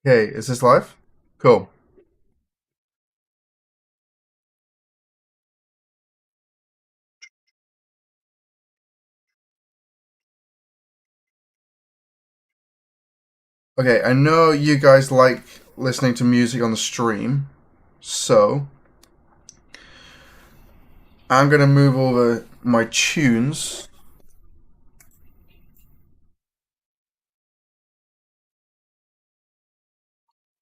Okay, is this live? Cool. Okay, I know you guys like listening to music on the stream, so I'm gonna move over my tunes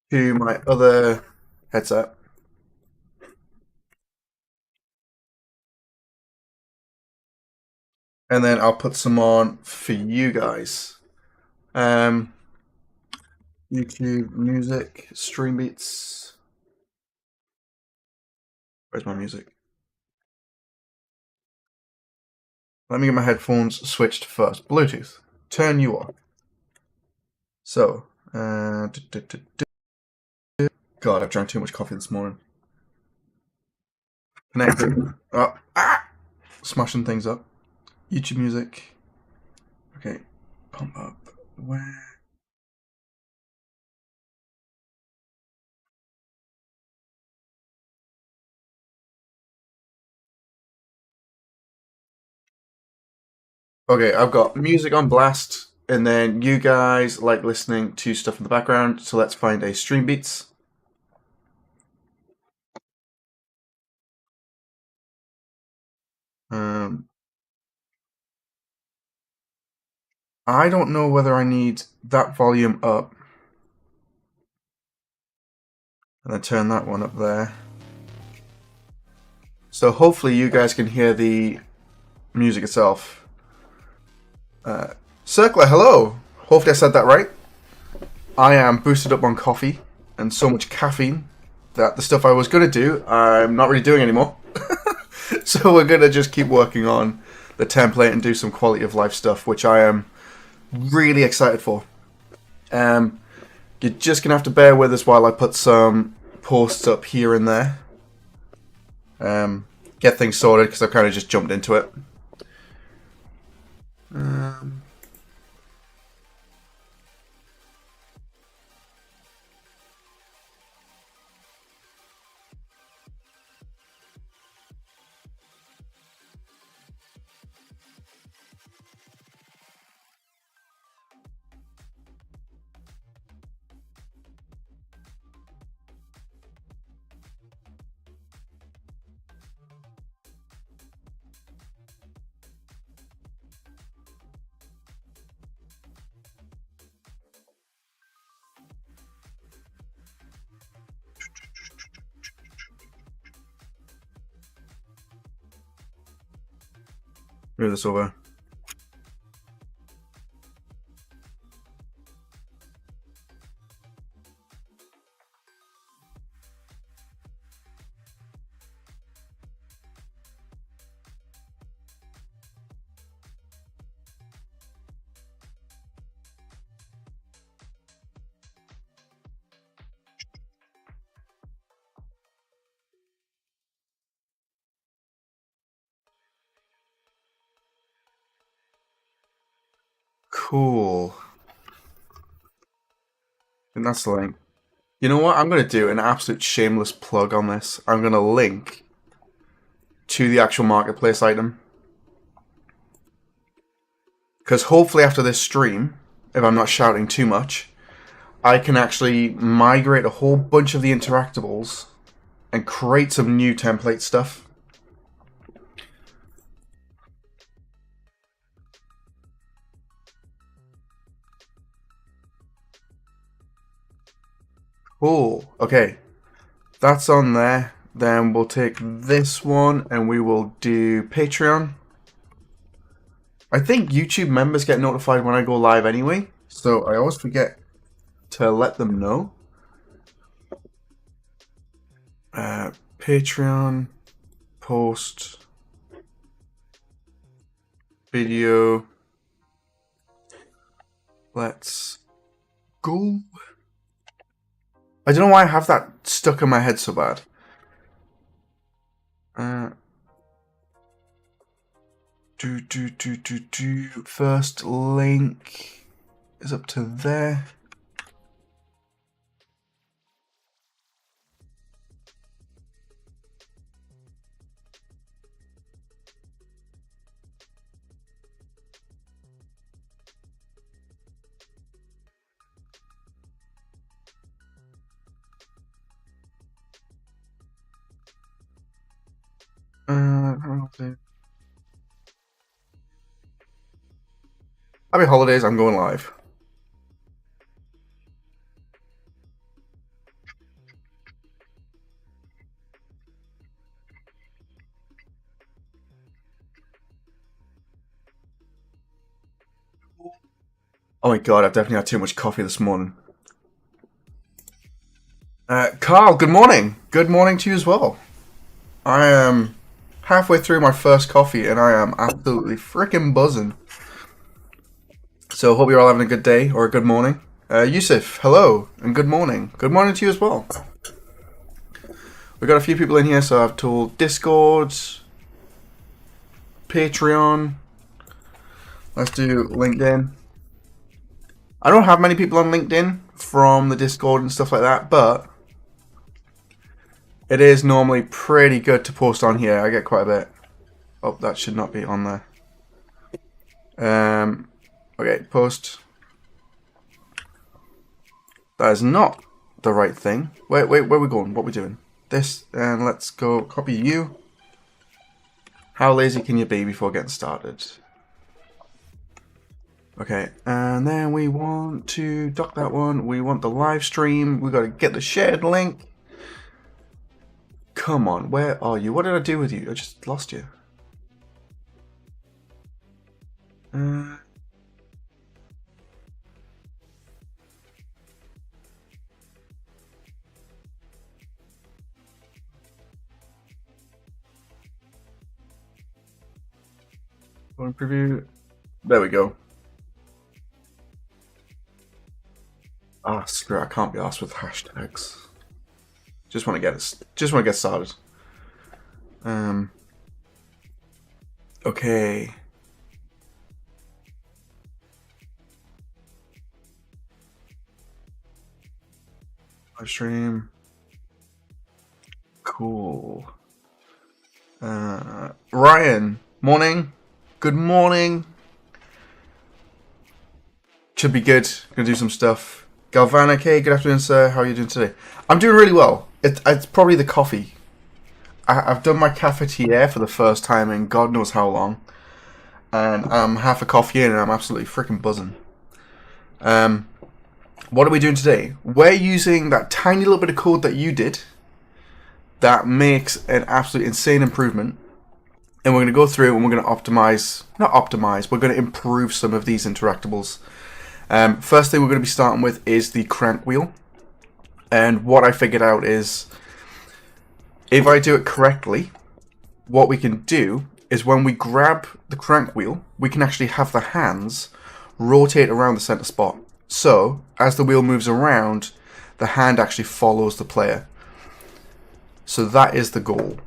to my other headset, and then I'll put some on for you guys. Um, YouTube music, stream beats. Where's my music? Let me get my headphones switched first. Bluetooth. Turn you on. So, God, I've drank too much coffee this morning. Connected. Smashing things up. YouTube music. Okay, pump up. Where? Okay, I've got music on blast, and then you guys like listening to stuff in the background, so let's find a stream beats. Um, I don't know whether I need that volume up, and then turn that one up there. So hopefully you guys can hear the music itself. Circler, hello! Hopefully I said that right. I am boosted up on coffee and so much caffeine that the stuff I was going to do, I'm not really doing anymore. So we're going to just keep working on the template and do some quality of life stuff, which I am really excited for. Um, you're just going to have to bear with us while I put some posts up here and there. Get things sorted because I've kind of just jumped into it. Um, move this over. Cool. And that's the link. You know what? I'm going to do an absolute shameless plug on this. I'm going to link to the actual marketplace item. Because hopefully after this stream, if I'm not shouting too much, I can actually migrate a whole bunch of the interactables and create some new template stuff. Cool. Okay. That's on there. Then we'll take this one and we will do Patreon. I think YouTube members get notified when I go live anyway, so I always forget to let them know. Patreon, post, video. Let's go. I don't know why I have that stuck in my head so bad. First link is up to there. Happy holidays, I'm going live. Oh my god, I've definitely had too much coffee this morning. Carl, good morning. Good morning to you as well. I am halfway through my first coffee and I am absolutely freaking buzzing. So hope you're all having a good day or a good morning. Yusuf, hello and good morning. Good morning to you as well. We've got a few people in here, so I've told Discord, Patreon. Let's do LinkedIn. I don't have many people on LinkedIn from the Discord and stuff like that, but it is normally pretty good to post on here. I get quite a bit. Oh, that should not be on there. Okay, post. That is not the right thing. Wait, where are we going? What are we doing? This, and let's go copy you. How lazy can you be before getting started? Okay, and then we want to dock that one. We want the live stream. We got to get the shared link. Come on, where are you? What did I do with you? I just lost you. Preview. There we go. Ah, screw it, I can't be asked with hashtags. Just want to get it. Just want to get started. Okay. Live stream. Cool. Ryan, morning. Good morning. Should be good. Gonna do some stuff. Galvanic, hey, good afternoon, sir. How are you doing today? I'm doing really well. It's probably the coffee. I've done my cafetiere for the first time in God knows how long. And I'm half a coffee in and I'm absolutely freaking buzzing. What are we doing today? We're using that tiny little bit of code that you did that makes an absolute insane improvement. And we're going to go through and we're going to optimize, not optimize, we're going to improve some of these interactables. First thing we're going to be starting with is the crank wheel. And what I figured out is, if I do it correctly, what we can do is when we grab the crank wheel, we can actually have the hands rotate around the center spot. So, as the wheel moves around, the hand actually follows the player. So that is the goal.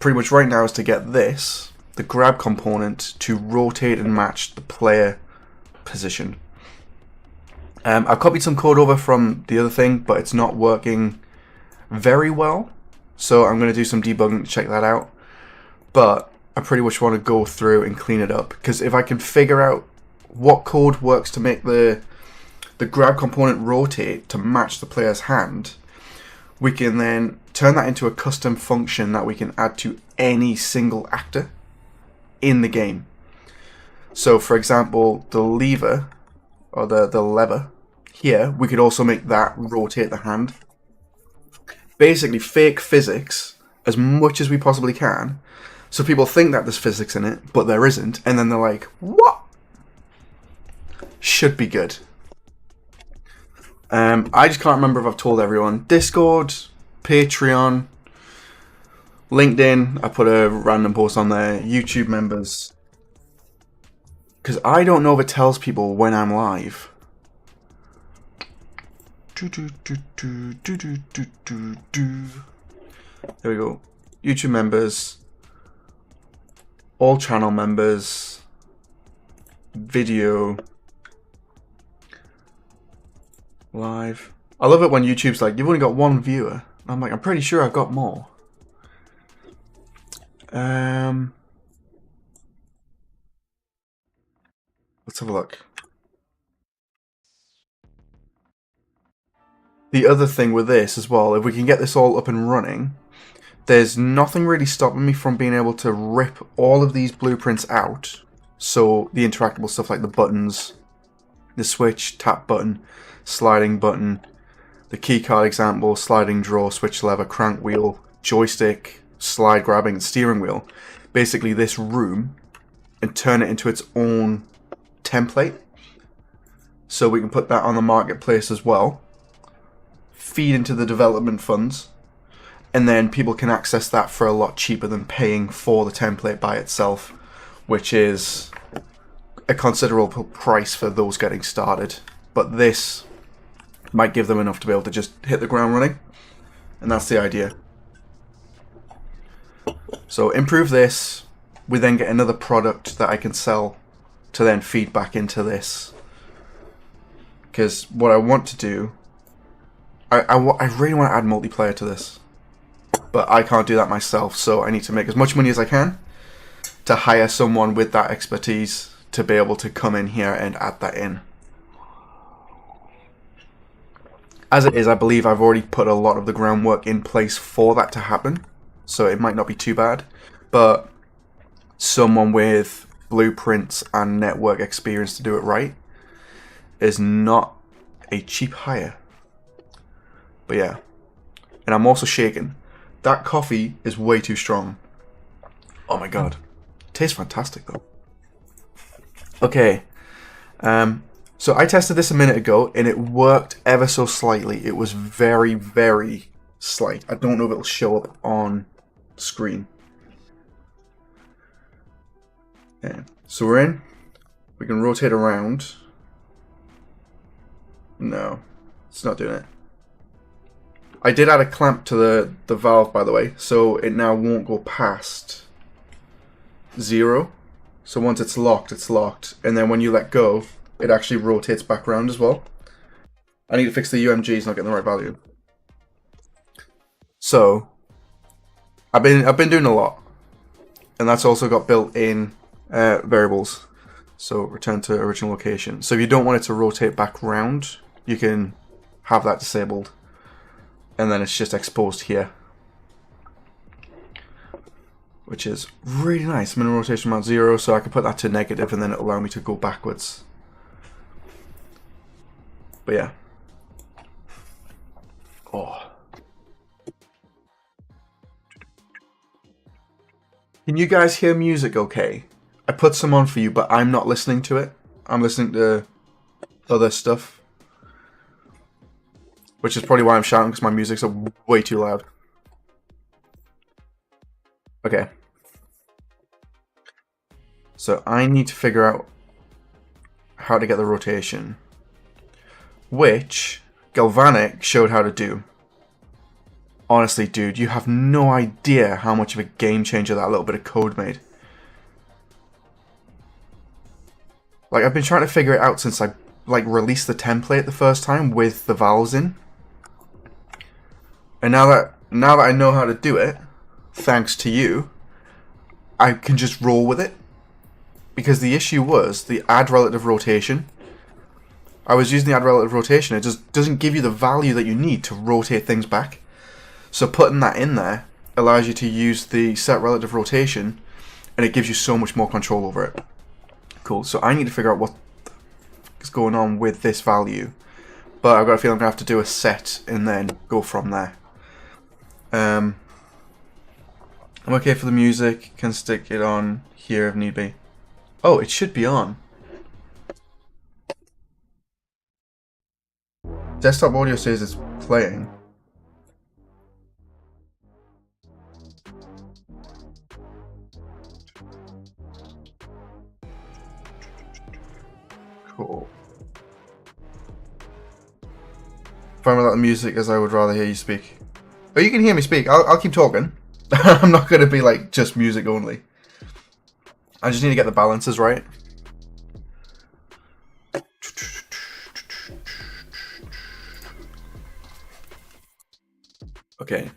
Pretty much right now is to get this, the grab component, to rotate and match the player position. I've copied some code over from the other thing, but it's not working very well. So I'm going to do some debugging to check that out. But I pretty much want to go through and clean it up, because if I can figure out what code works to make the grab component rotate to match the player's hand, we can then turn that into a custom function that we can add to any single actor in the game. So for example, the lever, or the lever here, we could also make that rotate the hand. Basically fake physics as much as we possibly can, so people think that there's physics in it, but there isn't, and then they're like, what? Should be good. I just can't remember if I've told everyone. Discord, Patreon, LinkedIn, I put a random post on there, YouTube members. Because I don't know if it tells people when I'm live. There we go. YouTube members, all channel members, video, live. I love it when YouTube's like, you've only got one viewer. I'm like, I'm pretty sure I've got more. Let's have a look. The other thing with this as well, if we can get this all up and running, there's nothing really stopping me from being able to rip all of these blueprints out. So the interactable stuff like the buttons, the switch, tap button, sliding button, the keycard example, sliding draw, switch lever, crank wheel, joystick, slide grabbing, steering wheel. Basically this room, and turn it into its own template. So we can put that on the marketplace as well. Feed into the development funds. And then people can access that for a lot cheaper than paying for the template by itself, which is a considerable price for those getting started. But this might give them enough to be able to just hit the ground running, and that's the idea. So improve this, we then get another product that I can sell to then feed back into this. Because what I want to do, I really want to add multiplayer to this. But I can't do that myself, so I need to make as much money as I can to hire someone with that expertise to be able to come in here and add that in. As it is, I believe I've already put a lot of the groundwork in place for that to happen, so it might not be too bad. But someone with blueprints and network experience to do it right is not a cheap hire. But yeah, and I'm also shaking. That coffee is way too strong. Oh my god. Tastes fantastic though. Okay. So I tested this a minute ago and it worked ever so slightly. It was very, very slight. I don't know if it'll show up on screen. Okay. So we're in. We can rotate around. No. It's not doing it. I did add a clamp to the valve, by the way, so it now won't go past 0. So once it's locked, and then when you let go, it actually rotates back around as well. I need to fix the UMG, it's not getting the right value. So I've been doing a lot, and that's also got built-in variables. So return to original location. So if you don't want it to rotate back round, you can have that disabled. And then it's just exposed here, which is really nice. Minimum rotation amount 0, so I can put that to negative and then it'll allow me to go backwards. But yeah. Oh. Can you guys hear music okay? I put some on for you, but I'm not listening to it. I'm listening to other stuff. Which is probably why I'm shouting, because my music's way too loud. Okay. So I need to figure out how to get the rotation. Which Galvanic showed how to do. Honestly, dude, you have no idea how much of a game changer that little bit of code made. Like, I've been trying to figure it out since I released the template the first time with the valves in. And now that I know how to do it, thanks to you, I can just roll with it. Because the issue was the add relative rotation. I was using the add relative rotation, it just doesn't give you the value that you need to rotate things back. So putting that in there allows you to use the set relative rotation, and it gives you so much more control over it. Cool, so I need to figure out what is going on with this value. But I've got a feeling I'm going to have to do a set and then go from there. I'm okay for the music, can stick it on here if need be. Oh, it should be on. Desktop audio says it's playing. Cool. Fine without the music, as I would rather hear you speak. Oh, you can hear me speak. I'll keep talking. I'm not going to be like just music only. I just need to get the balances right. Okay.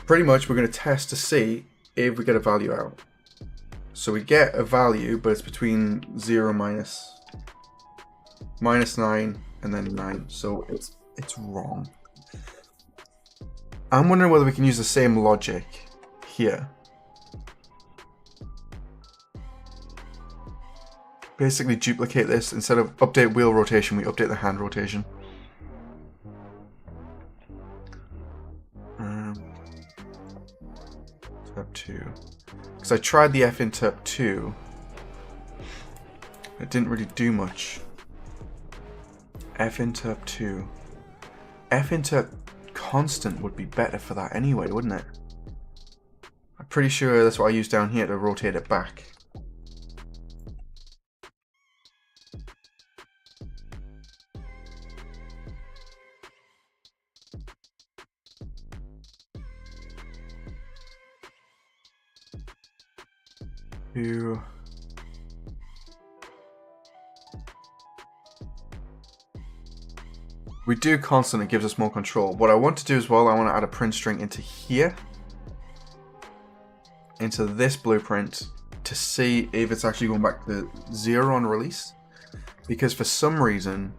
Pretty much we're going to test to see if we get a value out. So we get a value, but it's between 0 minus 9 and then 9. So it's wrong. I'm wondering whether we can use the same logic here. Basically duplicate this. Instead of update wheel rotation, we update the hand rotation. Tab 2. Because I tried the F interp 2. It didn't really do much. F interp 2. F interp constant would be better for that anyway, wouldn't it? I'm pretty sure that's what I use down here to rotate it back. We do constant, it gives us more control. What I want to do as well, I want to add a print string into here, into this blueprint, to see if it's actually going back to 0 on release. Because for some reason,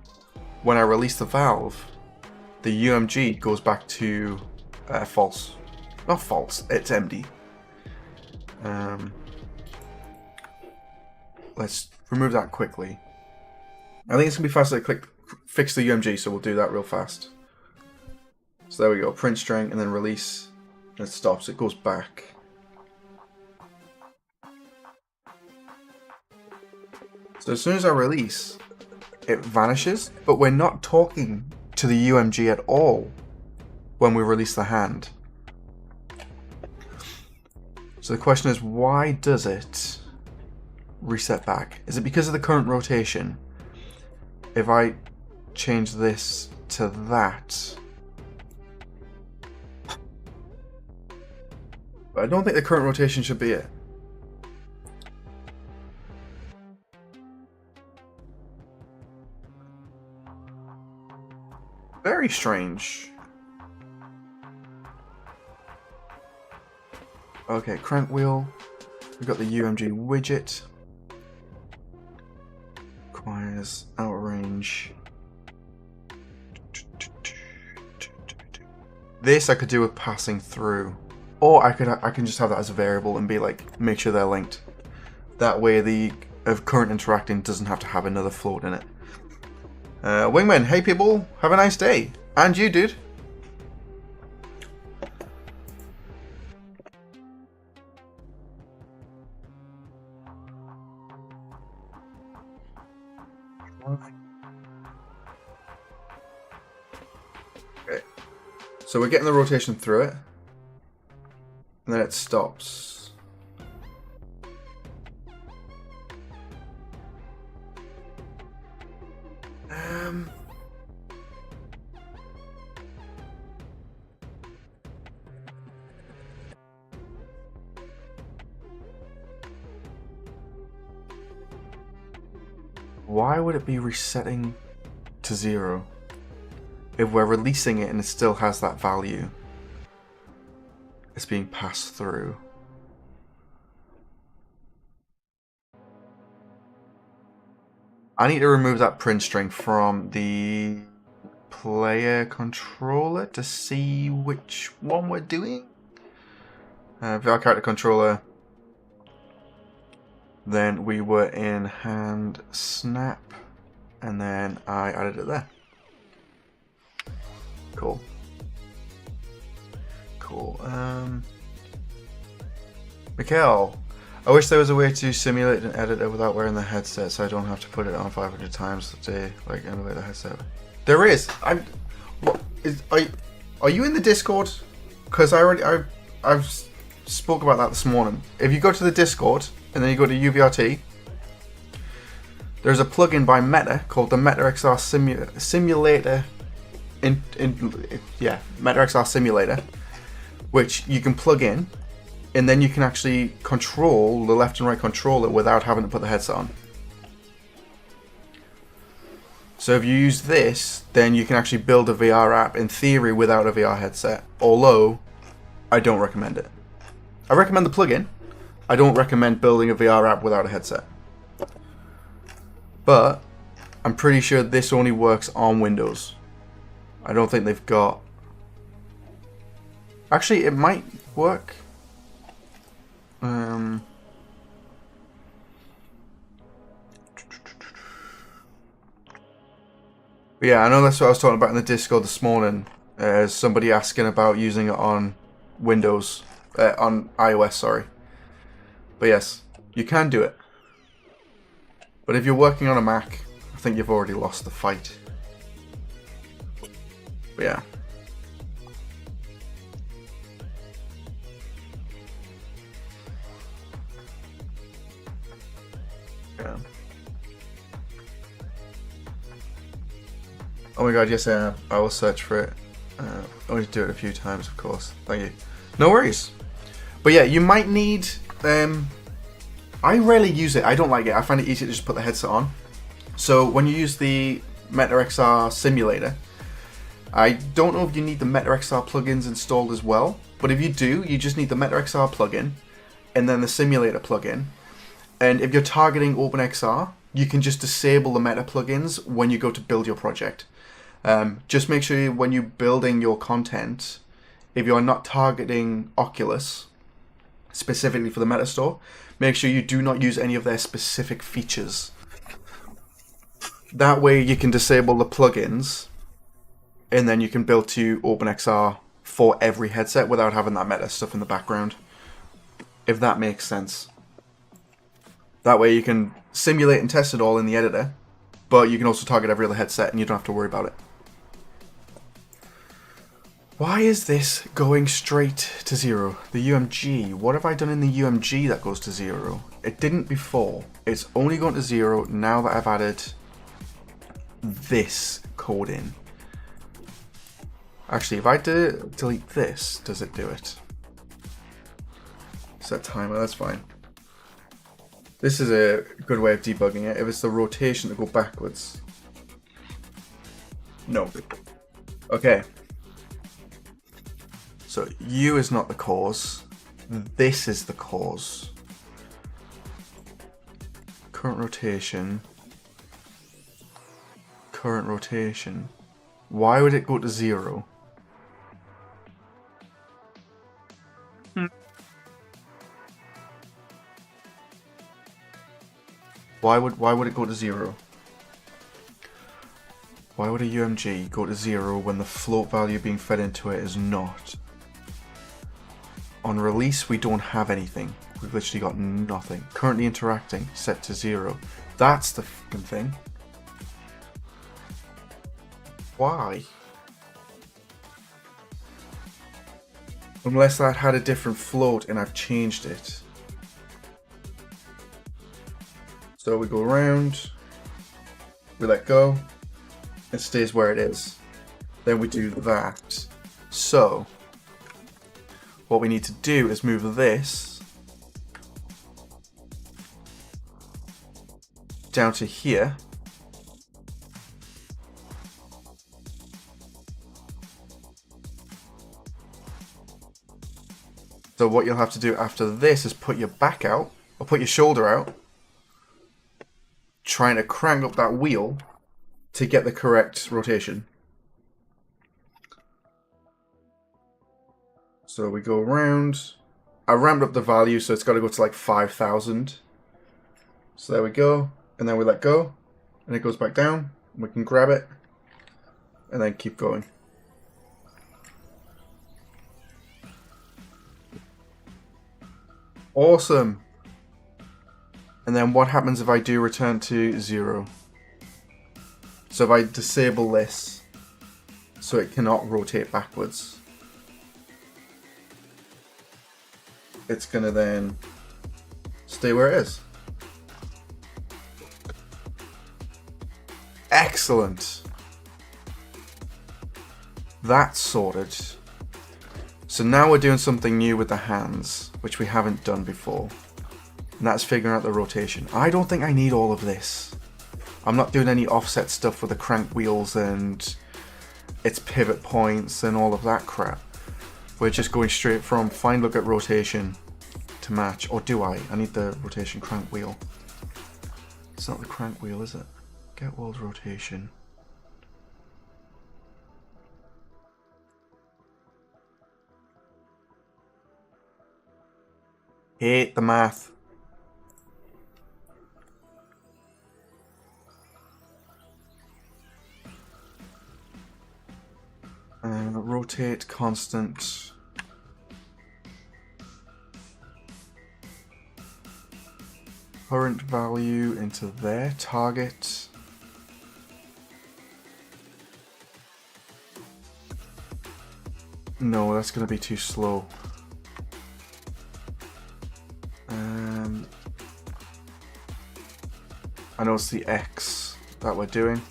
when I release the valve, the UMG goes back to false. Not false, it's empty. Let's remove that quickly. I think it's going to be faster to fix the UMG, so we'll do that real fast. So there we go, print string, and then release. It stops, it goes back. So as soon as I release, it vanishes, but we're not talking to the UMG at all when we release the hand. So the question is, why does it reset back? Is it because of the current rotation? If I change this to that, but I don't think the current rotation should be it. Very strange. Okay, crank wheel. We've got the UMG widget. Requires outrange. This I could do with passing through, or I can just have that as a variable and be like, make sure they're linked. That way the current interacting doesn't have to have another float in it. Wingman, hey people, have a nice day, and you, dude. Okay, so we're getting the rotation through it, and then it stops. Why would it be resetting to 0 if we're releasing it and it still has that value? It's being passed through. I need to remove that print string from the player controller to see which one we're doing. VR character controller. Then we were in hand snap, and then I added it there. Cool. Cool. Mikhail, I wish there was a way to simulate an editor without wearing the headset, so I don't have to put it on 500 times a day, like emulate the headset. There is. Are you in the Discord? Because I've spoke about that this morning. If you go to the Discord and then you go to UVRT, there's a plugin by Meta called the MetaXR Simulator. MetaXR Simulator, which you can plug in, and then you can actually control the left and right controller without having to put the headset on. So if you use this, then you can actually build a VR app in theory without a VR headset, although I don't recommend it. I recommend the plugin. I don't recommend building a VR app without a headset. But I'm pretty sure this only works on Windows. I don't think they've got Actually, it might work. Yeah, I know that's what I was talking about in the Discord this morning. Somebody asking about using it on Windows, on iOS, sorry. But yes, you can do it. But if you're working on a Mac, I think you've already lost the fight. But yeah. Yeah. Oh my god, yes I am. I will search for it. I need to do it a few times, of course. Thank you. No worries. But yeah, you might need... I rarely use it. I don't like it. I find it easier to just put the headset on. So when you use the MetaXR simulator, I don't know if you need the MetaXR plugins installed as well. But if you do, you just need the MetaXR plugin and then the simulator plugin. And if you're targeting OpenXR, you can just disable the meta plugins when you go to build your project. Just make sure when you're building your content, if you're not targeting Oculus, specifically for the meta store, make sure you do not use any of their specific features. That way you can disable the plugins, and then you can build to OpenXR for every headset without having that meta stuff in the background. If that makes sense. That way you can simulate and test it all in the editor, but you can also target every other headset and you don't have to worry about it. Why is this going straight to 0? The UMG. What have I done in the UMG that goes to 0? It didn't before. It's only gone to 0 now that I've added this code in. Actually, if I delete this, does it do it? Set timer, that's fine. This is a good way of debugging it. If it's the rotation to go backwards. No. Okay. So U is not the cause. This is the cause. Current rotation. Current rotation. Why would it go to 0? Why would it go to 0? Why would a UMG go to 0 when the float value being fed into it is not? On release, we don't have anything. We've literally got nothing. Currently interacting, set to 0. That's the fucking thing. Why? Unless that had a different float and I've changed it. So we go around, we let go, it stays where it is. Then we do that. So, what we need to do is move this down to here. So what you'll have to do after this is put your back out, or put your shoulder out, trying to crank up that wheel to get the correct rotation. So we go around. I ramped up the value, so it's got to go to like 5,000. So there we go. And then we let go, and it goes back down. We can grab it, and then keep going. Awesome. And then what happens if I do return to 0? So if I disable this, so it cannot rotate backwards, it's going to then stay where it is. Excellent. That's sorted. So now we're doing something new with the hands, which we haven't done before. And that's figuring out the rotation. I don't think I need all of this. I'm not doing any offset stuff with the crank wheels and its pivot points and all of that crap. We're just going straight from find look at rotation to match. Or do I? I need the rotation crank wheel. It's not the crank wheel, is it? Get world rotation. Hate the math. Rotate constant. Current value into there. Target. No, that's going to be too slow. I know it's the X that we're doing.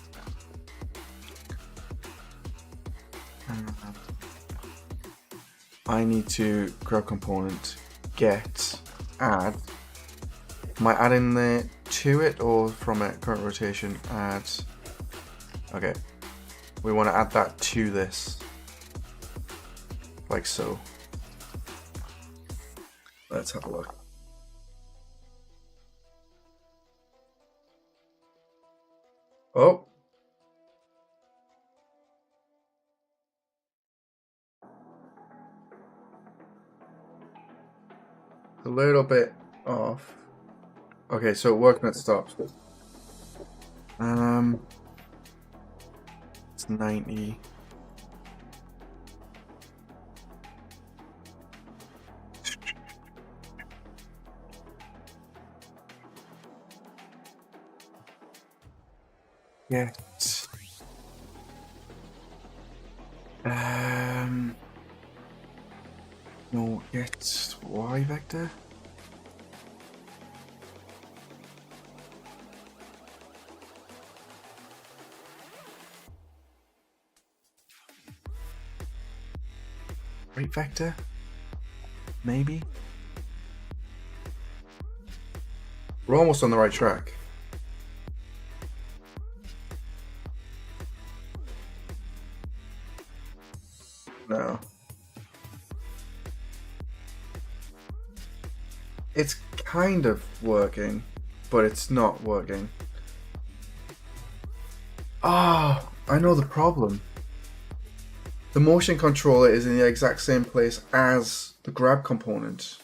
I need to grab component, get, add. Am I adding there to it or from it? Current rotation, add. Okay. We want to add that to this. Like so. Let's have a look. Oh. A little bit off. Okay, so it worked and it stopped. It's 90. Get. No, get Y vector. Right vector? Maybe? We're almost on the right track. No. It's kind of working, but it's not working. Ah, I know the problem. The motion controller is in the exact same place as the grab component.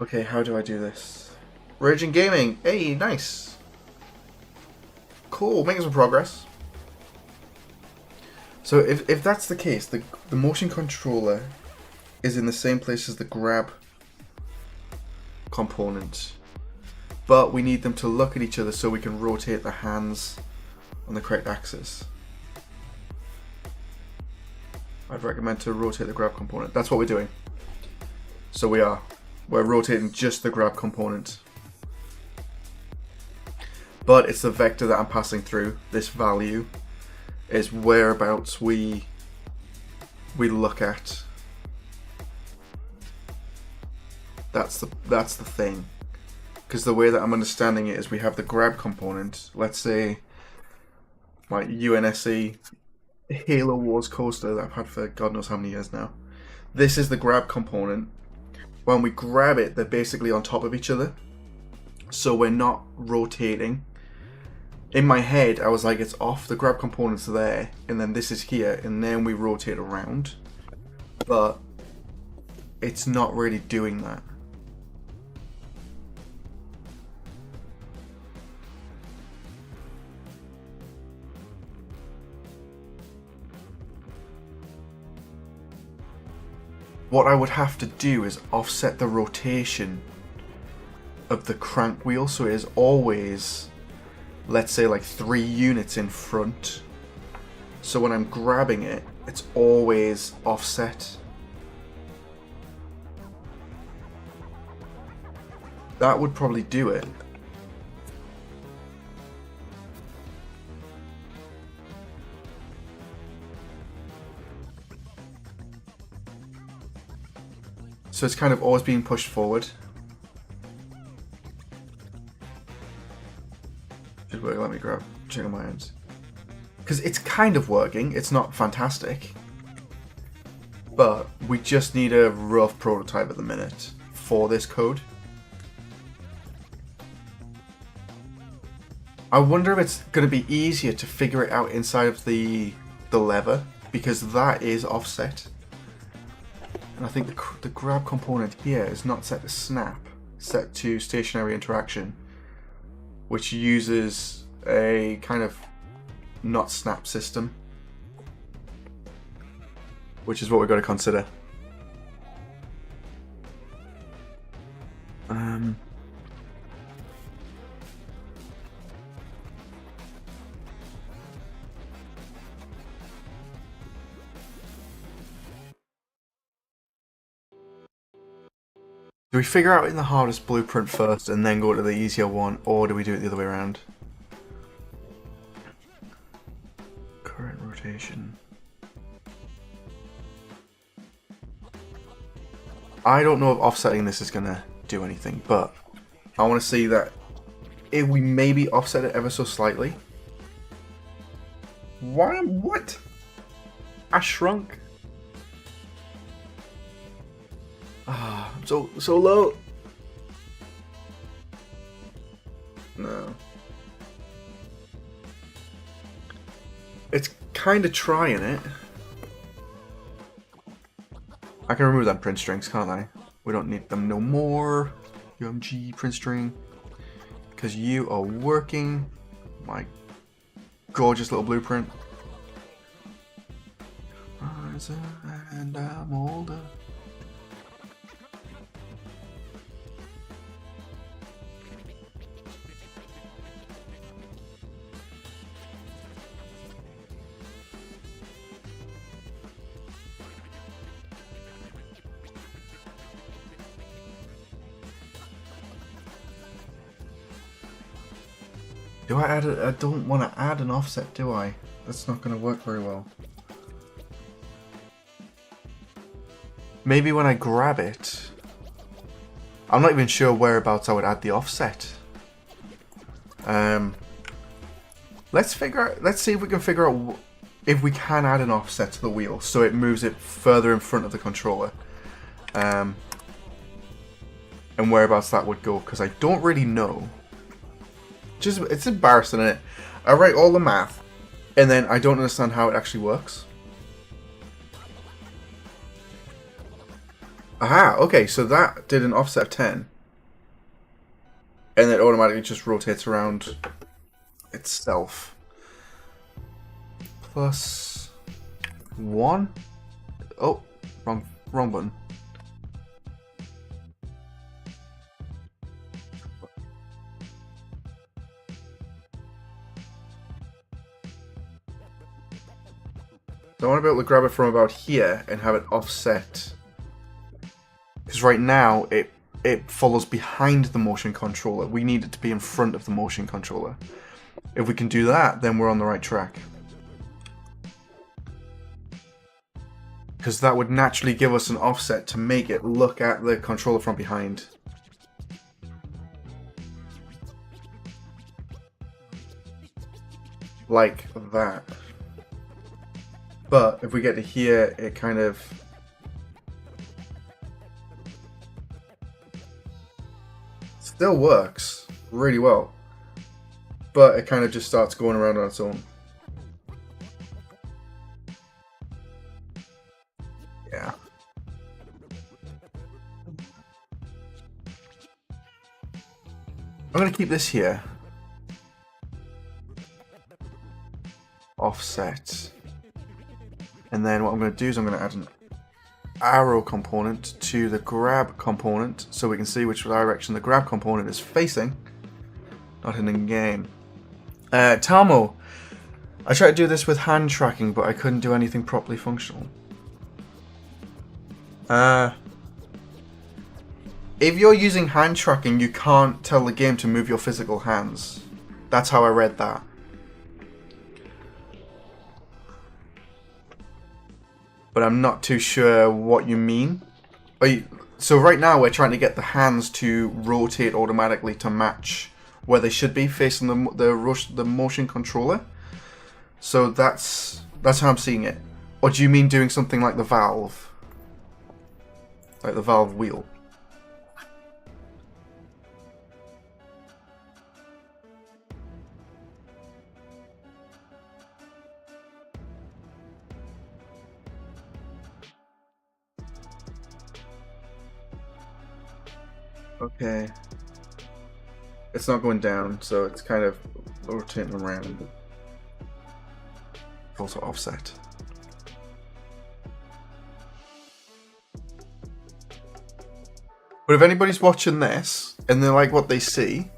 Okay, how do I do this? Raging Gaming! Hey, nice! Cool, making some progress. So if that's the case, the motion controller is in the same place as the grab component. But we need them to look at each other so we can rotate the hands on the correct axis. I'd recommend to rotate the grab component. That's what we're doing. So we're rotating just the grab component. But it's the vector that I'm passing through. This value is whereabouts we look at. That's the thing. Because the way that I'm understanding it is we have the grab component. Let's say my UNSC Halo Wars coaster that I've had for God knows how many years now. This is the grab component. When we grab it, they're basically on top of each other. So we're not rotating. In my head, I was like, it's off, the grab component's there, and then this is here, and then we rotate around. But it's not really doing that. What I would have to do is offset the rotation of the crank wheel so it is always, let's say, like 3 units in front. So when I'm grabbing it, it's always offset. That would probably do it. So it's kind of always being pushed forward. Should work, let me check on my ends. Because it's kind of working. It's not fantastic. But we just need a rough prototype at the minute for this code. I wonder if it's going to be easier to figure it out inside of the lever, because that is offset. And I think the grab component here is not set to snap, set to stationary interaction, which uses a kind of not snap system, which is what we've got to consider. Do we figure out in the hardest blueprint first and then go to the easier one, or do we do it the other way around? Current rotation. I don't know if offsetting this is going to do anything, but I want to see that if we maybe offset it ever so slightly. Why? What? I shrunk. Ah, I'm so low. No. It's kind of trying it. I can remove them print strings, can't I? We don't need them no more. UMG print string. Because you are working. My gorgeous little blueprint. And I'm older. Do I add it? I don't want to add an offset, do I? That's not going to work very well. Maybe when I grab it. I'm not even sure whereabouts I would add the offset. Let's see if we can figure out if we can add an offset to the wheel so it moves it further in front of the controller. And whereabouts that would go, because I don't really know. It's embarrassing, isn't it? I write all the math, and then I don't understand how it actually works. Aha, okay, so that did an offset of 10. And it automatically just rotates around itself. Plus 1? Oh, wrong button. So I want to be able to grab it from about here and have it offset. Because right now it follows behind the motion controller. We need it to be in front of the motion controller. If we can do that, then we're on the right track. Because that would naturally give us an offset to make it look at the controller from behind. Like that. But if we get to here, it kind of... still works really well. But it kind of just starts going around on its own. Yeah. I'm going to keep this here. Offset. And then what I'm going to do is I'm going to add an arrow component to the grab component so we can see which direction the grab component is facing. Not in the game. Talmo, I tried to do this with hand tracking, but I couldn't do anything properly functional. If you're using hand tracking, you can't tell the game to move your physical hands. That's how I read that. But I'm not too sure what you mean. So right now we're trying to get the hands to rotate automatically to match where they should be facing the motion controller. So that's how I'm seeing it. Or do you mean doing something like the valve? Like the valve wheel? Okay. It's not going down, so it's kind of rotating around. Also offset. But if anybody's watching this and they like what they see,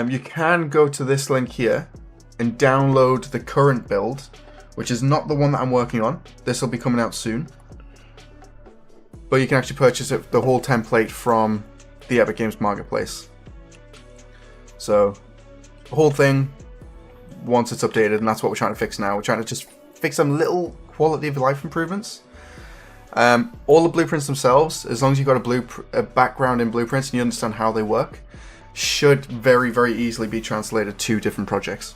you can go to this link here and download the current build, which is not the one that I'm working on. This will be coming out soon. But you can actually purchase it, the whole template from the Epic Games Marketplace. So, the whole thing, once it's updated, and that's what we're trying to fix now. We're trying to just fix some little quality of life improvements. All the blueprints themselves, as long as you've got a background in blueprints and you understand how they work, should very, very easily be translated to different projects,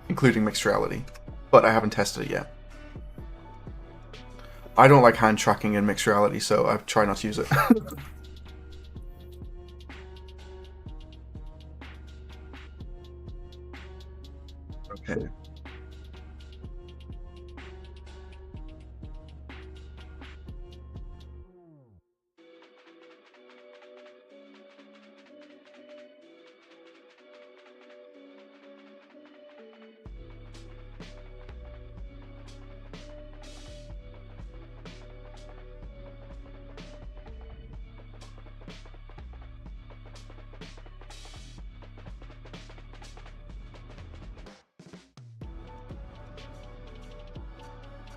including mixed reality. But I haven't tested it yet. I don't like hand tracking in mixed reality, so I try not to use it. Okay.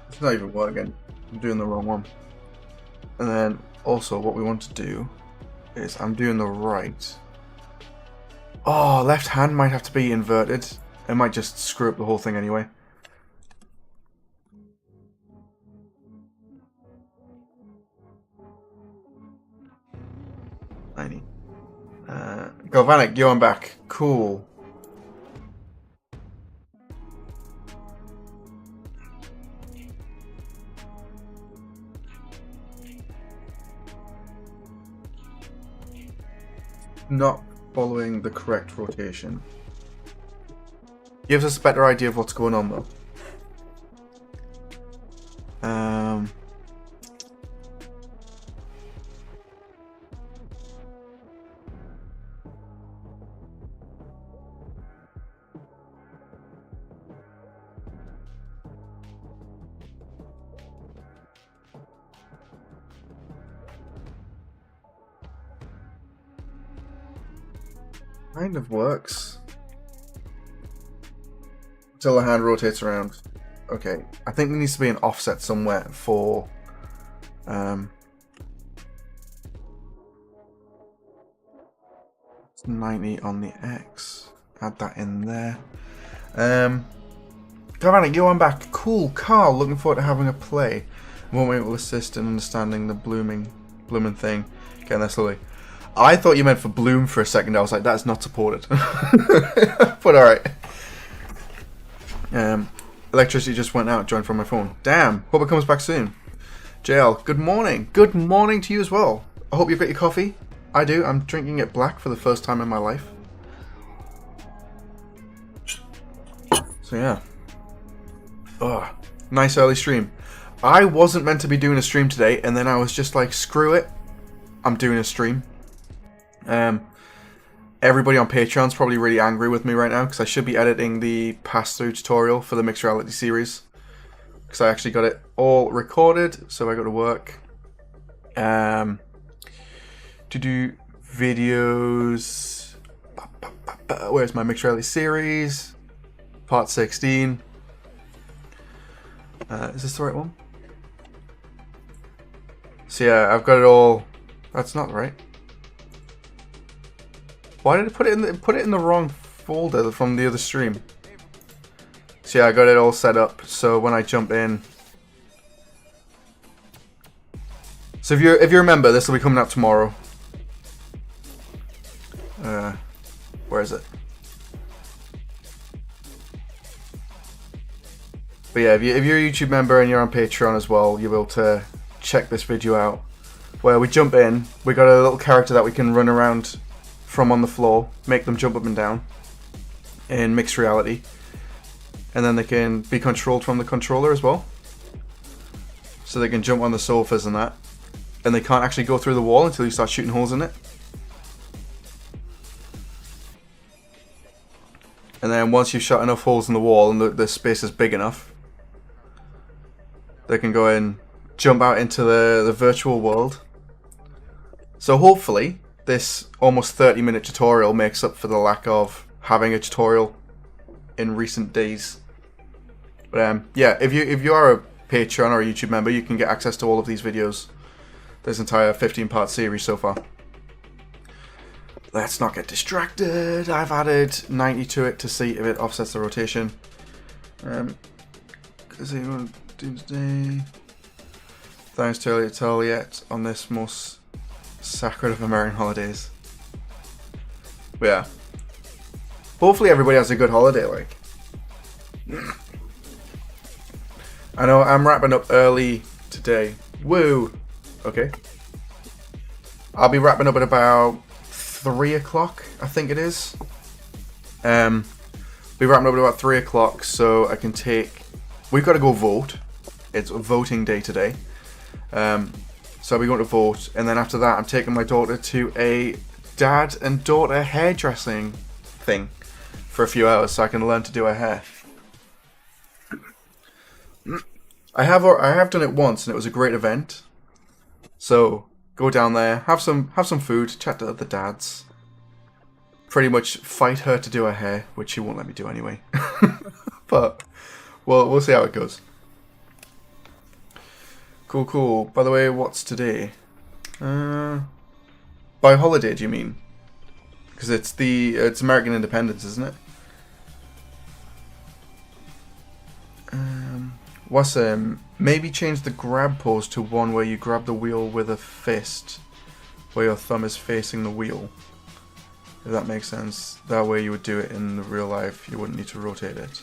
It's not even working. I'm doing the wrong one. And then also what we want to do is I'm doing the right. Oh, left hand might have to be inverted. It might just screw up the whole thing anyway. Galvanic, yo, I'm back. Cool. Not following the correct rotation. Gives us a better idea of what's going on though. Kind of works. Until the hand rotates around. Okay, I think there needs to be an offset somewhere for... 90 on the X. Add that in there. Galvanic, yo, I'm back. Cool, Carl, looking forward to having a play. Won't we will assist in understanding the blooming thing. Getting there slowly. I thought you meant for bloom for a second. I was like, that's not supported. But alright. Electricity just went out, joined from my phone. Damn, hope it comes back soon. JL, good morning. Good morning to you as well. I hope you've got your coffee. I do. I'm drinking it black for the first time in my life. So yeah. Oh, nice early stream. I wasn't meant to be doing a stream today, and then I was just like, screw it. I'm doing a stream. Everybody on Patreon's probably really angry with me right now because I should be editing the pass-through tutorial for the mixed reality series because I actually got it all recorded, so I got to work to do videos. Where's my mixed reality series? Part 16. Is this the right one? So yeah, I've got it all. That's not right. Why did it put it in the wrong folder from the other stream? So yeah, I got it all set up so when I jump in. So if you remember, this will be coming out tomorrow. Where is it? But yeah, if you're a YouTube member and you're on Patreon as well, you'll be able to check this video out. Where we jump in, we got a little character that we can run around from on the floor, make them jump up and down in mixed reality. And then they can be controlled from the controller as well. So they can jump on the sofas and that. And they can't actually go through the wall until you start shooting holes in it. And then once you've shot enough holes in the wall and the space is big enough, they can go and jump out into the virtual world. So hopefully this almost 30-minute tutorial makes up for the lack of having a tutorial in recent days. But yeah, if you are a Patreon or a YouTube member, you can get access to all of these videos. This entire 15-part series so far. Let's not get distracted. I've added 90 to it to see if it offsets the rotation. Because Doomsday. Thanks to early tell yet on this most sacred of American holidays. But yeah. Hopefully everybody has a good holiday, like. I know I'm wrapping up early today. Woo! Okay. I'll be wrapping up at about 3 o'clock, I think it is. Be wrapping up at about 3 o'clock so I can take... We've got to go vote. It's voting day today. So I'll be going to vote, and then after that I'm taking my daughter to a dad and daughter hairdressing thing for a few hours so I can learn to do her hair. I have done it once and it was a great event. So go down there, have some food, chat to other dads. Pretty much fight her to do her hair, which she won't let me do anyway. But we'll see how it goes. Cool. By the way, what's today? By holiday, do you mean? Because it's American Independence, isn't it? What's maybe change the grab pose to one where you grab the wheel with a fist, where your thumb is facing the wheel. If that makes sense. That way you would do it in real life. You wouldn't need to rotate it.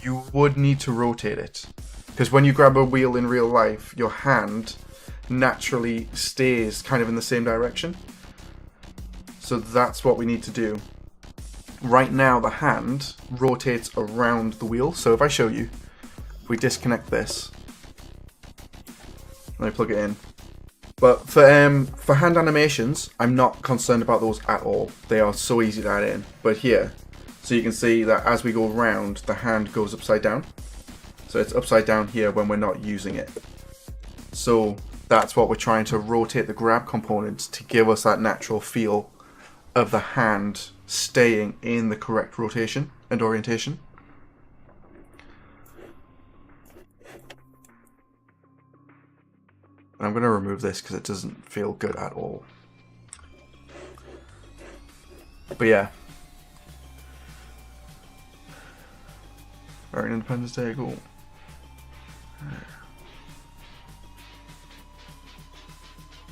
You would need to rotate it, because when you grab a wheel in real life, your hand naturally stays kind of in the same direction. So that's what we need to do. Right now the hand rotates around the wheel. So if I show you, if we disconnect this, let me plug it in. But for hand animations, I'm not concerned about those at all. They are so easy to add in. But here, so you can see that as we go round, the hand goes upside down. So it's upside down here when we're not using it. So that's what we're trying to rotate the grab component to give us that natural feel of the hand staying in the correct rotation and orientation. And I'm going to remove this because it doesn't feel good at all. But yeah. Very Independence Day, cool.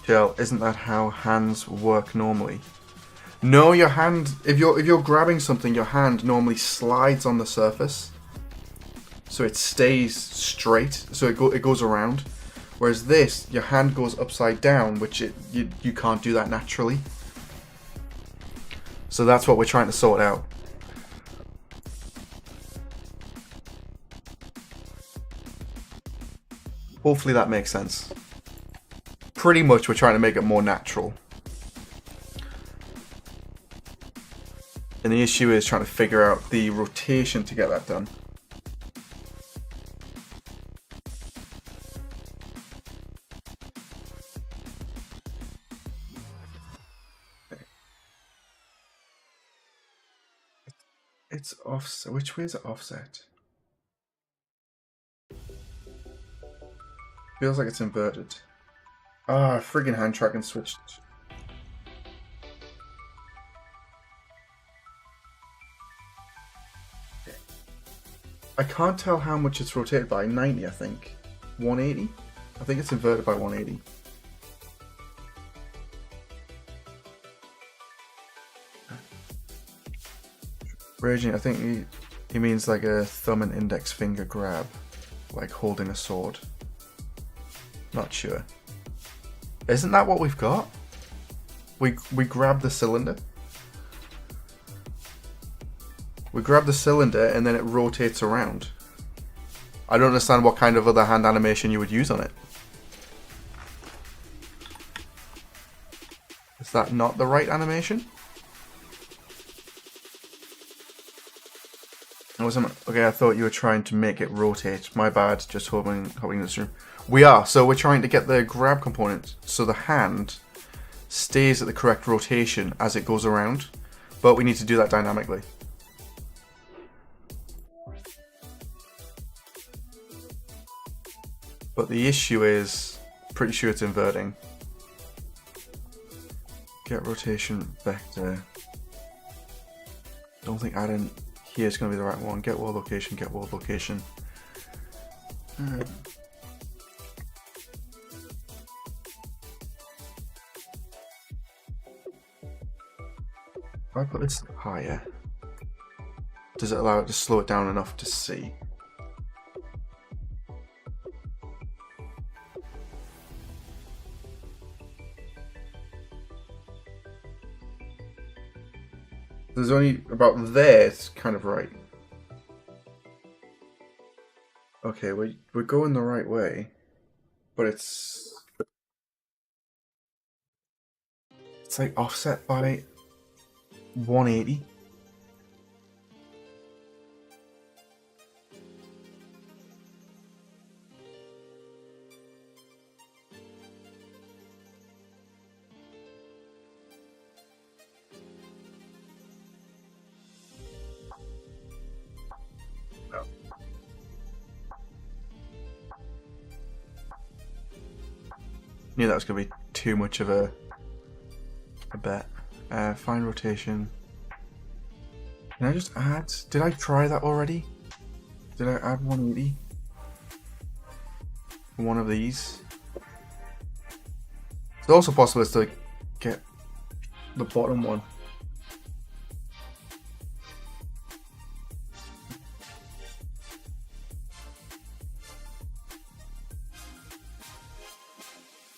Jill, isn't that how hands work normally? No, your hand, if you're grabbing something, your hand normally slides on the surface. So it stays straight, so it goes around. Whereas this, your hand goes upside down, which you can't do that naturally. So that's what we're trying to sort out. Hopefully that makes sense. Pretty much we're trying to make it more natural. And the issue is trying to figure out the rotation to get that done. It's offset. Which way is it offset? Feels like it's inverted. Ah, friggin' hand tracking switched. I can't tell how much it's rotated by. 90, I think. 180? I think it's inverted by 180. Raging, I think he means like a thumb and index finger grab, like holding a sword. Not sure. Isn't that what we've got? We grab the cylinder. We grab the cylinder and then it rotates around. I don't understand what kind of other hand animation you would use on it. Is that not the right animation? Okay, I thought you were trying to make it rotate. My bad, just hoping this through. We are, so we're trying to get the grab component so the hand stays at the correct rotation as it goes around, but we need to do that dynamically. But the issue is, pretty sure it's inverting. Get rotation vector. Don't think adding here is going to be the right one. Get world location, get world location. If I put this higher, does it allow it to slow it down enough to see? There's only about there, it's kind of right. Okay, we're going the right way, but it's like offset by 180. Knew that was going to be too much of a bet. Find rotation. Can I just add? Did I try that already? Did I add 180? One of these. It's also possible to get the bottom one.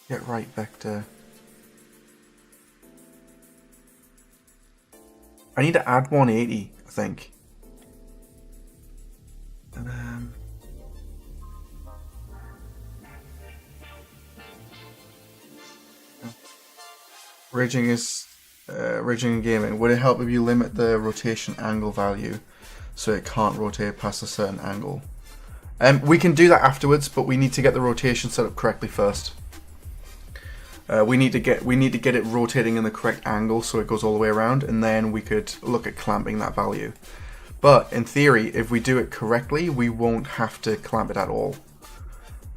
Get right vector. I need to add 180, I think. And Raging and gaming. Would it help if you limit the rotation angle value so it can't rotate past a certain angle? We can do that afterwards, but we need to get the rotation set up correctly first. We need to get it rotating in the correct angle so it goes all the way around, and then we could look at clamping that value. But in theory, if we do it correctly, we won't have to clamp it at all.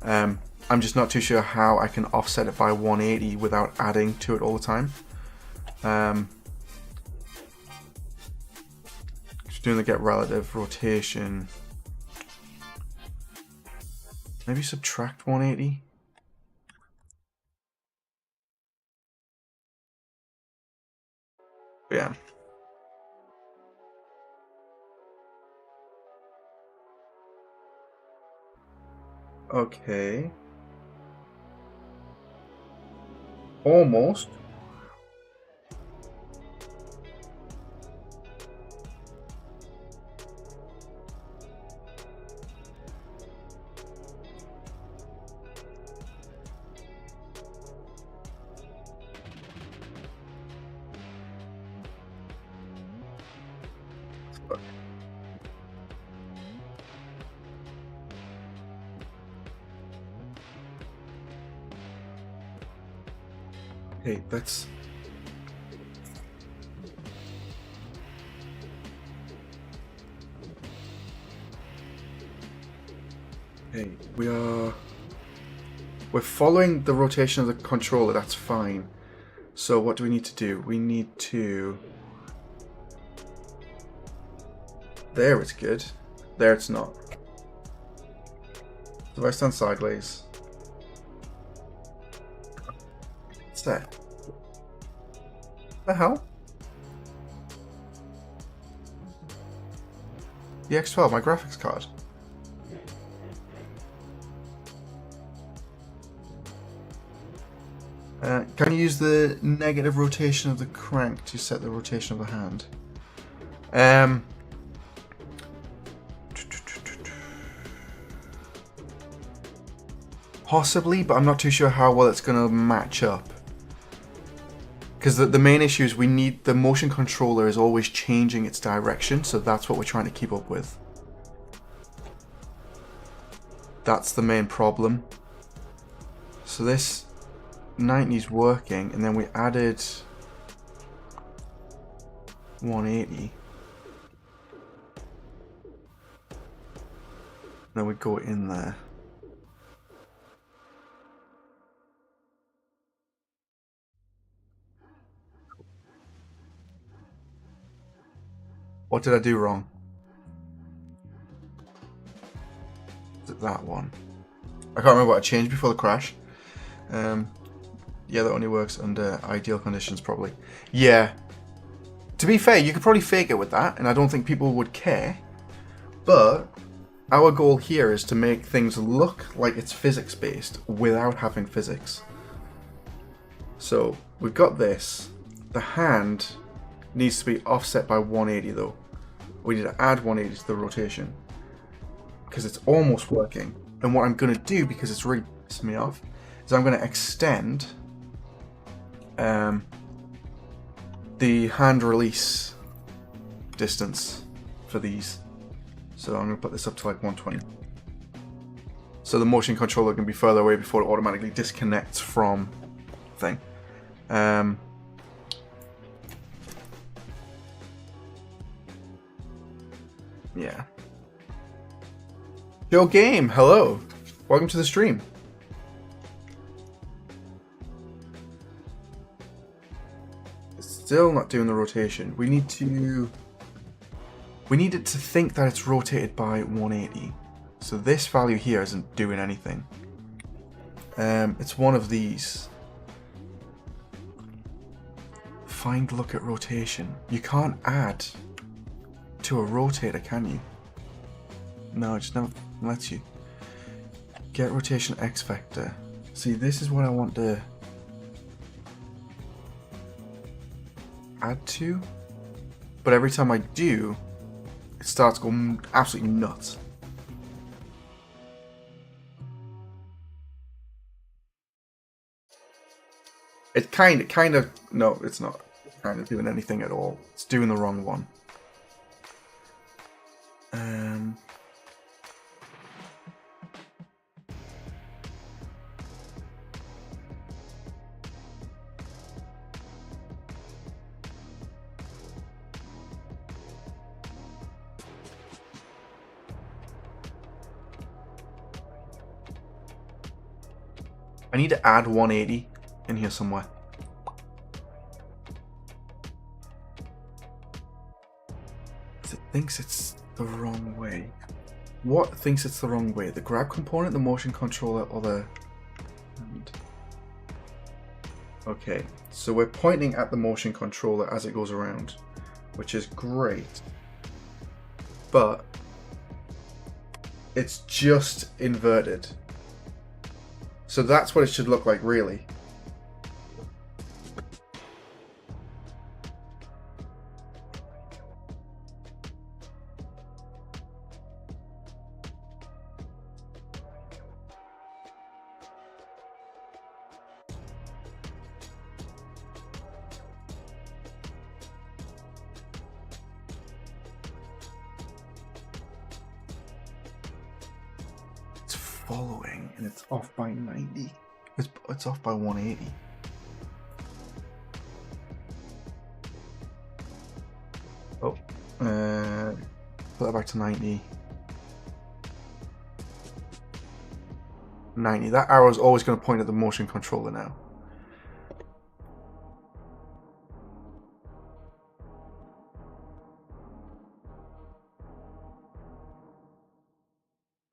I'm just not too sure how I can offset it by 180 without adding to it all the time. Just doing the get relative rotation. Maybe subtract 180. Yeah. Okay. Almost. Hey, that's... Hey, we're following the rotation of the controller, that's fine. So what do we need to do? We need to... There it's good. There it's not. If I stand sideways... What's that? The hell? The X12, my graphics card. Can you use the negative rotation of the crank to set the rotation of the hand? Possibly, but I'm not too sure how well it's going to match up. Because the main issue is we need the motion controller is always changing its direction, so that's what we're trying to keep up with. That's the main problem. So this 90 is working, and then we added 180. Then we go in there. What did I do wrong? Is it that one? I can't remember what I changed before the crash. Yeah, that only works under ideal conditions, probably. Yeah. To be fair, you could probably fake it with that, and I don't think people would care. But our goal here is to make things look like it's physics-based without having physics. So we've got this. The hand needs to be offset by 180 though. We need to add 180 to the rotation because it's almost working. And what I'm going to do, because it's really pissing me off, is I'm going to extend the hand release distance for these. So I'm going to put this up to like 120. So the motion controller can be further away before it automatically disconnects from thing. Yeah. Yo Game, hello. Welcome to the stream. It's still not doing the rotation. We need it to think that it's rotated by 180. So this value here isn't doing anything. It's one of these. Find look at rotation. You can't add to a rotator, can you? No, it just never lets you. Get rotation X vector. See, this is what I want to add to. But every time I do, it starts going absolutely nuts. It kind of, no, it's not kind of doing anything at all. It's doing the wrong one. I need to add 180 in here somewhere. It thinks it's the wrong way. What thinks it's the wrong way? The grab component, the motion controller, or the... Okay, so we're pointing at the motion controller as it goes around, which is great. But it's just inverted. So that's what it should look like, really. It's following, and it's off by 90. It's off by 180. Oh, put that back to 90. 90. That arrow is always going to point at the motion controller now.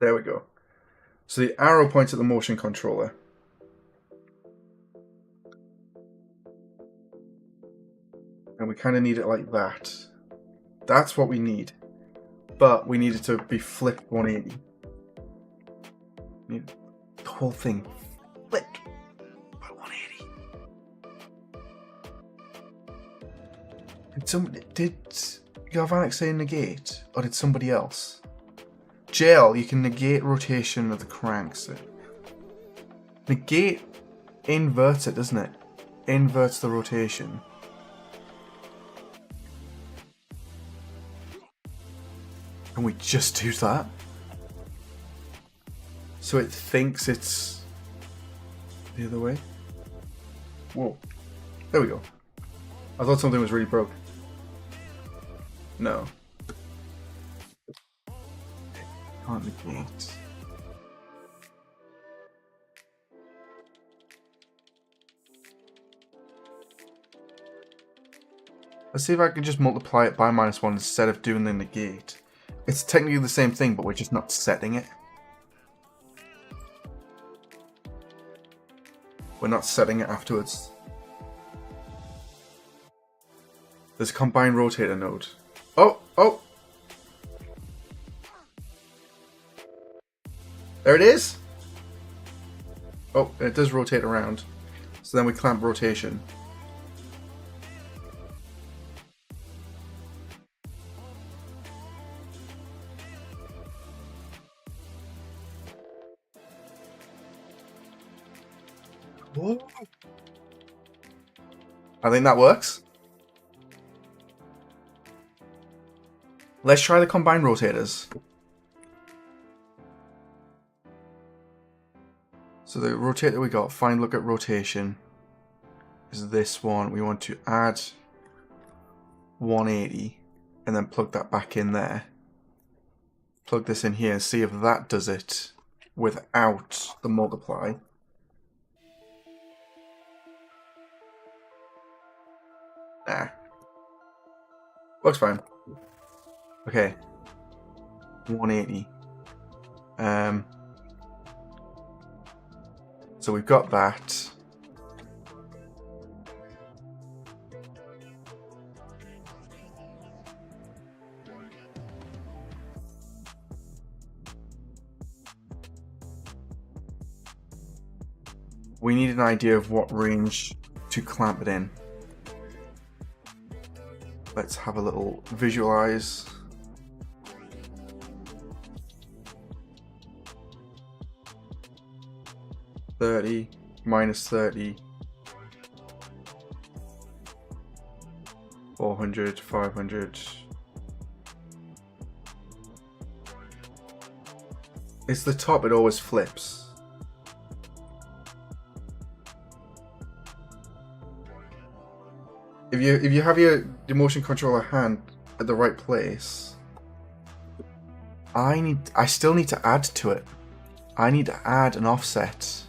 There we go. So the arrow points at the motion controller. And we kind of need it like that. That's what we need. but we need it to be flipped 180. Need the whole thing flipped by 180. Did Galvanic say negate, or did somebody else? Jail, you can negate rotation of the cranks. Negate inverts it, doesn't it? Inverts the rotation. Can we just do that? So it thinks it's the other way? Whoa. There we go. I thought something was really broke. No. Can't negate. Let's see if I can just multiply it by -1 instead of doing the negate. It's technically the same thing, but we're just not setting it. We're not setting it afterwards. There's a combined rotator node. Oh, oh! There it is! Oh, and it does rotate around. So then we clamp rotation. Whoa. I think that works. Let's try the combined rotators. So the rotator we got, find look at rotation, is this one. We want to add 180 and then plug that back in there. Plug this in here and see if that does it without the multiply. Nah. Works fine. Okay. 180. So we've got that. We need an idea of what range to clamp it in. Let's have a little visualize. -30, -30, 400, 500. It's the top, it always flips. If you have your motion controller hand at the right place, I still need to add to it. I need to add an offset.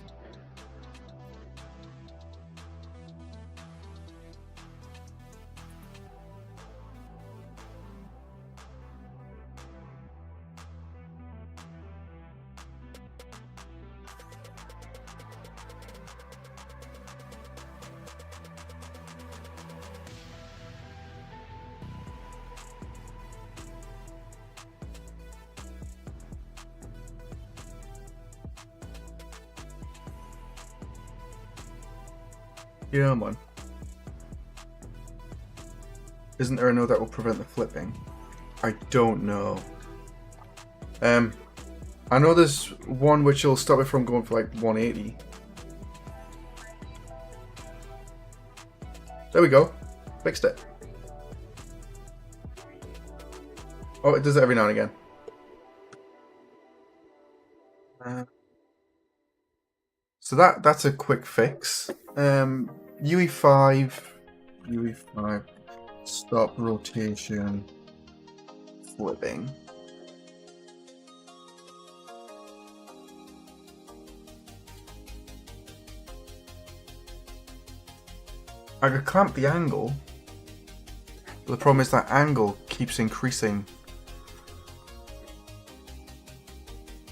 Yeah, man. Isn't there a node that will prevent the flipping? I don't know. I know there's one which will stop it from going for like 180. There we go. Fixed it. Oh, it does it every now and again. So that's a quick fix. UE5, stop rotation, flipping. I could clamp the angle, but the problem is that angle keeps increasing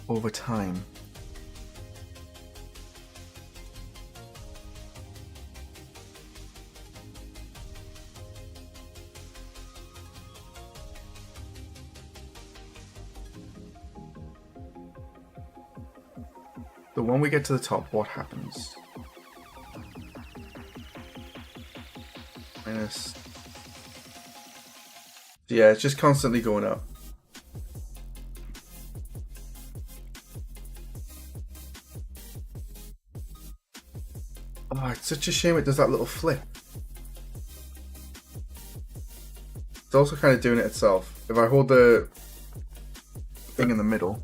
over time. the when we get to the top, what happens? Minus. Yeah, it's just constantly going up. Oh, it's such a shame it does that little flip. It's also kind of doing it itself. If I hold the thing in the middle.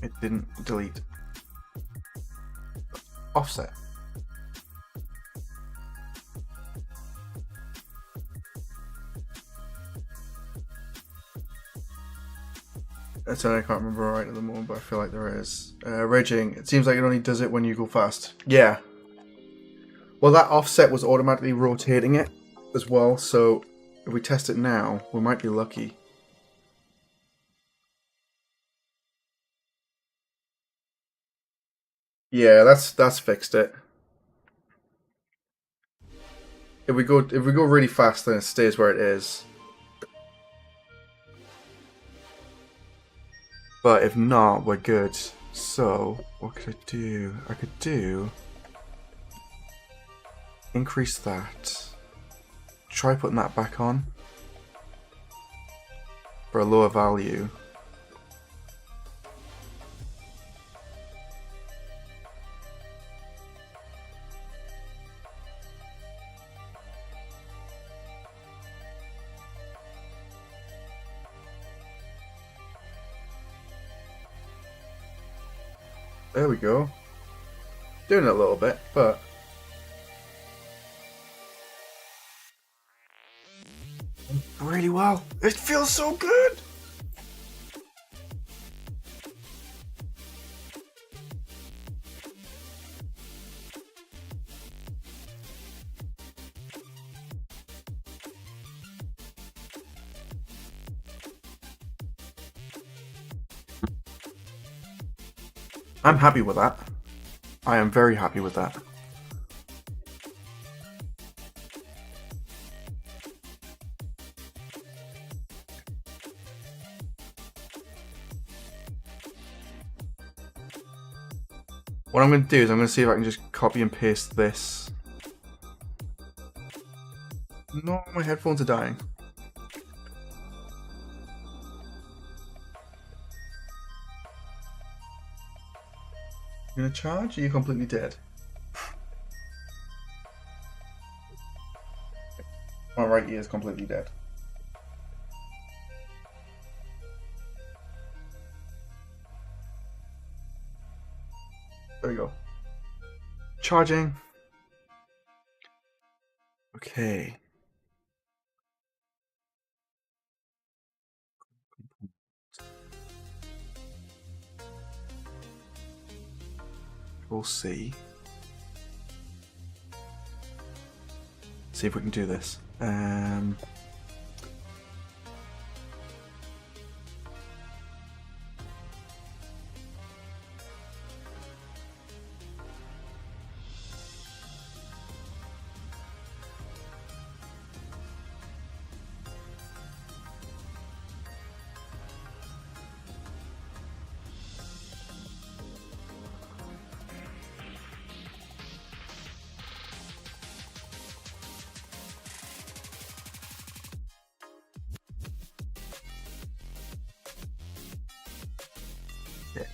It didn't delete. Offset. That's I can't remember right at the moment, but I feel like there is. Raging. It seems like it only does it when you go fast. Yeah. Well, that offset was automatically rotating it as well, so if we test it now, we might be lucky. Yeah, that's fixed it. If we go really fast, then it stays where it is. But if not, we're good. So what could I do? I could do increase that. Try putting that back on for a lower value. There we go. Doing it a little bit, but really well. It feels so good. I'm happy with that. I am very happy with that. What I'm going to do is I'm going to see if I can just copy and paste this. No, my headphones are dying. You gonna charge? Or are you completely dead? My right ear is completely dead. There we go. Charging. Okay. We'll see. See if we can do this. Okay.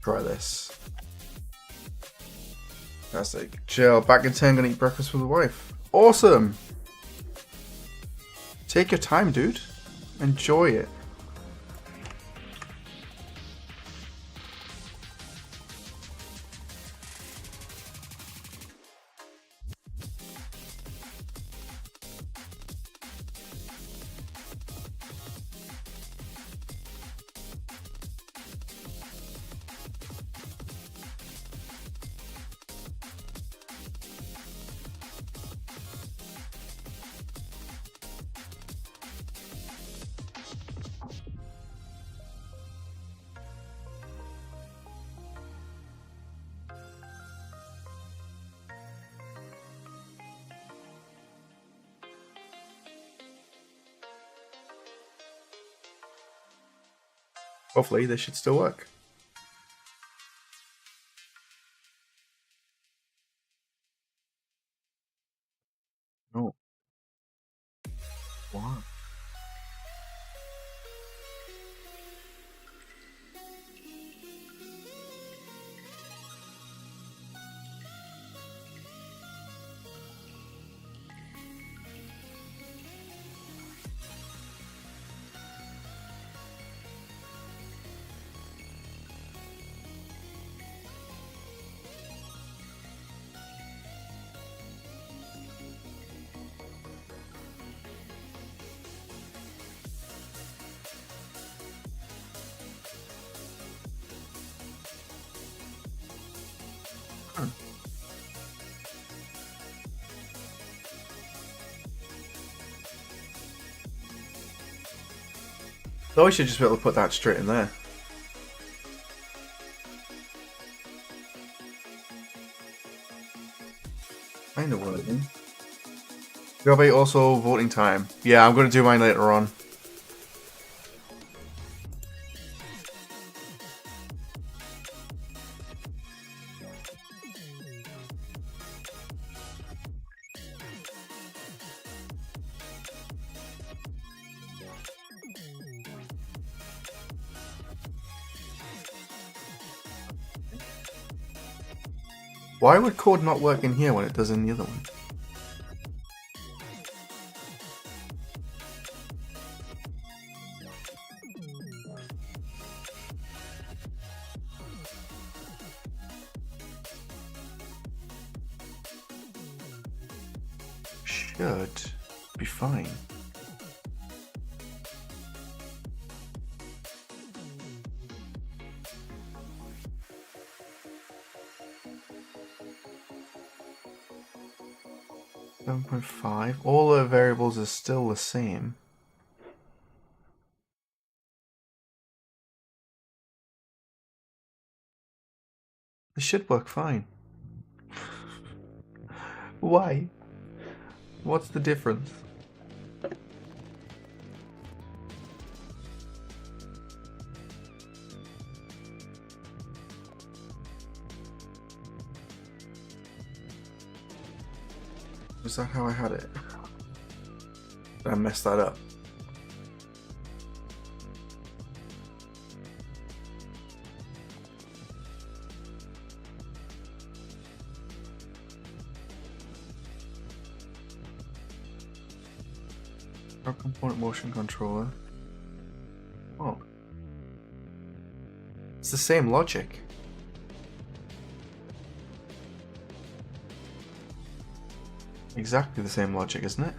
Try this. Fantastic. Chill. Back in 10, gonna eat breakfast with the wife. Awesome! Take your time, dude. Enjoy it. Hopefully this should still work. Oh. Wow. Though we should just be able to put that straight in there. Kind of working. Gobby also voting time. Yeah, I'm going to do mine later on. Why would code not work in here when it does in the other one? Should be fine. .5. All the variables are still the same. This should work fine. Why? What's the difference? Was that how I had it? Did I mess that up? Our component motion controller. Oh. It's the same logic. Exactly the same logic, isn't it?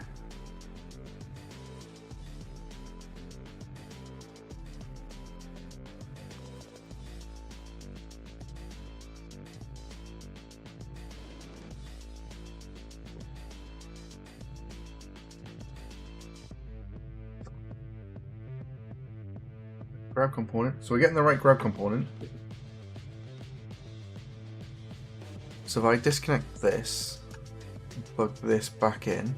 Grab component. So we're getting the right grab component. So if I disconnect this, plug this back in,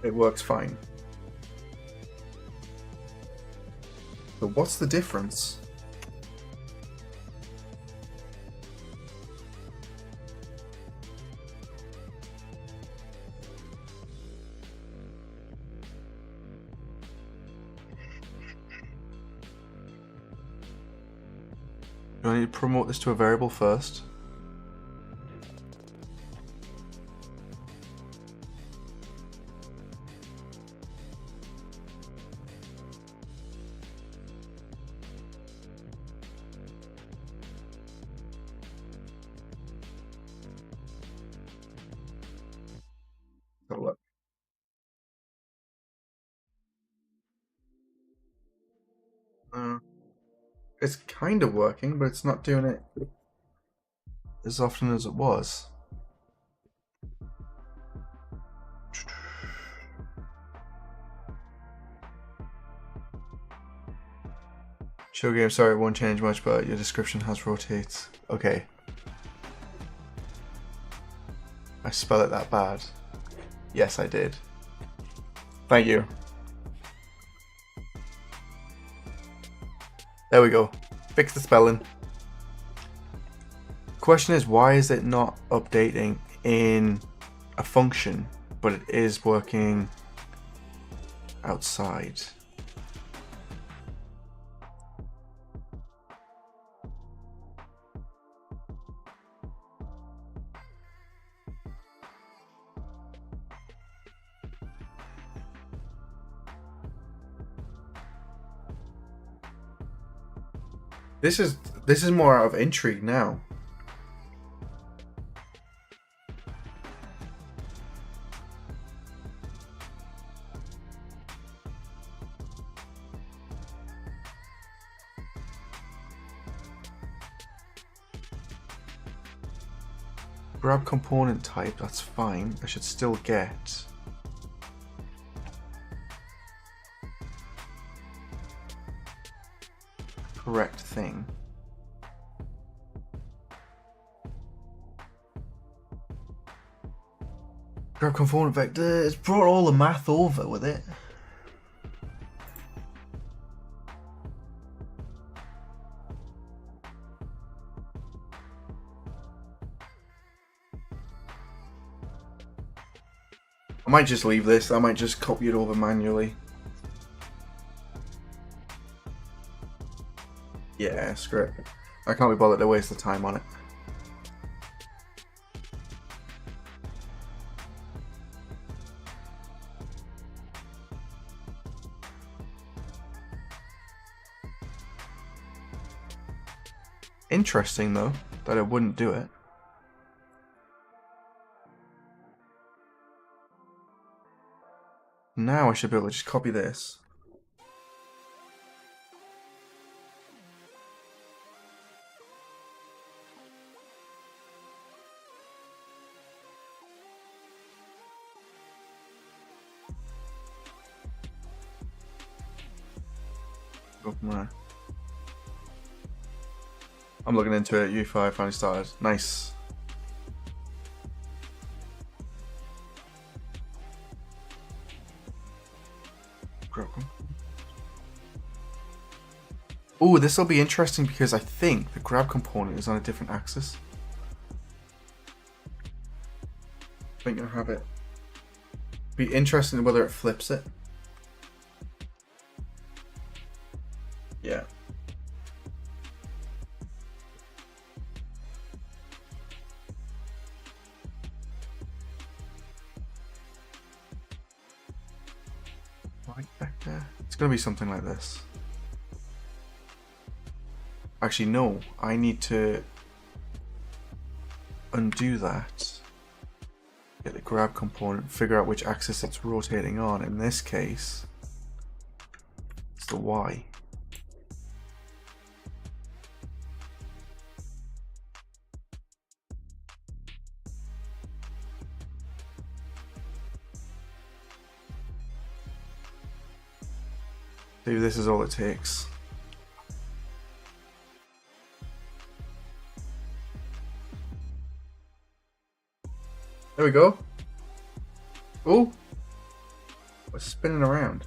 it works fine. But what's the difference? Do I need to promote this to a variable first? Have a look. It's kind of working, but it's not doing it as often as it was. Show game, sorry, it won't change much, but your description has rotates. Okay. I spell it that bad? Yes, I did. Thank you. There we go. Fix the spelling. Question is, why is it not updating in a function, but it is working outside? This is more out of intrigue now. Grab component type, that's fine. I should still get correct thing. Grab component vector, it's brought all the math over with it. I might just leave this, I might just copy it over manually. Yeah, screw it. I can't be bothered to waste the time on it. Interesting though, that it wouldn't do it. Now I should be able to just copy this. Go from there. I'm looking into it. U5 finally started. Nice. Oh, this will be interesting because I think the grab component is on a different axis. I think I have it. Be interesting whether it flips it. Yeah. Right back there. It's gonna be something like this. Actually, no. I need to undo that. Get the grab component, figure out which axis it's rotating on. In this case, it's the Y. Maybe this is all it takes. There we go. Oh, we're spinning around.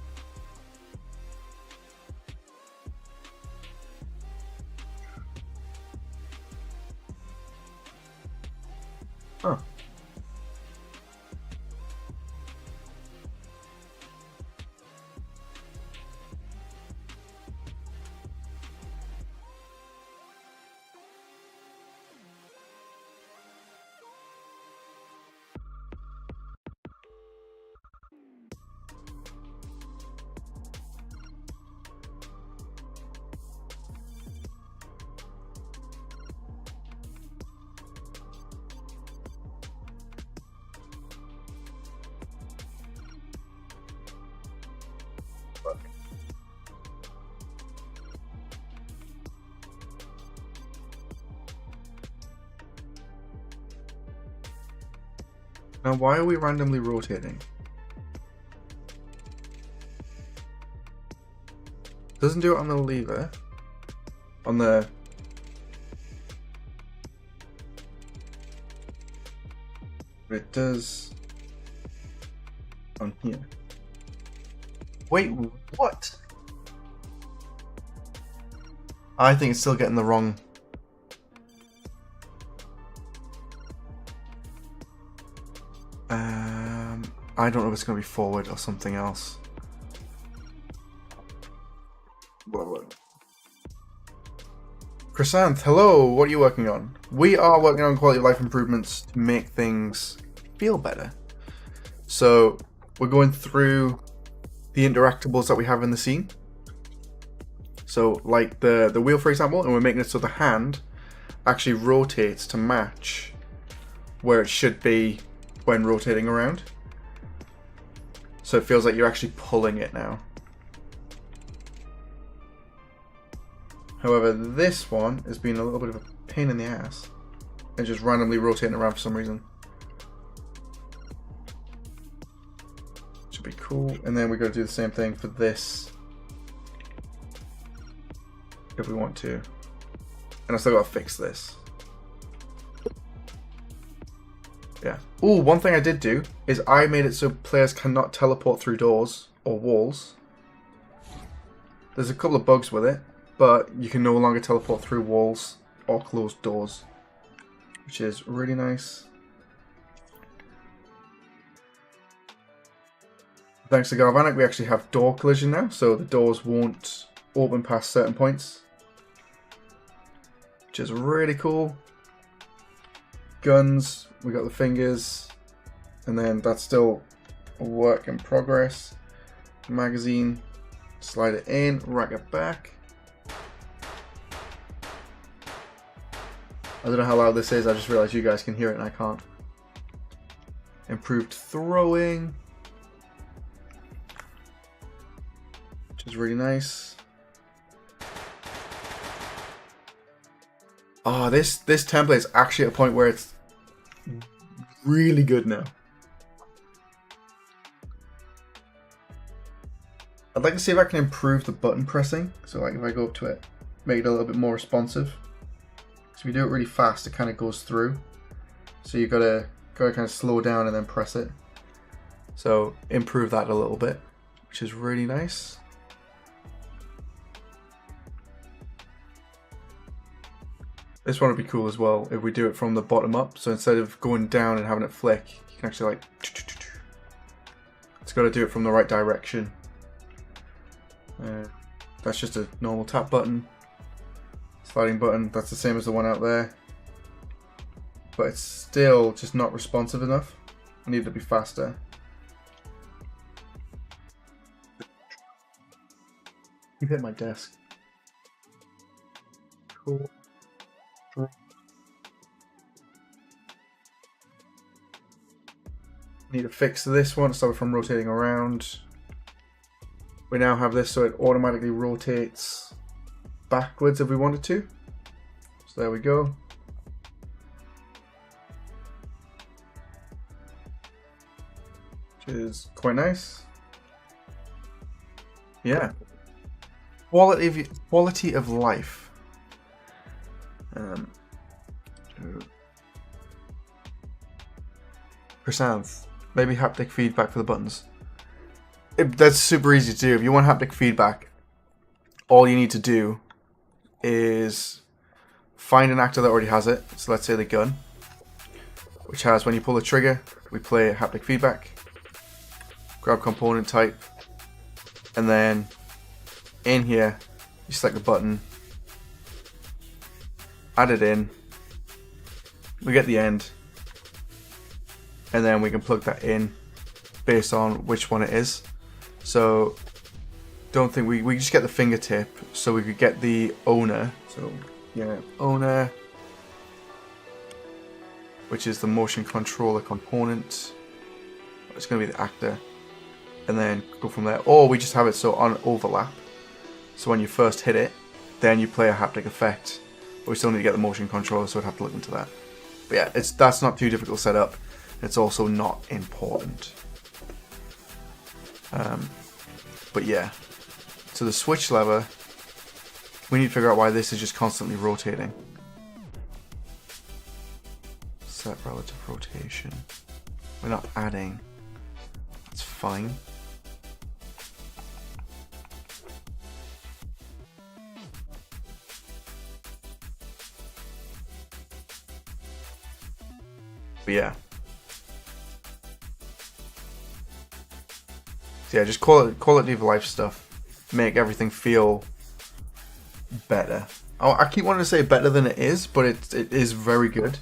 Huh. Now, why are we randomly rotating? Doesn't do it on the lever. On the... It does on here. Wait, what? I think it's still getting the wrong. I don't know if it's going to be forward or something else. Chrysanth, hello, what are you working on? We are working on quality of life improvements to make things feel better. So we're going through the interactables that we have in the scene. So like the wheel, for example, and we're making it so the hand actually rotates to match where it should be when rotating around. So it feels like you're actually pulling it now. However, this one has been a little bit of a pain in the ass and just randomly rotating around for some reason. Should be cool. And then we're going to do the same thing for this if we want to. And I still got to fix this. Yeah. Ooh, one thing I did do is I made it so players cannot teleport through doors or walls. There's a couple of bugs with it, but you can no longer teleport through walls or closed doors, which is really nice. Thanks to Galvanic, we actually have door collision now, so the doors won't open past certain points, which is really cool. Guns, we got the fingers, and then that's still a work in progress. Magazine, slide it in, rack it back. I don't know how loud this is, I just realized you guys can hear it and I can't. Improved throwing, which is really nice. Oh, this template is actually at a point where it's really good now. I'd like to see if I can improve the button pressing. So like if I go up to it, make it a little bit more responsive. So if you do it really fast, it kind of goes through. So you've got to kind of slow down and then press it. So improve that a little bit, which is really nice. This one would be cool as well if we do it from the bottom up. So instead of going down and having it flick, you can actually like... It's got to do it from the right direction. That's just a normal tap button. Sliding button, that's the same as the one out there. But it's still just not responsive enough. I need it to be faster. You hit my desk. Cool. Need to fix this one, stop it from rotating around. We now have this so it automatically rotates backwards if we wanted to. So there we go. Which is quite nice. Yeah. Quality of life. Chrysanth. Maybe haptic feedback for the buttons. That's super easy to do. If you want haptic feedback, all you need to do is find an actor that already has it. So let's say the gun, which has when you pull the trigger, we play haptic feedback. Grab component type, and then in here, you select the button, add it in, we get the end, and then we can plug that in based on which one it is. So don't think we just get the fingertip, so we could get the owner. So yeah, owner, which is the motion controller component. It's going to be the actor, and then go from there. Or we just have it so on overlap. So when you first hit it, then you play a haptic effect. But we still need to get the motion controller, so I'd have to look into that. But yeah, that's not too difficult to set up. It's also not important. But yeah, so the switch lever, we need to figure out why this is just constantly rotating. Set relative rotation. We're not adding. That's fine. But yeah. So yeah, just quality of life stuff. Make everything feel better. Oh, I keep wanting to say better than it is, but it is very good.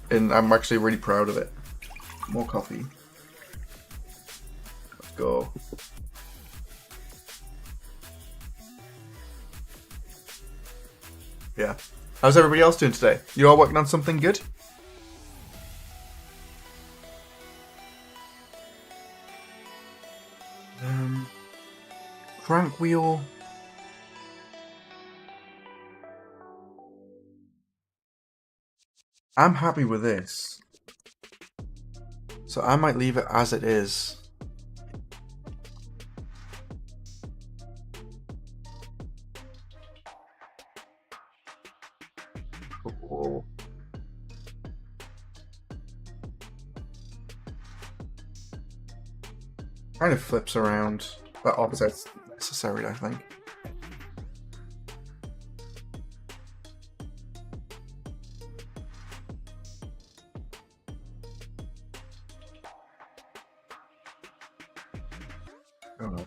And I'm actually really proud of it. More coffee. Let's go. Yeah. How's everybody else doing today? You all working on something good? Crank wheel. I'm happy with this. So I might leave it as it is. Cool. Kind of flips around, but obviously it's necessary, I think. Oh.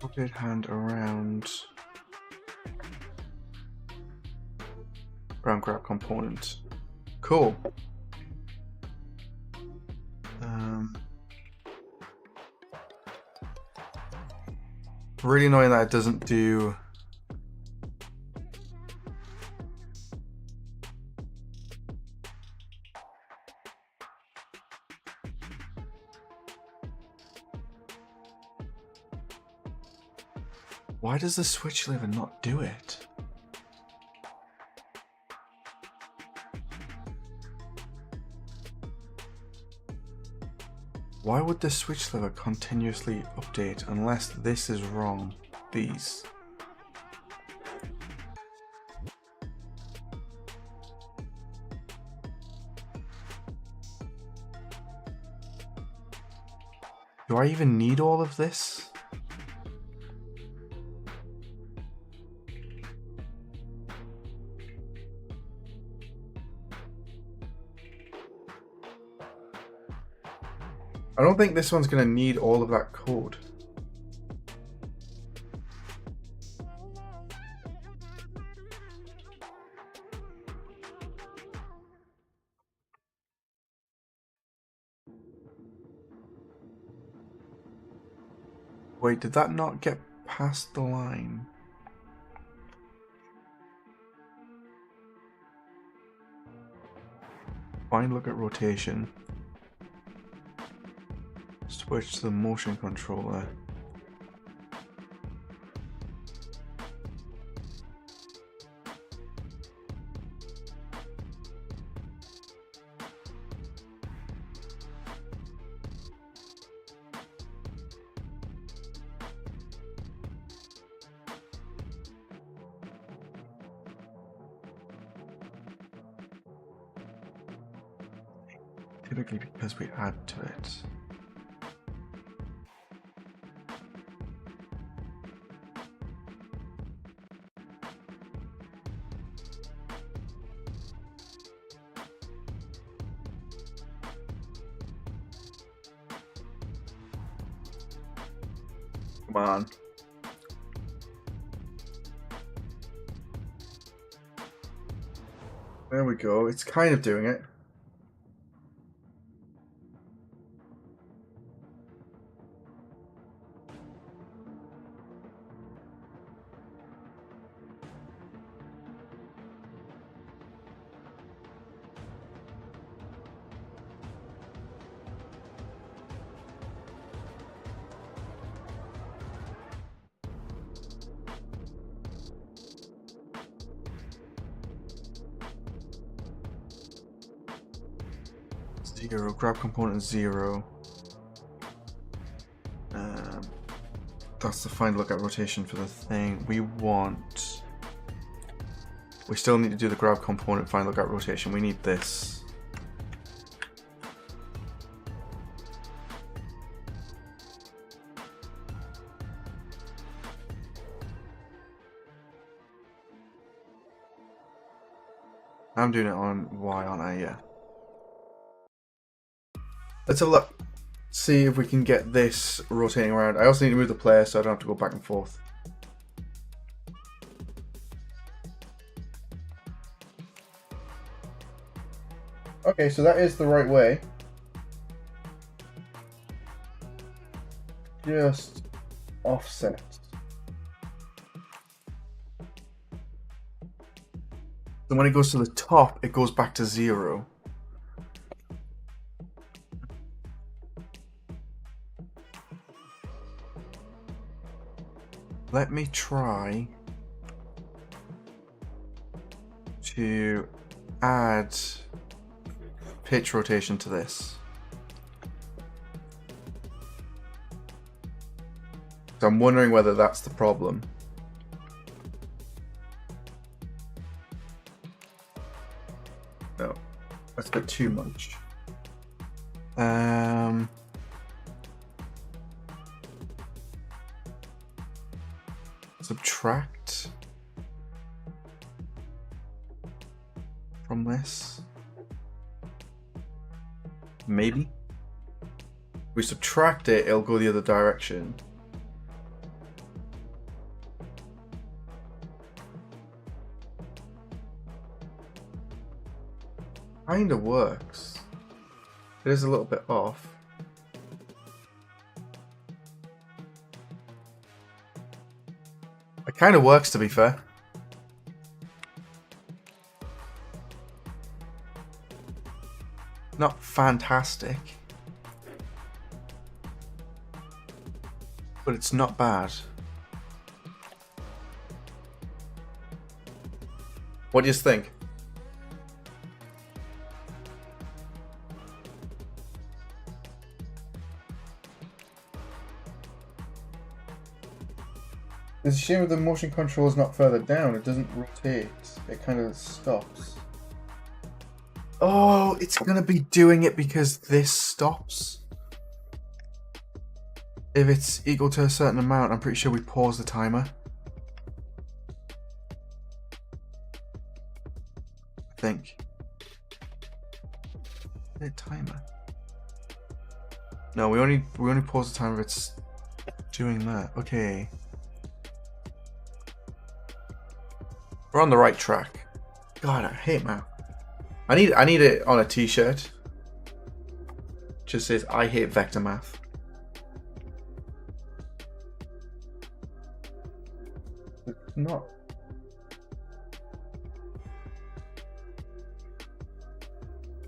Rotate hand around. Ground grab component. Cool. Really annoying that it doesn't do. Why does the switch lever not do it? Why would the switch lever continuously update unless this is wrong? These. Do I even need all of this? I don't think this one's going to need all of that code. Wait, did that not get past the line? Fine, look at rotation. Switch to the motion controller. Typically because we add to it. Come on. There we go. It's kind of doing it. Zero, grab component 0. That's the find look at rotation for the thing. We want We still need to do the grab component, find lookout rotation. We need this. I'm doing it on Y, aren't I? Yeah. Let's have a look. See if we can get this rotating around. I also need to move the player so I don't have to go back and forth. Okay, so that is the right way. Just offset. So when it goes to the top, it goes back to 0. Let me try to add pitch rotation to this. So I'm wondering whether that's the problem. No, that's a bit too much. Subtract from this. Maybe. If we subtract it, it'll go the other direction. Kinda works. It is a little bit off. It kinda works, to be fair. Not fantastic. But it's not bad. What do you think? It's a shame the motion control is not further down. It doesn't rotate. It kind of stops. Oh, it's gonna be doing it because this stops. If it's equal to a certain amount, I'm pretty sure we pause the timer. I think. Is it timer? No, we only pause the timer if it's doing that. Okay. We're on the right track. God, I hate math. I need it on a t-shirt. Just says I hate vector math. It's not.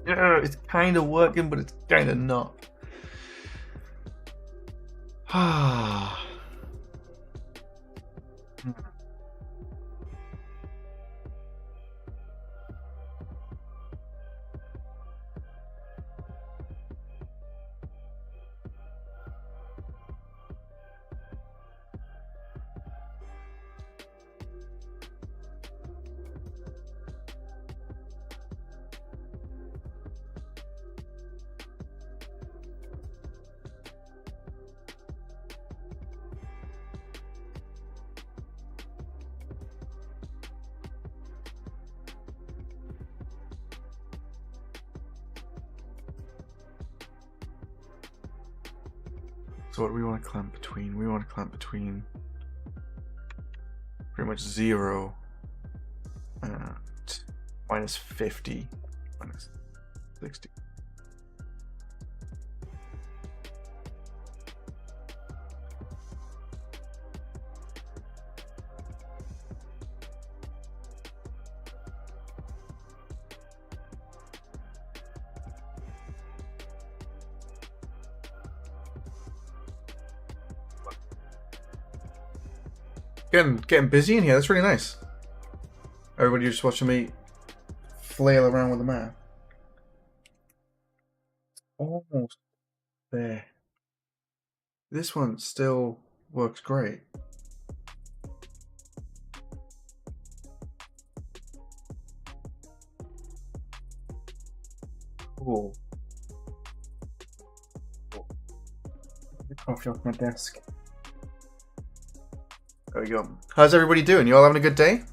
Yeah, it's kind of working, but it's kind of not. Ah. So what do we want to clamp between? We want to clamp between pretty much 0 and minus 50, minus 60. Getting busy in here. That's really nice. Everybody just watching me flail around with the math. Almost there. This one still works great. Cool. Coffee off my desk. There we go. How's everybody doing? You all having a good day?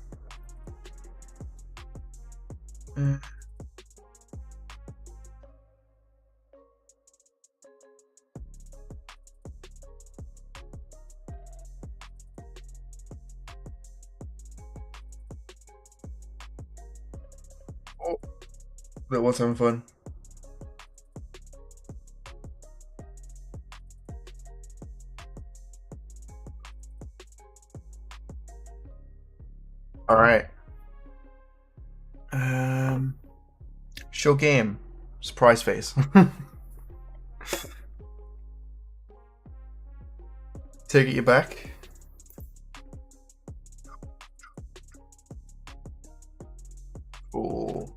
Oh, that was having fun. All right. Show game. Surprise face. Take it you back. Cool.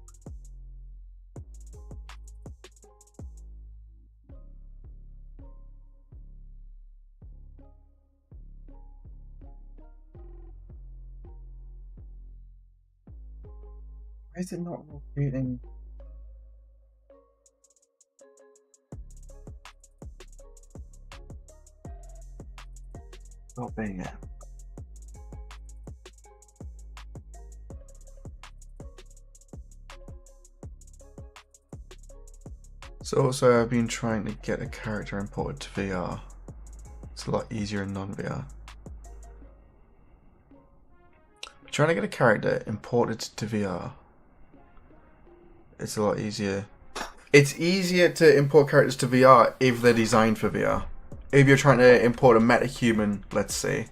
Why is it not rotating? Not being it. So also I've been trying to get a character imported to VR. It's a lot easier in non-VR. Trying to get a character imported to VR. It's a lot easier. It's easier to import characters to VR if they're designed for VR. If you're trying to import a metahuman, let's say,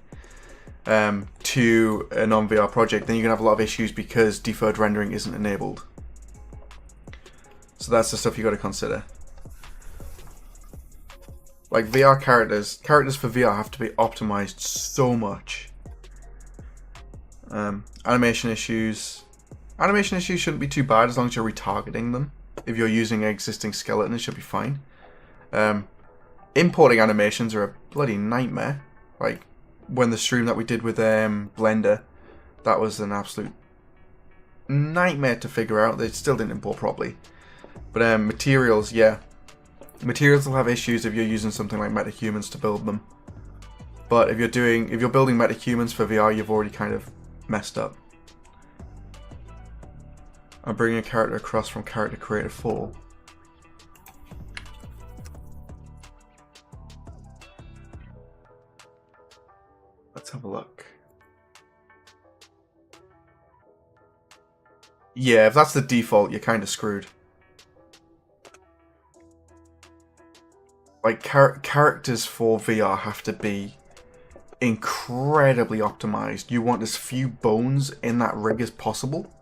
to a non-VR project, then you're going to have a lot of issues because deferred rendering isn't enabled. So that's the stuff you got to consider. Like VR characters for VR have to be optimized so much. Animation issues shouldn't be too bad as long as you're retargeting them. If you're using an existing skeleton, it should be fine. Importing animations are a bloody nightmare. Like when the stream that we did with Blender, that was an absolute nightmare to figure out. They still didn't import properly. But materials, yeah. Materials will have issues if you're using something like metahumans to build them. But if you're building metahumans for VR, you've already kind of messed up. I'm bringing a character across from character creator 4. Let's have a look. Yeah, if that's the default, you're kind of screwed. Like, characters for VR have to be incredibly optimized. You want as few bones in that rig as possible.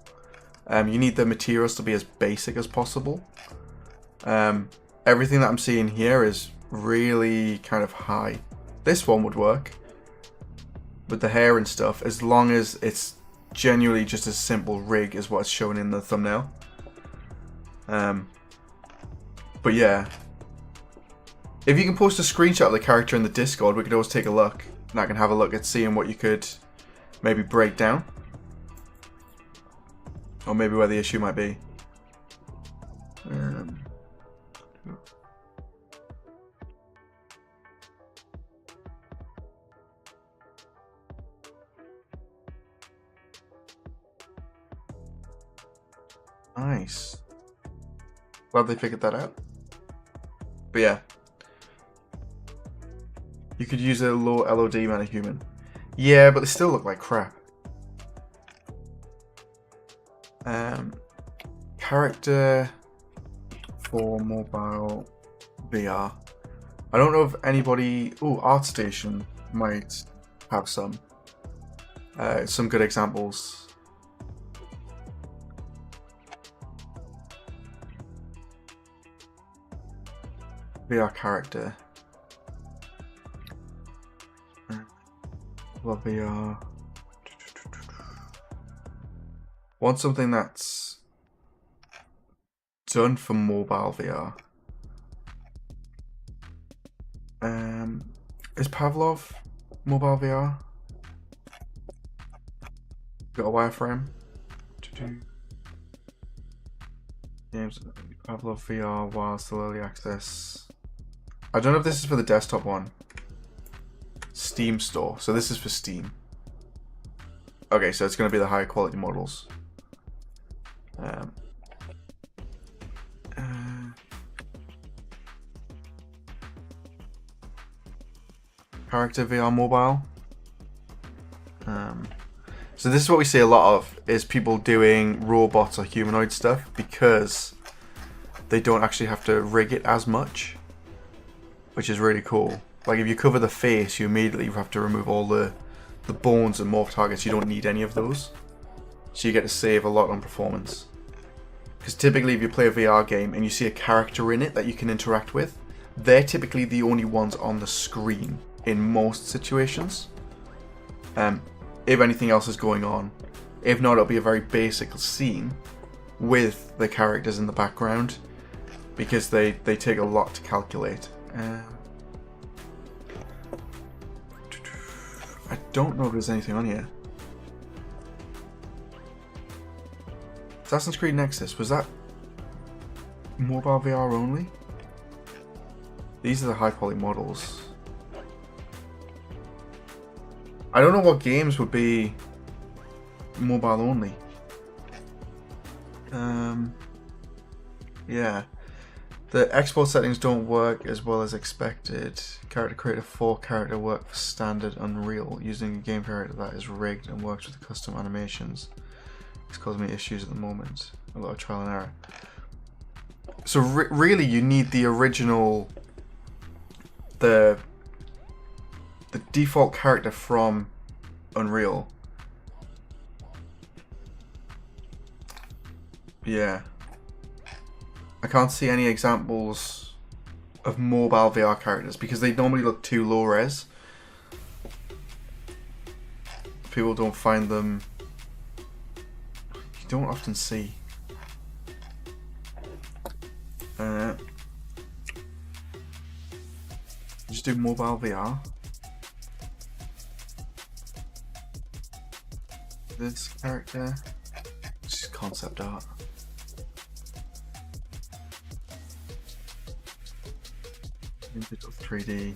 You need the materials to be as basic as possible. Everything that I'm seeing here is really kind of high. This one would work with the hair and stuff, as long as it's genuinely just a simple rig as what's shown in the thumbnail. But yeah. If you can post a screenshot of the character in the Discord, we could always take a look. And I can have a look at seeing what you could maybe break down. Or maybe where the issue might be. Nice. Glad they figured that out. But yeah. You could use a low LOD metahuman. Yeah, but they still look like crap. Character for mobile VR. I don't know if anybody... Ooh, ArtStation might have some good examples. VR character. Well, VR. Want something that's done for mobile VR. Is Pavlov mobile VR? Got a wireframe to do. Games Pavlov VR while still early access. I don't know if this is for the desktop one. Steam store. So this is for Steam. Okay, so it's going to be the higher quality models. Character VR mobile. So this is what we see a lot of, is people doing robots or humanoid stuff because they don't actually have to rig it as much, which is really cool. Like if you cover the face, you immediately have to remove all the bones and morph targets. You don't need any of those. So you get to save a lot on performance. Because typically if you play a VR game and you see a character in it that you can interact with, they're typically the only ones on the screen in most situations. If anything else is going on. If not, it'll be a very basic scene with the characters in the background, because they take a lot to calculate. I don't know if there's anything on here. Assassin's Creed Nexus, was that mobile VR only? These are the high quality models. I don't know what games would be mobile only. Yeah. The export settings don't work as well as expected. Character Creator 4 character work for standard Unreal using a game character that is rigged and works with custom animations. It's causing me issues at the moment. A lot of trial and error. So really you need the original, the default character from Unreal. Yeah. I can't see any examples of mobile VR characters because they normally look too low res. People don't find them. You don't often see. Just do mobile VR. This character, this is concept art. Digital 3D.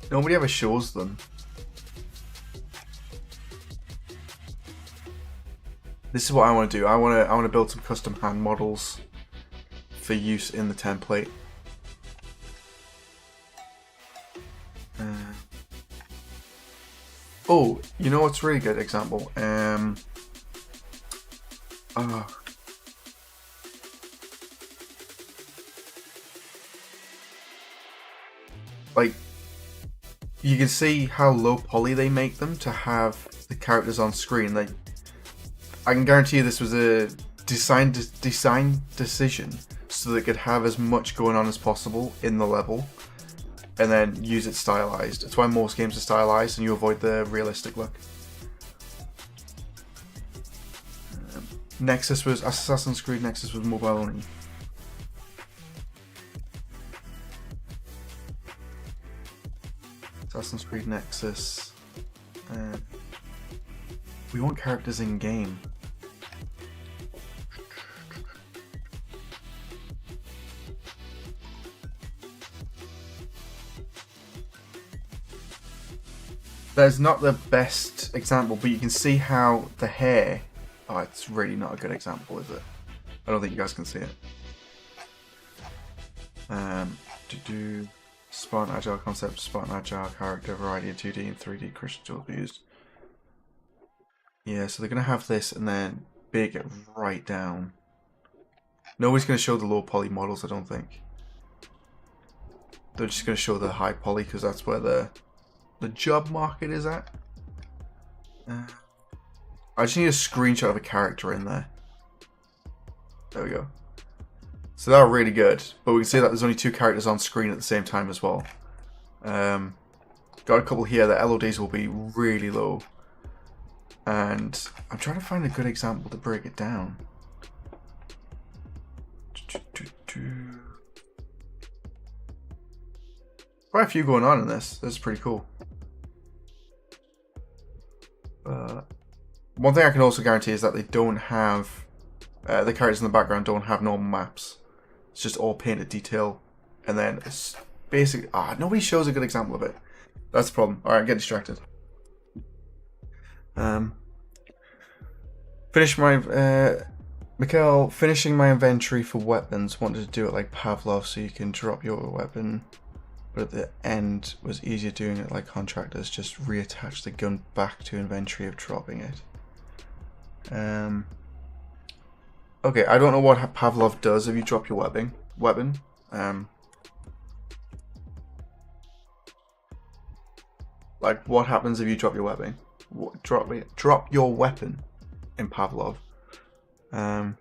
Nobody ever shows them. This is what I want to do. I want to build some custom hand models for use in the template. Oh, you know what's a really good example? Like, you can see how low poly they make them to have the characters on screen. Like, I can guarantee you this was a design decision so they could have as much going on as possible in the level, and then use it stylized. That's why most games are stylized and you avoid the realistic look. Nexus was Assassin's Creed Nexus was mobile only. Assassin's Creed Nexus. We want characters in game. That's not the best example, but you can see how the hair... Oh, it's really not a good example, is it? I don't think you guys can see it. Spartan Agile concept, Spartan Agile character, variety of 2D and 3D crystal used. Yeah, so they're going to have this and then big it right down. Nobody's going to show the low poly models, I don't think. They're just going to show the high poly because that's where the job market is at. I just need a screenshot of a character in there. There we go. So they're really good, but we can see that there's only 2 characters on screen at the same time as well. Got a couple here. The LODs will be really low, and I'm trying to find a good example to break it down. Quite a few going on in this. This is pretty cool. One thing I can also guarantee is that they don't have, the characters in the background don't have normal maps. It's just all painted detail. And then it's basically, nobody shows a good example of it. That's the problem. Alright, get distracted. Finish my, Mikhail, finishing my inventory for weapons. Wanted to do it like Pavlov so you can drop your weapon. But at the end was easier doing it like contractors. Just reattach the gun back to inventory of dropping it. Okay, I don't know what Pavlov does if you drop your weapon. Like what happens if you drop your weapon? Drop your weapon in Pavlov. Out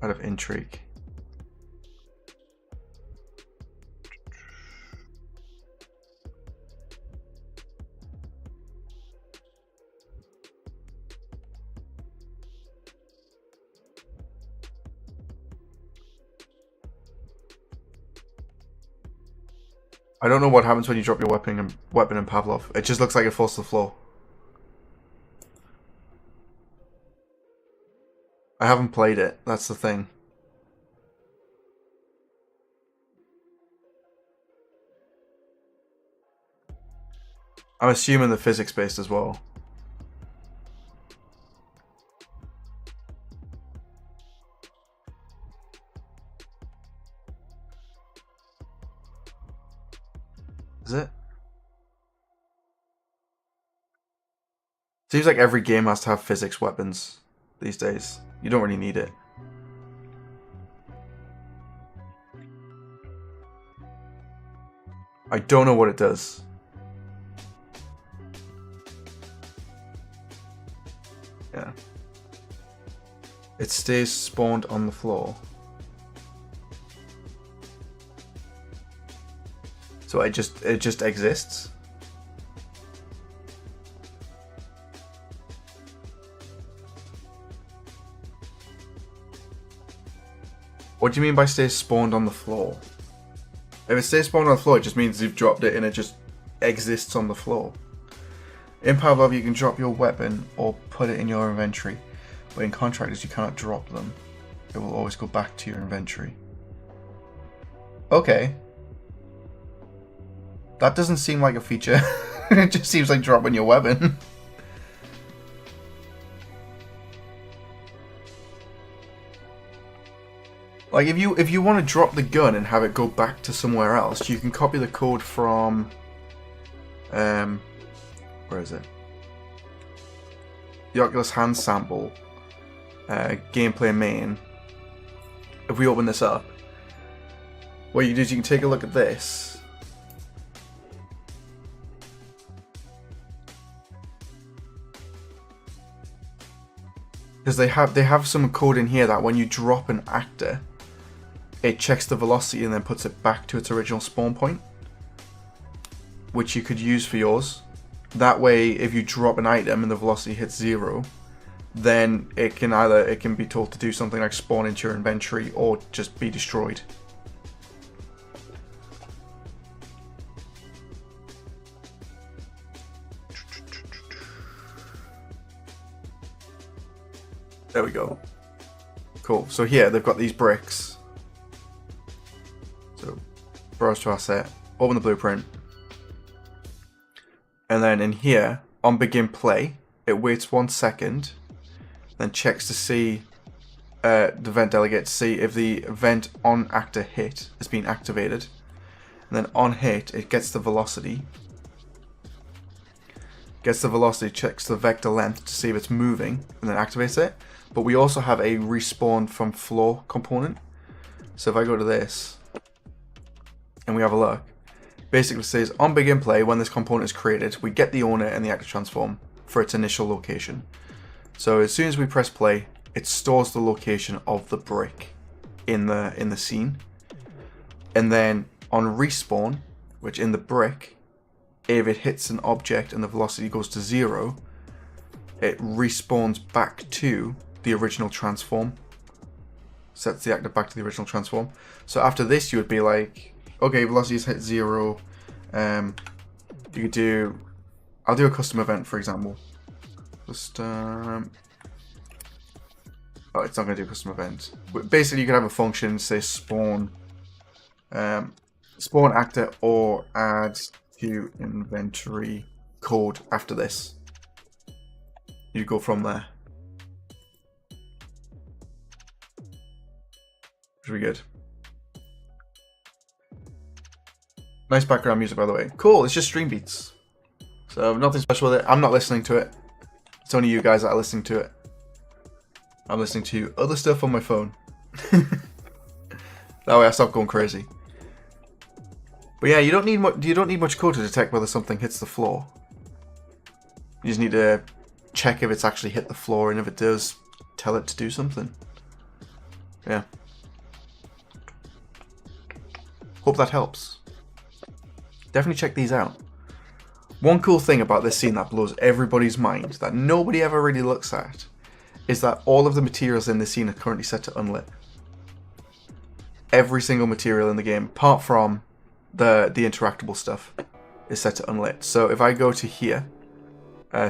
of intrigue. I don't know what happens when you drop your weapon in Pavlov. It just looks like it falls to the floor. I haven't played it, that's the thing. I'm assuming the physics based as well. Is it? Seems like every game has to have physics weapons these days. You don't really need it. I don't know what it does. Yeah. It stays spawned on the floor. So it just exists. What do you mean by stays spawned on the floor? If it stays spawned on the floor, it just means you've dropped it and it just exists on the floor. In Pavlov, you can drop your weapon or put it in your inventory, but in contractors, you cannot drop them. It will always go back to your inventory. Okay. That doesn't seem like a feature. It just seems like dropping your weapon. Like if you want to drop the gun and have it go back to somewhere else, you can copy the code from where is it? The Oculus Hand sample, gameplay main. If we open this up, what you do is you can take a look at this. Because they have some code in here that when you drop an actor, it checks the velocity and then puts it back to its original spawn point, which you could use for yours. That way, if you drop an item and the velocity hits 0, then it can be told to do something like spawn into your inventory or just be destroyed. There we go. Cool. So here they've got these bricks. So browse to asset, open the blueprint, and then in here on begin play, it waits 1 second, then checks to see the vent delegate to see if the vent on actor hit has been activated, and then on hit it gets the velocity. Gets the velocity, checks the vector length to see if it's moving, and then activates it. But we also have a respawn from floor component. So if I go to this, and we have a look, basically says on begin play, when this component is created, we get the owner and the actor transform for its initial location. So as soon as we press play, it stores the location of the brick in the scene. And then on respawn, which in the brick, if it hits an object and the velocity goes to 0, it respawns back to the original transform. Sets the actor back to the original transform. So after this, you would be like, okay, velocity's hit 0. You could do I'll do a custom event, for example. Just, oh, it's not going to do a custom event. But basically, you can have a function, say spawn, spawn actor or add to inventory code after this. You go from there. Should be good. Nice background music, by the way. Cool, it's just stream beats. So nothing special with it. I'm not listening to it. It's only you guys that are listening to it. I'm listening to other stuff on my phone. That way I stop going crazy. But yeah, you don't need much code to detect whether something hits the floor. You just need to check if it's actually hit the floor, and if it does, tell it to do something. Yeah. Hope that helps. Definitely check these out. One cool thing about this scene that blows everybody's mind, that nobody ever really looks at, is that all of the materials in this scene are currently set to unlit. Every single material in the game, apart from the interactable stuff, is set to unlit. So if I go to here,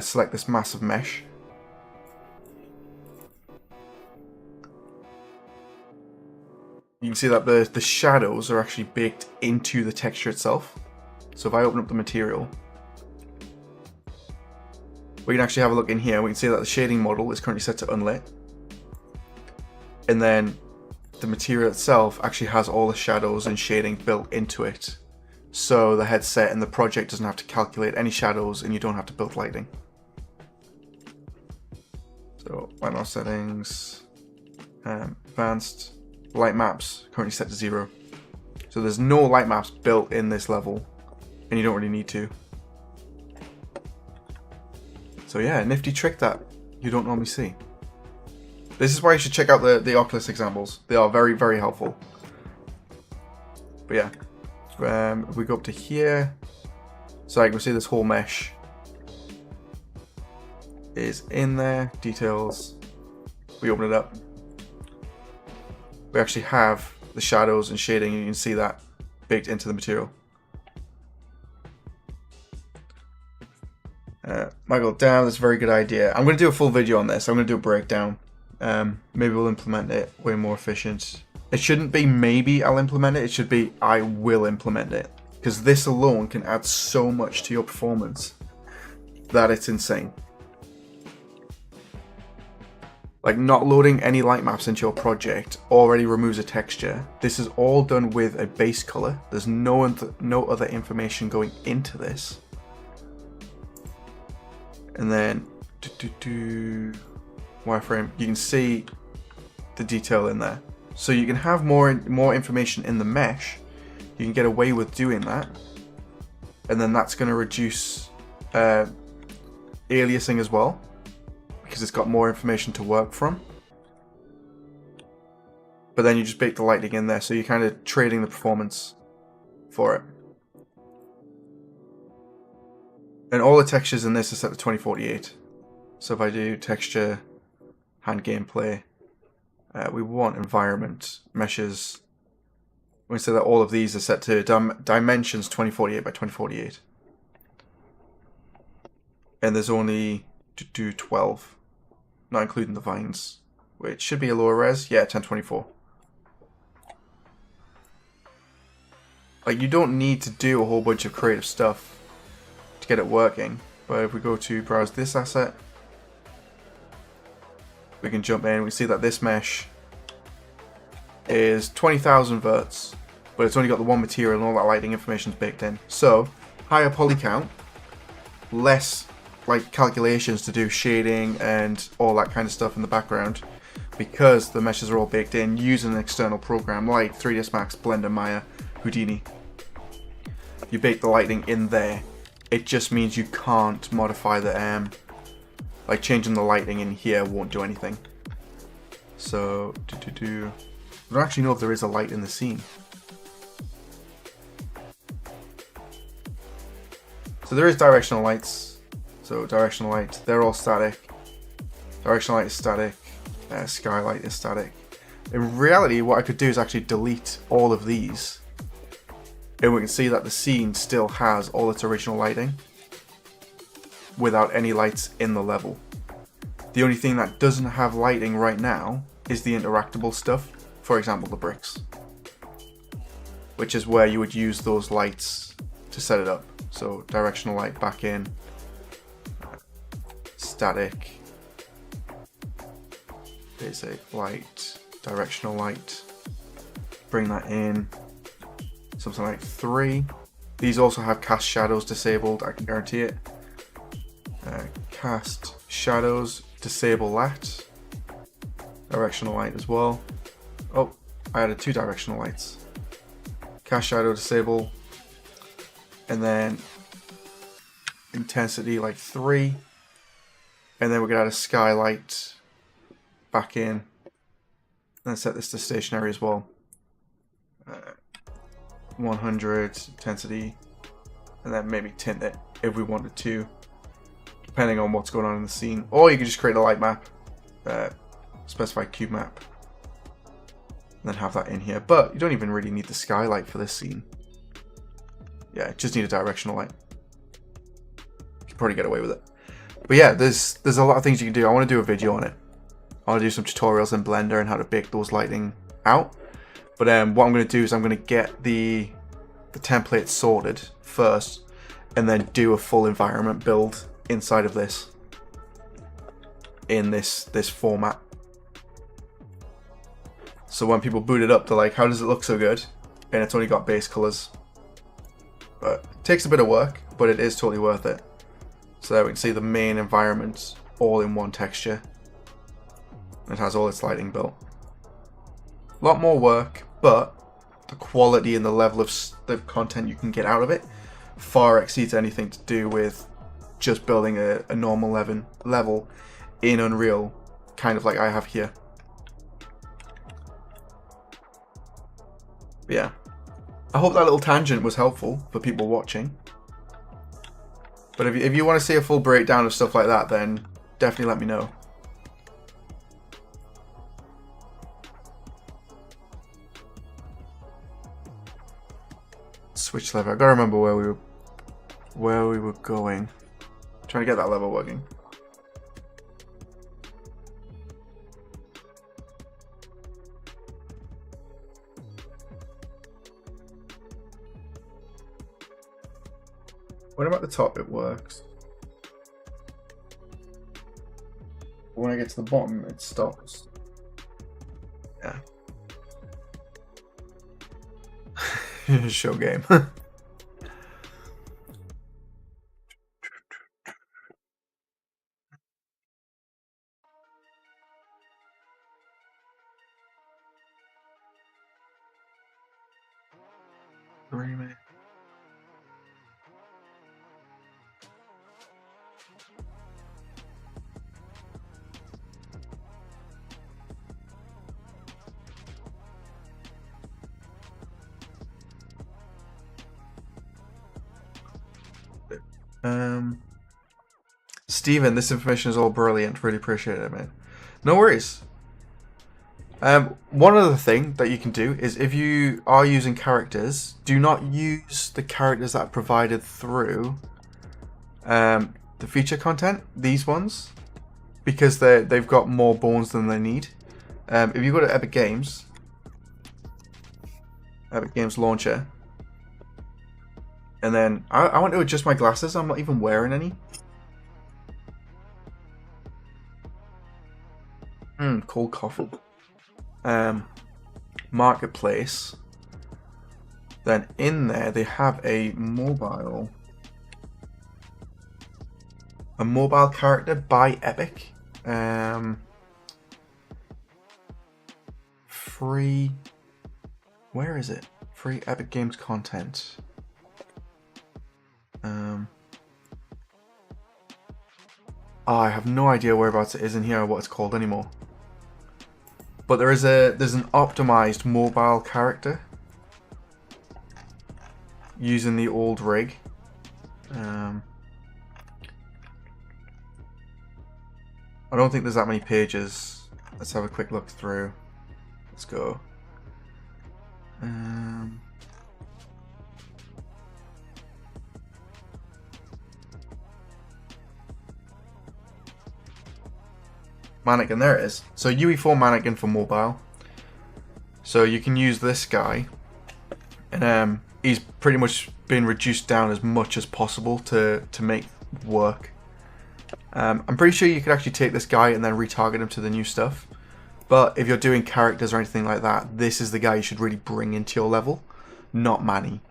select this massive mesh, you can see that the shadows are actually baked into the texture itself. So if I open up the material, we can actually have a look in here. We can see that the shading model is currently set to unlit. And then the material itself actually has all the shadows and shading built into it. So the headset and the project doesn't have to calculate any shadows, and you don't have to build lighting. So light mask settings, advanced light maps currently set to 0. So there's no light maps built in this level, and you don't really need to. So yeah, a nifty trick that you don't normally see. This is why you should check out the Oculus examples. They are very, very helpful. But yeah, if we go up to here, so I can see this whole mesh is in there. Details. We open it up. We actually have the shadows and shading, and you can see that baked into the material. Michael, damn, that's a very good idea. I'm going to do a full video on this. I'm going to do a breakdown. Maybe we'll implement it way more efficient. It shouldn't be maybe I'll implement it. It should be I will implement it. Because this alone can add so much to your performance that it's insane. Like, not loading any light maps into your project already removes a texture. This is all done with a base color. There's no other information going into this. And then wireframe, you can see the detail in there. So you can have more information in the mesh. You can get away with doing that. And then that's going to reduce aliasing as well, because it's got more information to work from. But then you just bake the lighting in there, so you're kind of trading the performance for it. And all the textures in this are set to 2048. So if I do texture, hand gameplay, we want environment, meshes. We say that all of these are set to dimensions 2048 by 2048. And there's only 12, not including the vines, which should be a lower res. Yeah, 1024. Like, you don't need to do a whole bunch of creative stuff to get it working. But if we go to browse this asset, we can jump in. We see that this mesh is 20,000 verts, but it's only got the one material and all that lighting information is baked in. So higher poly count, less like calculations to do shading and all that kind of stuff in the background, because the meshes are all baked in using an external program like 3ds Max, Blender, Maya, Houdini. You bake the lighting in there. It just means you can't modify the like changing the lighting in here won't do anything. So I don't actually know if there is a light in the scene. So there is directional lights. So directional light, they're all static. Directional light is static. Skylight is static. In reality, what I could do is actually delete all of these, and we can see that the scene still has all its original lighting. without any lights in the level. The only thing that doesn't have lighting right now is the interactable stuff, for example the bricks, which is where you would use those lights to set it up. So directional light back in, static, basic light, directional light, bring that in, something like 3. These also have cast shadows disabled, I can guarantee it. Cast shadows, disable that. Directional light as well. Oh, I added 2 directional lights. Cast shadow disable, and then intensity like 3, and then we're gonna add a skylight back in, and set this to stationary as well. 100 intensity, and then maybe tint it if we wanted to, depending on what's going on in the scene. Or you can just create a light map, specify cube map, and then have that in here. But you don't even really need the skylight for this scene. Yeah, just need a directional light. You can probably get away with it. But yeah, there's a lot of things you can do. I want to do a video on it. I want to do some tutorials in Blender and how to bake those lighting out. But what I'm going to do is I'm going to get the template sorted first, and then do a full environment build inside of this, in this format. So when people boot it up, they're like, how does it look so good? And it's only got base colors. But it takes a bit of work, but it is totally worth it. So there we can see the main environment all in one texture. It has all its lighting built. A lot more work, but the quality and the level of the content you can get out of it far exceeds anything to do with just building a normal level in Unreal, kind of like I have here. But yeah, I hope that little tangent was helpful for people watching. But if you want to see a full breakdown of stuff like that, then definitely let me know. Switch lever. I gotta remember where we were going. I'm trying to get that lever working. When I'm at the top, it works. But when I get to the bottom, it stops. Yeah. Show game. Steven, this information is all brilliant. Really appreciate it, man. No worries. One other thing that you can do is, if you are using characters, do not use the characters that are provided through the feature content, these ones, because they've got more bones than they need. If you go to Epic Games Launcher, and then I want to adjust my glasses. I'm not even wearing any. Cold coffee. Marketplace. Then in there they have a mobile character by Epic. Free. Where is it? Free Epic Games content. I have no idea whereabouts it is in here or what it's called anymore. But there's an optimized mobile character using the old rig. I don't think there's that many pages. Let's have a quick look through. Let's go. mannequin. There it is. So UE4 mannequin for mobile. So you can use this guy, and he's pretty much been reduced down as much as possible to make work. I'm pretty sure you could actually take this guy and then retarget him to the new stuff. But if you're doing characters or anything like that, this is the guy you should really bring into your level, not Manny.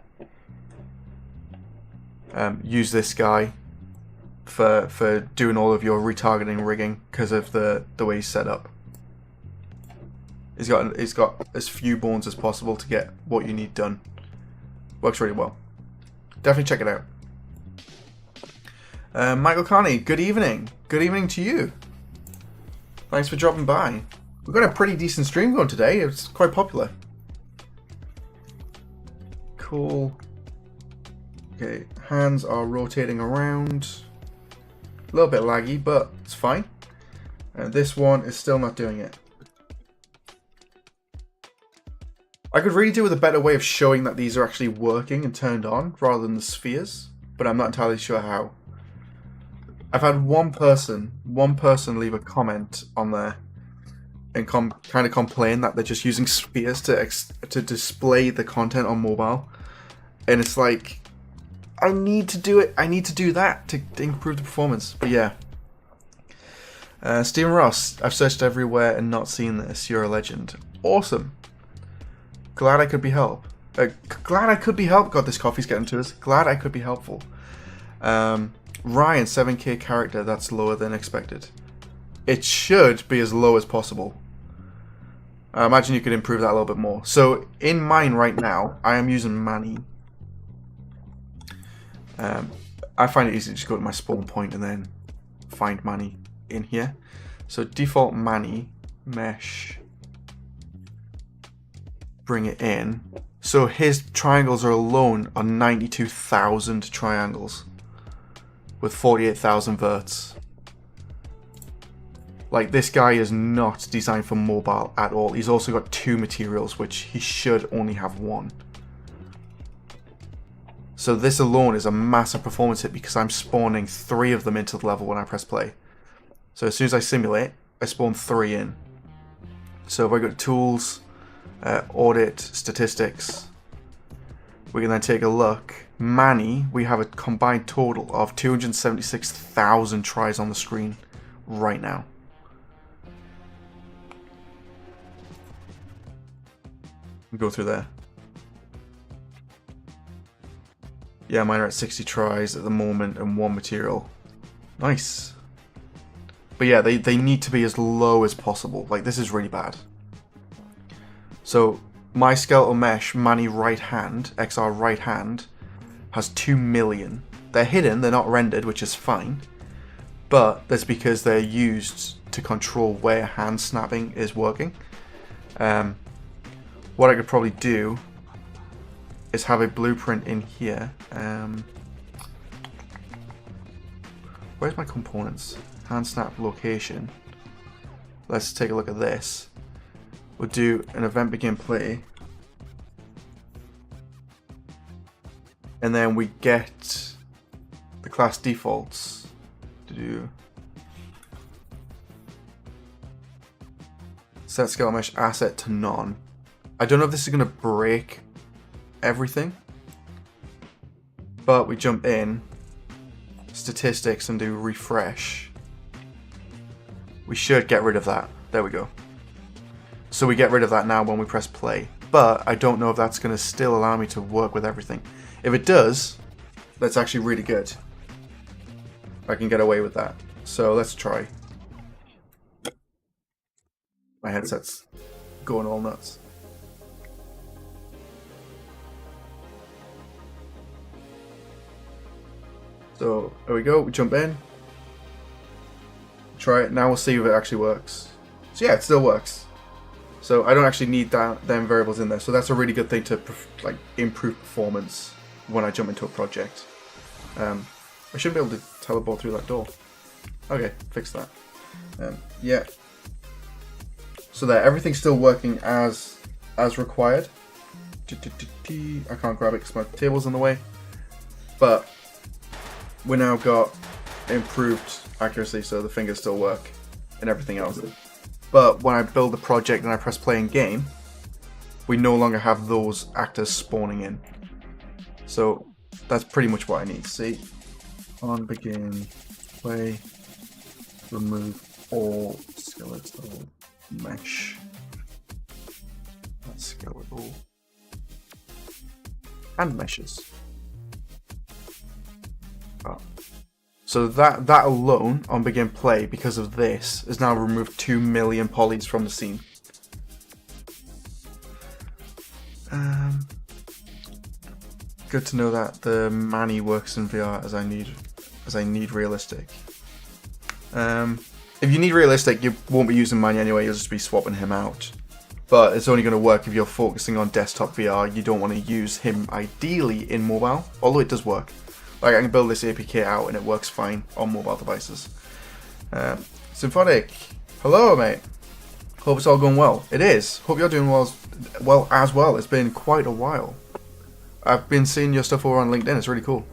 Use this guy for doing all of your retargeting rigging because of the way he's set up. He's got as few bones as possible to get what you need done. Works really well. Definitely check it out. Michael Carney, good evening. Good evening to you. Thanks for dropping by. We've got a pretty decent stream going today. It's quite popular. Cool. Okay, hands are rotating around. A little bit laggy, but it's fine. And this one is still not doing it. I could really do with a better way of showing that these are actually working and turned on rather than the spheres, but I'm not entirely sure how. I've had one person leave a comment on there and kind of complain that they're just using spheres to display the content on mobile, and it's like, I need to do it. I need to do that to improve the performance. But yeah. Stephen Ross, I've searched everywhere and not seen this. You're a legend. Awesome. Glad I could be helped. Glad I could be helped. God, this coffee's getting to us. Glad I could be helpful. Ryan, 7K character. That's lower than expected. It should be as low as possible. I imagine you could improve that a little bit more. So in mine right now, I am using Manny. I find it easy to just go to my spawn point and then find Manny in here. So default Manny, mesh, bring it in. So his triangles are alone on 92,000 triangles with 48,000 verts. Like, this guy is not designed for mobile at all. He's also got 2 materials, which he should only have 1. So this alone is a massive performance hit because I'm spawning 3 of them into the level when I press play. So as soon as I simulate, I spawn 3 in. So if I go to tools, audit, statistics, we can then take a look. Manny, we have a combined total of 276,000 tries on the screen right now. Go through there. Yeah, mine are at 60 tries at the moment and 1 material. Nice. But yeah, they need to be as low as possible. Like, this is really bad. So, my skeletal mesh, Manny right hand, XR right hand, has 2 million. They're hidden, they're not rendered, which is fine. But that's because they're used to control where hand snapping is working. What I could probably do is have a blueprint in here. Where's my components? Hand snap location. Let's take a look at this. We'll do an event begin play. And then we get the class defaults to do. Set scale mesh asset to none. I don't know if this is going to break everything, but we jump in statistics and do refresh. We should get rid of that. There we go. So we get rid of that now when we press play, but I don't know if that's going to still allow me to work with everything. If it does, that's actually really good. I can get away with that. So let's try. My headset's going all nuts. So there we go, we jump in, try it, now we'll see if it actually works. So yeah, it still works. So I don't actually need them variables in there, so that's a really good thing to like improve performance when I jump into a project. I should be able to teleport through that door. Okay, fix that. Yeah. So there, everything's still working as required. I can't grab it because my table's in the way. But we now got improved accuracy, so the fingers still work. and everything else. But when I build the project and I press play in game, we no longer have those actors spawning in. So that's pretty much what I need. See, on begin play, remove all skeletal mesh. That's skeletal and meshes. Oh. So that alone on begin play, because of this, has now removed 2 million polys from the scene. Good to know that the Manny works in VR as I need realistic. If you need realistic, you won't be using Manny anyway. You'll just be swapping him out. But it's only going to work if you're focusing on desktop VR. You don't want to use him ideally in mobile, although it does work. Like I can build this APK out and it works fine on mobile devices. Symphonic, hello mate. Hope it's all going well. It is. Hope you're doing well as well. It's been quite a while. I've been seeing your stuff over on LinkedIn. It's really cool.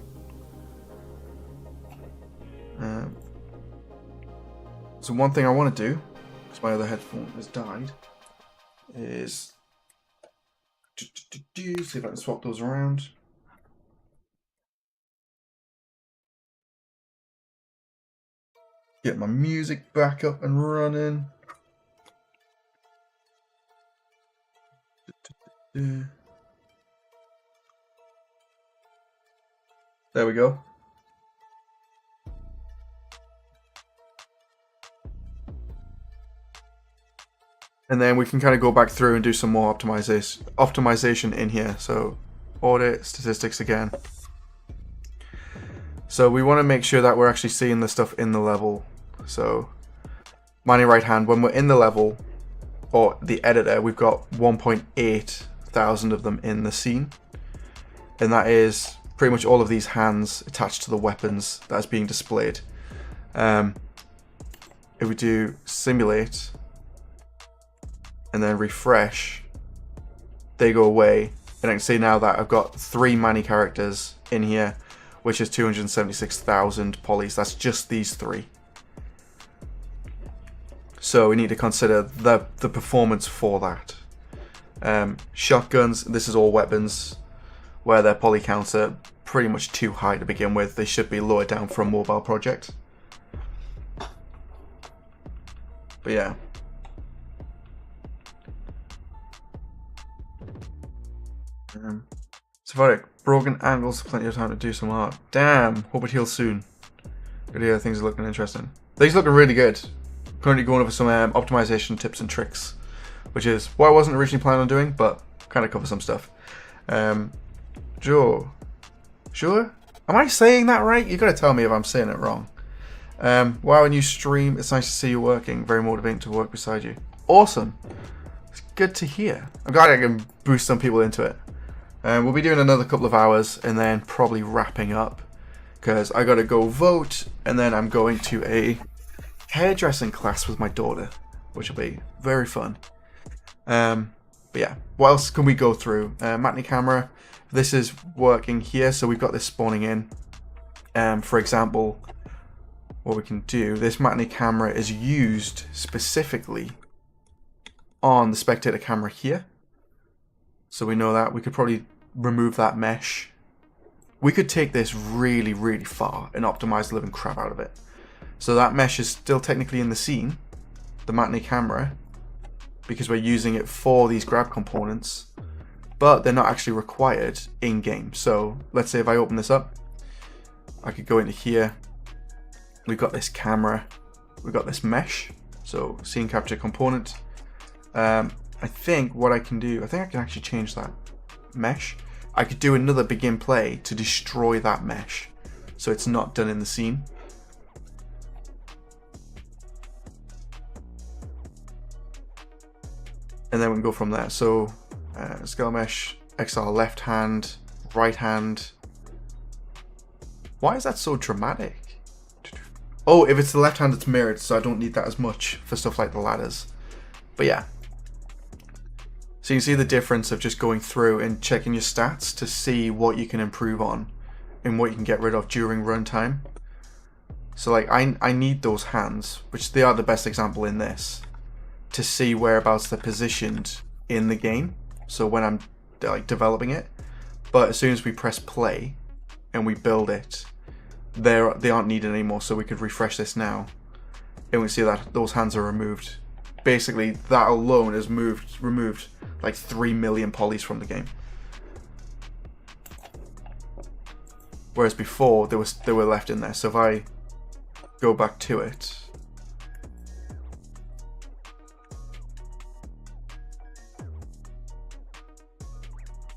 So one thing I want to do, because my other headphone has died, is see if I can swap those around. Get my music back up and running. There we go. And then we can kind of go back through and do some more optimization in here. So audit statistics again. So we want to make sure that we're actually seeing the stuff in the level. So Manny right hand, when we're in the level or the editor, we've got 1.8 thousand of them in the scene. And that is pretty much all of these hands attached to the weapons that's being displayed. If we do simulate and then refresh, they go away, and I can see now that I've got 3 Manny characters in here, which is 276,000 polys. That's just these 3. So we need to consider the performance for that. Shotguns, this is all weapons where their poly counts are pretty much too high to begin with. They should be lowered down for a mobile project. But yeah. Safaric, broken ankles, plenty of time to do some art. Damn, hope it heals soon. Good to hear, things are looking interesting. Things are looking really good. Currently going over some optimization tips and tricks, which is what I wasn't originally planning on doing, but kind of cover some stuff. Joe, sure? Am I saying that right? You gotta tell me if I'm saying it wrong. Wow, when you stream, it's nice to see you working. Very motivating to work beside you. Awesome. It's good to hear. I'm glad I can boost some people into it. We'll be doing another couple of hours and then probably wrapping up, because I gotta go vote, and then I'm going to a hairdressing class with my daughter, which will be very fun. But yeah, what else can we go through? Matinee camera. This is working here, so we've got this spawning in. For example, what we can do, this Matinee camera is used specifically on the spectator camera here. So we know that. We could probably remove that mesh. We could take this really, really far and optimize the living crap out of it. So that mesh is still technically in the scene, the Matinee camera, because we're using it for these grab components, but they're not actually required in-game. So let's say if I open this up, I could go into here. We've got this camera, we've got this mesh, so scene capture component. I think what I can do, I think I can actually change that mesh. I could do another begin play to destroy that mesh, so it's not done in the scene. And then we can go from there. So scale mesh, XR left hand, right hand. Why is that so dramatic? Oh, if it's the left hand, it's mirrored, so I don't need that as much for stuff like the ladders. But yeah. So you can see the difference of just going through and checking your stats to see what you can improve on and what you can get rid of during runtime. So like I need those hands, which they are the best example in this, to see whereabouts they're positioned in the game. So when I'm like developing it, but as soon as we press play and we build it, they aren't needed anymore. So we could refresh this now, and we see that those hands are removed. Basically, that alone has removed like 3 million polys from the game. Whereas before they were left in there. So if I go back to it,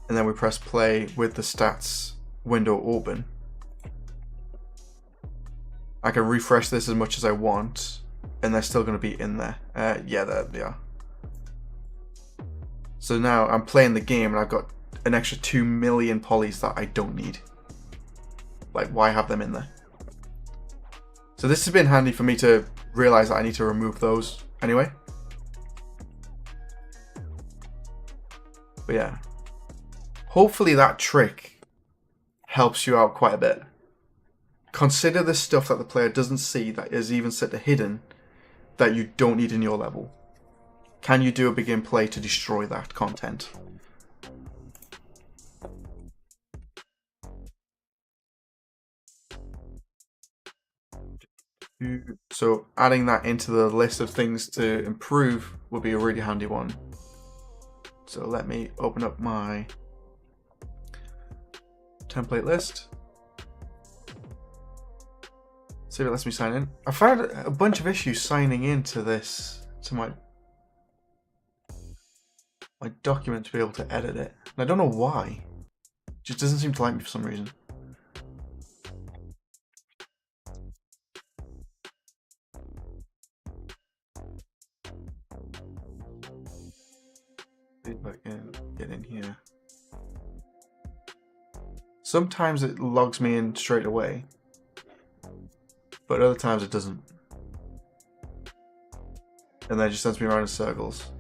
and then we press play with the stats window open, I can refresh this as much as I want, and they're still going to be in there. Yeah, there they are. So now I'm playing the game and I've got an extra 2 million polys that I don't need. Like, why have them in there? So this has been handy for me to realize that I need to remove those anyway. But yeah, hopefully that trick helps you out quite a bit. Consider the stuff that the player doesn't see that is even set to hidden that you don't need in your level. Can you do a begin play to destroy that content? So adding that into the list of things to improve would be a really handy one. So let me open up my template list. See if it lets me sign in. I found a bunch of issues signing into this, to my document, to be able to edit it. And I don't know why. It just doesn't seem to like me for some reason. See if I can get in here. Sometimes it logs me in straight away, but other times it doesn't. And then it just sends me around in circles.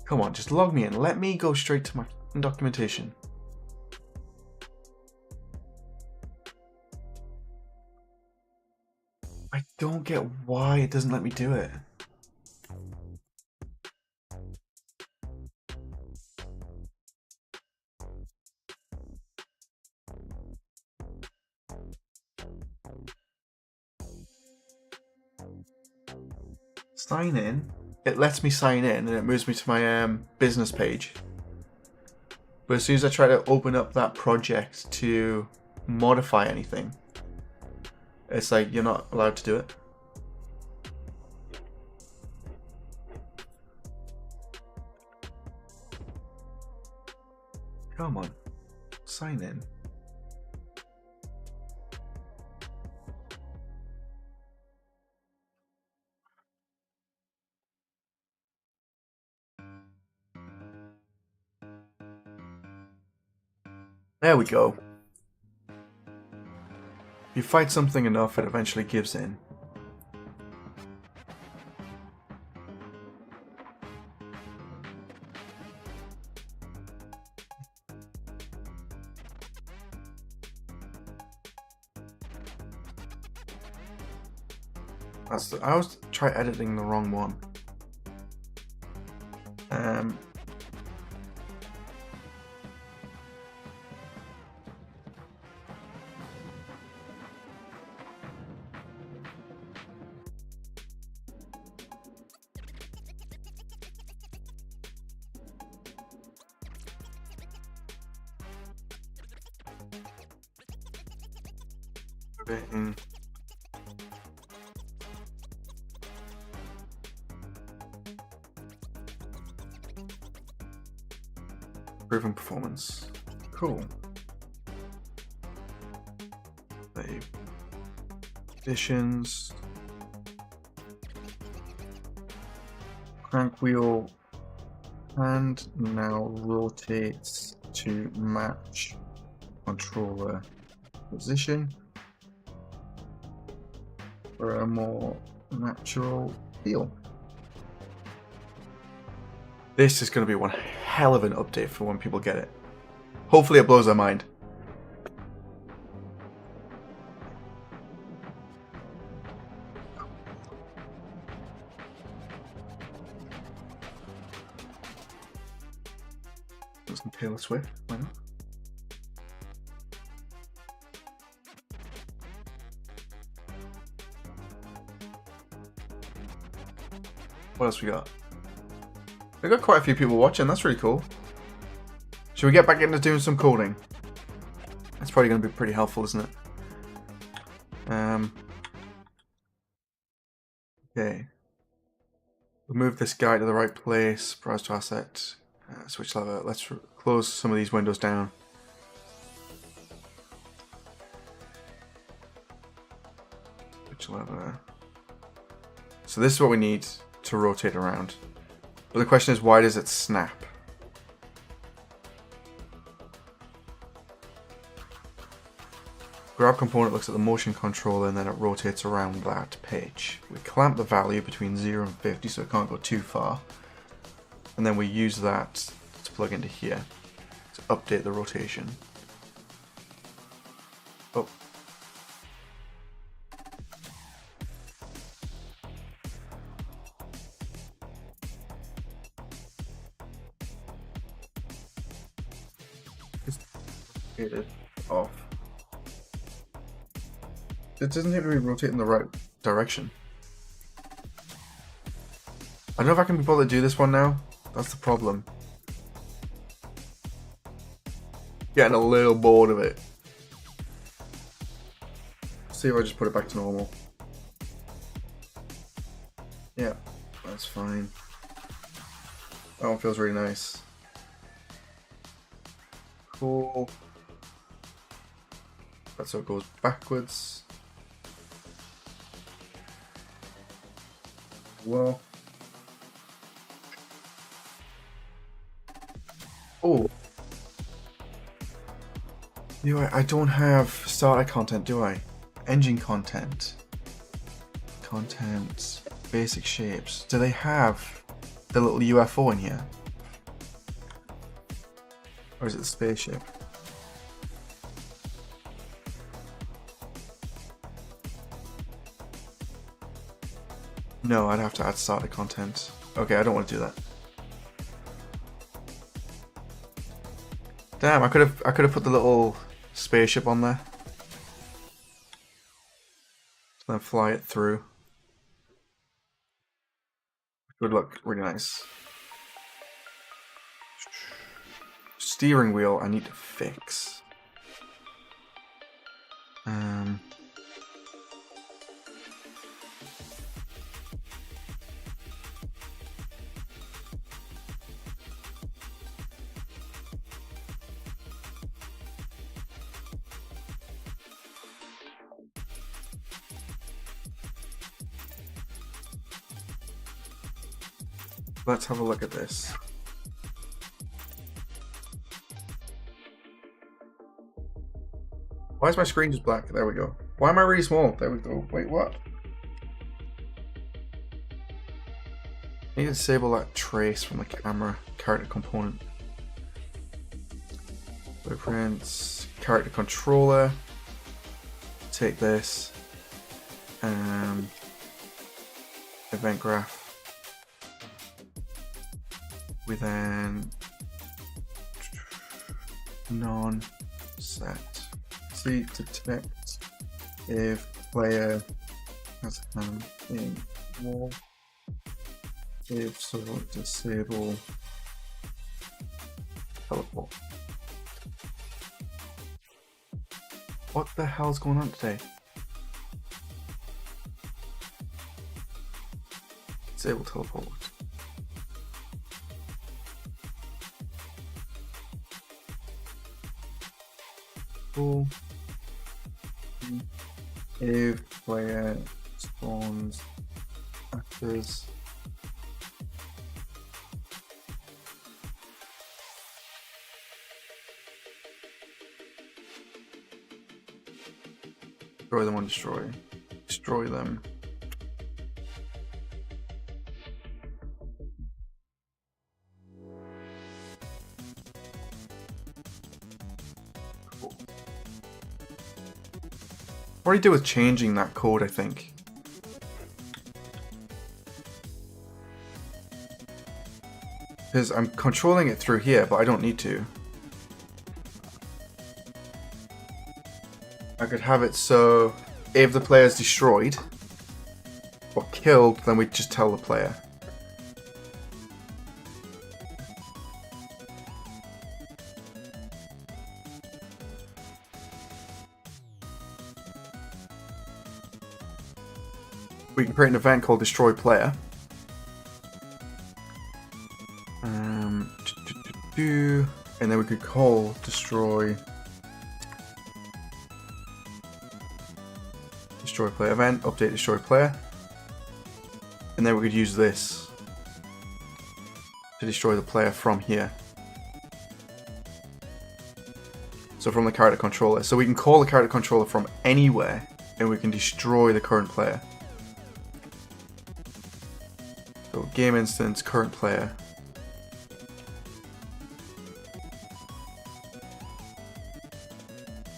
Come on, just log me in. Let me go straight to my documentation. I don't get why it doesn't let me do it. Sign in. It lets me sign in and it moves me to my business page. But as soon as I try to open up that project to modify anything, it's like you're not allowed to do it. Come on, sign in. There we go. If you fight something enough, it eventually gives in. I always try editing the wrong one. Improving performance. Cool. Save. Additions. Crank wheel and now rotates to match controller position for a more natural feel. This is going to be one hell of an update for when people get it. Hopefully it blows their mind. Some Taylor Swift, why not? What else we got? We got quite a few people watching, that's really cool. Should we get back into doing some coding? That's probably going to be pretty helpful, isn't it? Okay. We'll move this guy to the right place, browse to asset, switch lever. Let's close some of these windows down. Switch lever. So this is what we need to rotate around. But the question is, why does it snap? Grab component looks at the motion controller and then it rotates around that page. We clamp the value between 0 and 50 so it can't go too far. And then we use that to plug into here to update the rotation. Oh. Just get it off. It doesn't seem to be rotating the right direction. I don't know if I can be bothered to do this one now. That's the problem. Getting a little bored of it. See if I just put it back to normal. Yeah, that's fine. That one feels really nice. Cool. That's how it goes backwards. Well. Oh. I don't have starter content, do I? Engine content. Content. Basic shapes. Do they have the little UFO in here? Or is it the spaceship? No, I'd have to add starter content. Okay, I don't want to do that. Damn, I could have put the little spaceship on there. So then fly it through. It would look really nice. Steering wheel I need to fix. Let's have a look at this. Why is my screen just black? There we go. Why am I really small? There we go. Wait, what? I need to disable that trace from the camera character component. Blueprints, character controller. Take this. Event graph. We then non-set. See detect if player has a hand in wall. If so, disable teleport. What the hell's going on today? Disable teleport. Cool. If player spawns actors. Destroy them on destroy. Destroy them. What do you do with changing that code, I think? Because I'm controlling it through here, but I don't need to. I could have it so if the player is destroyed or killed, then we just tell the player. We can create an event called destroy player. And then we could call destroy player event, update destroy player, and then we could use this to destroy the player from here. So from the character controller. So we can call the character controller from anywhere and we can destroy the current player. So game instance, current player.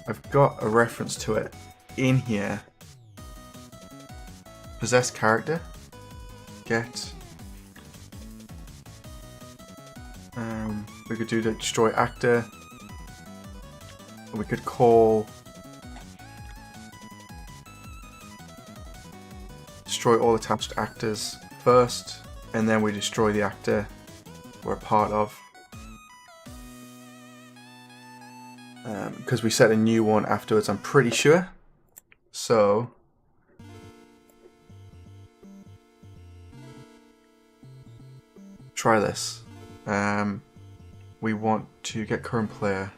I've got a reference to it in here. Possess character. Get. We could do the destroy actor. We could call destroy all attached actors first, and then we destroy the actor we're a part of. Because we set a new one afterwards, I'm pretty sure. So try this. We want to get current player.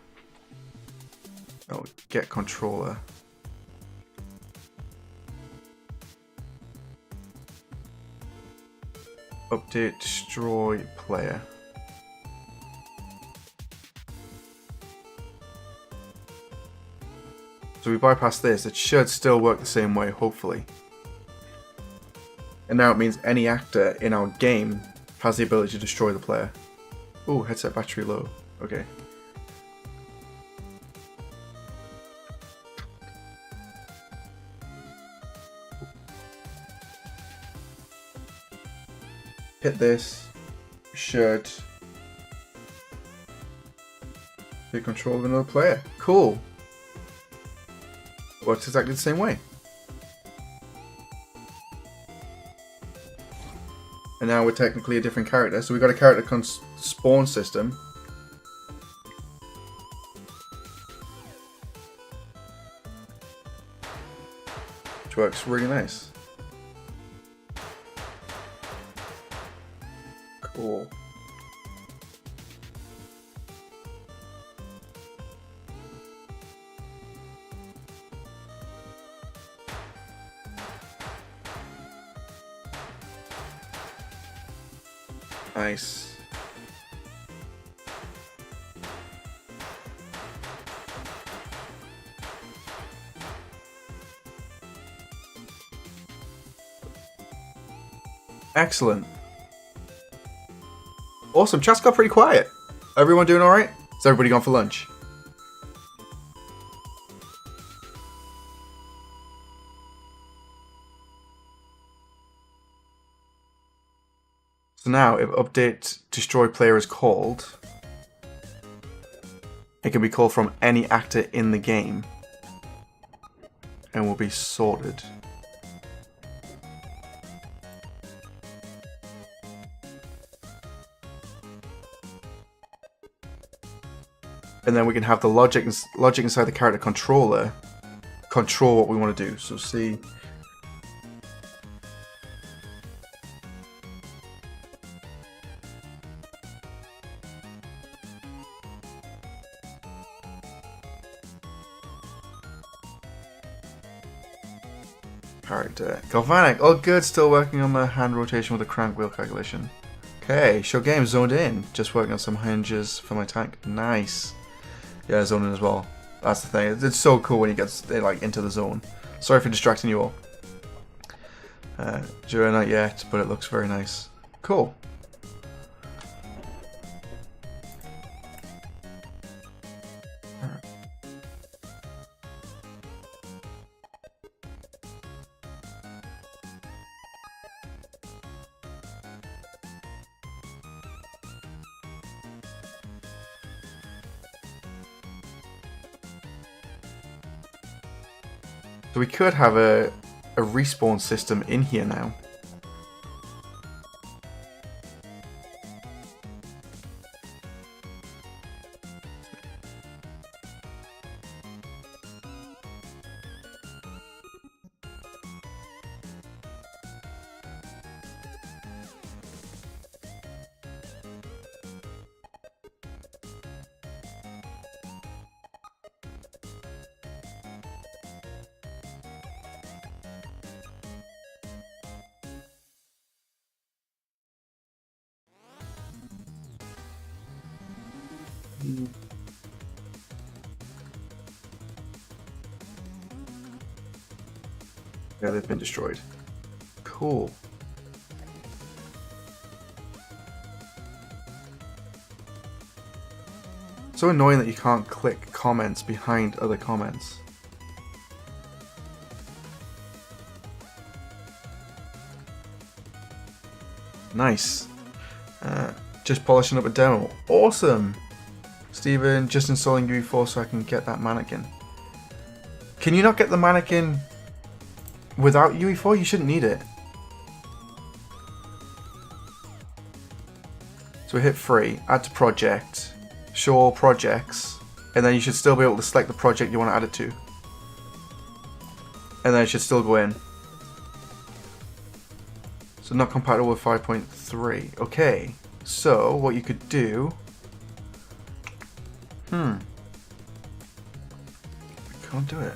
Oh, get controller. Update destroy player. So we bypass this. It should still work the same way, hopefully. And now it means any actor in our game has the ability to destroy the player. Ooh, headset battery low. Okay. Hit this. Should take control of another player. Cool. Works exactly the same way. And now we're technically a different character. So we've got a character spawn system. Which works really nice. Cool. Nice. Excellent. Awesome. Chat's got pretty quiet. Everyone doing alright? Is everybody gone for lunch? So now, if update destroy player is called, it can be called from any actor in the game and will be sorted. And then we can have the logic inside the character controller control what we want to do. So see. Character. Galvanic. Oh good, still working on the hand rotation with the crank wheel calculation. Okay, show game zoned in. Just working on some hinges for my tank. Nice. Yeah, zoning as well. That's the thing. It's so cool when he gets like into the zone. Sorry for distracting you all. Jury not yet, but it looks very nice. Cool. So we could have a respawn system in here now. Yeah, they've been destroyed. Cool. So annoying that you can't click comments behind other comments. Nice. Just polishing up a demo. Awesome! Stephen, just installing UE4 so I can get that mannequin. Can you not get the mannequin without UE4? You shouldn't need it. So we hit free, add to project, show all projects, and then you should still be able to select the project you want to add it to. And then it should still go in. So not compatible with 5.3. Okay, so what you could do... I can't do it.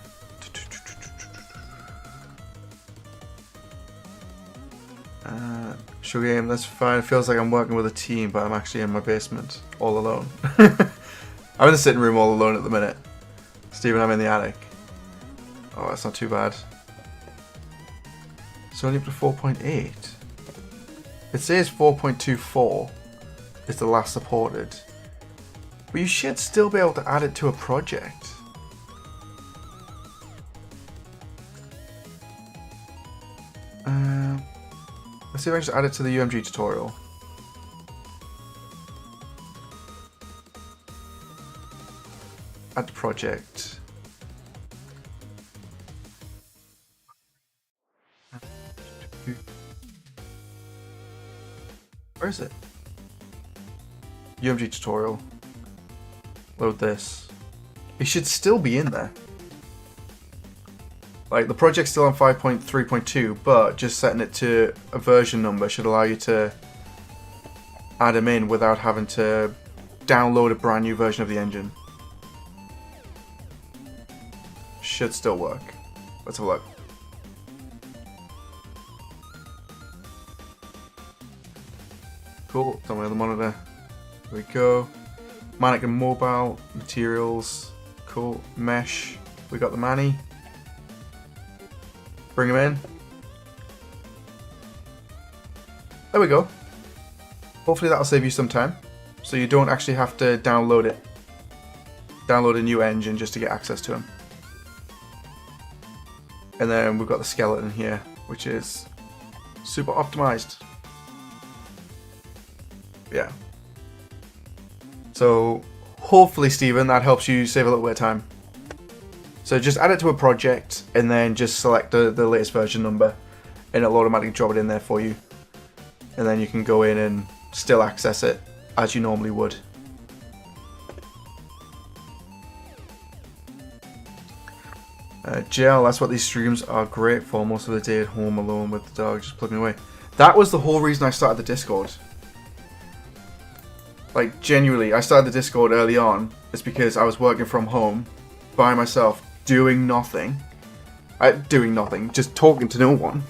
Show game, that's fine. It feels like I'm working with a team, but I'm actually in my basement, all alone. I'm in the sitting room all alone at the minute. Stephen, I'm in the attic. Oh, that's not too bad. So only up to 4.8. It says 4.24 is the last supported. But you should still be able to add it to a project. Let's see if I can just add it to the UMG tutorial. Add to project. Where is it? UMG tutorial. Load this. It should still be in there. Like, the project's still on 5.3.2, but just setting it to a version number should allow you to add them in without having to download a brand new version of the engine. Should still work. Let's have a look. Cool, don't on the monitor. There we go. Mannequin mobile, materials, cool. Mesh, we got the Manny. Bring him in. There we go. Hopefully that'll save you some time, so you don't actually have to download it. Download a new engine just to get access to him. And then we've got the skeleton here, which is super optimized. Yeah. So hopefully, Stephen, that helps you save a little bit of time. So just add it to a project and then just select the latest version number and it'll automatically drop it in there for you. And then you can go in and still access it as you normally would. Jail, that's what these streams are great for. Most of the day at home alone with the dog, just plugging away. That was the whole reason I started the Discord. Like, genuinely, I started the Discord early on. It's because I was working from home by myself, doing nothing, just talking to no one.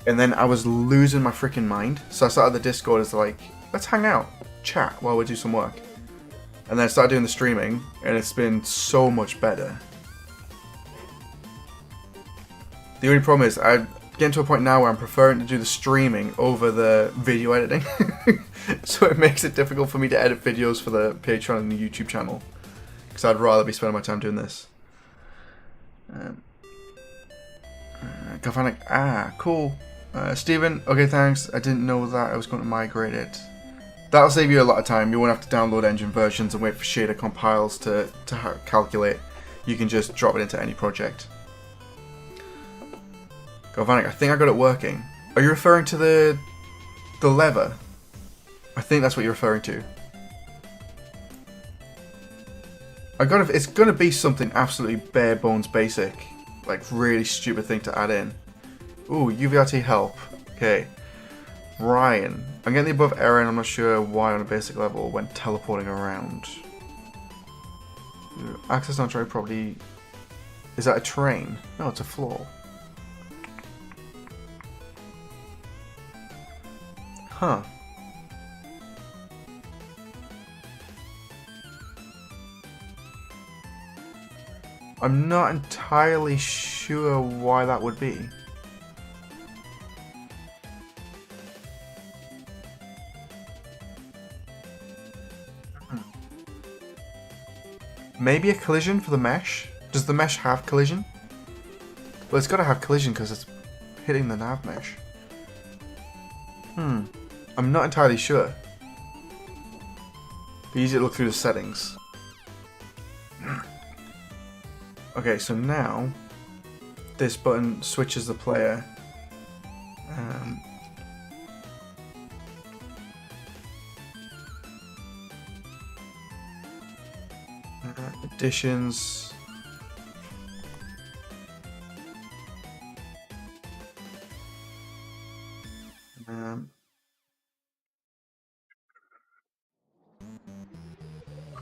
And then I was losing my freaking mind. So I started the Discord as like, let's hang out, chat while we do some work. And then I started doing the streaming, and it's been so much better. The only problem is I'm getting to a point now where I'm preferring to do the streaming over the video editing. So it makes it difficult for me to edit videos for the Patreon and the YouTube channel. Because I'd rather be spending my time doing this. Galvanic, cool. Stephen, okay, thanks. I didn't know that I was going to migrate it. That'll save you a lot of time. You won't have to download engine versions and wait for shader compiles to calculate. You can just drop it into any project. Galvanic, I think I got it working. Are you referring to the lever? I think that's what you're referring to. It's gonna be something absolutely bare bones basic. Like, really stupid thing to add in. Ooh, UVRT help. Okay. Ryan. I'm getting the above error and I'm not sure why on a basic level when teleporting around. Access on train property. Is that a train? No, it's a floor. Huh. I'm not entirely sure why that would be. Maybe a collision for the mesh? Does the mesh have collision? Well, it's got to have collision because it's hitting the nav mesh. I'm not entirely sure. Be easy to look through the settings. Okay, so now this button switches the player. Additions.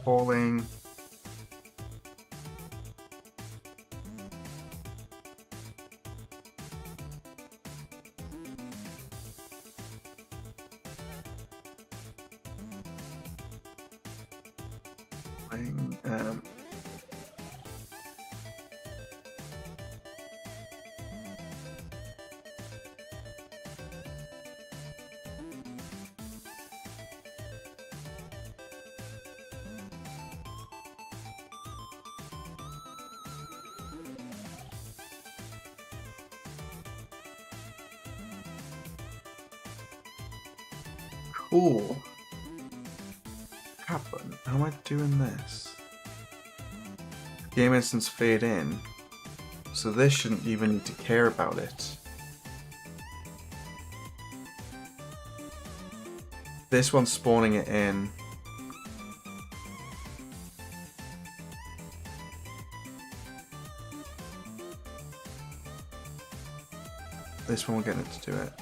Calling. Cool. Happen. How am I doing this? Game instance fade in. So this shouldn't even need to care about it. This one's spawning it in. This one we're getting it to do it.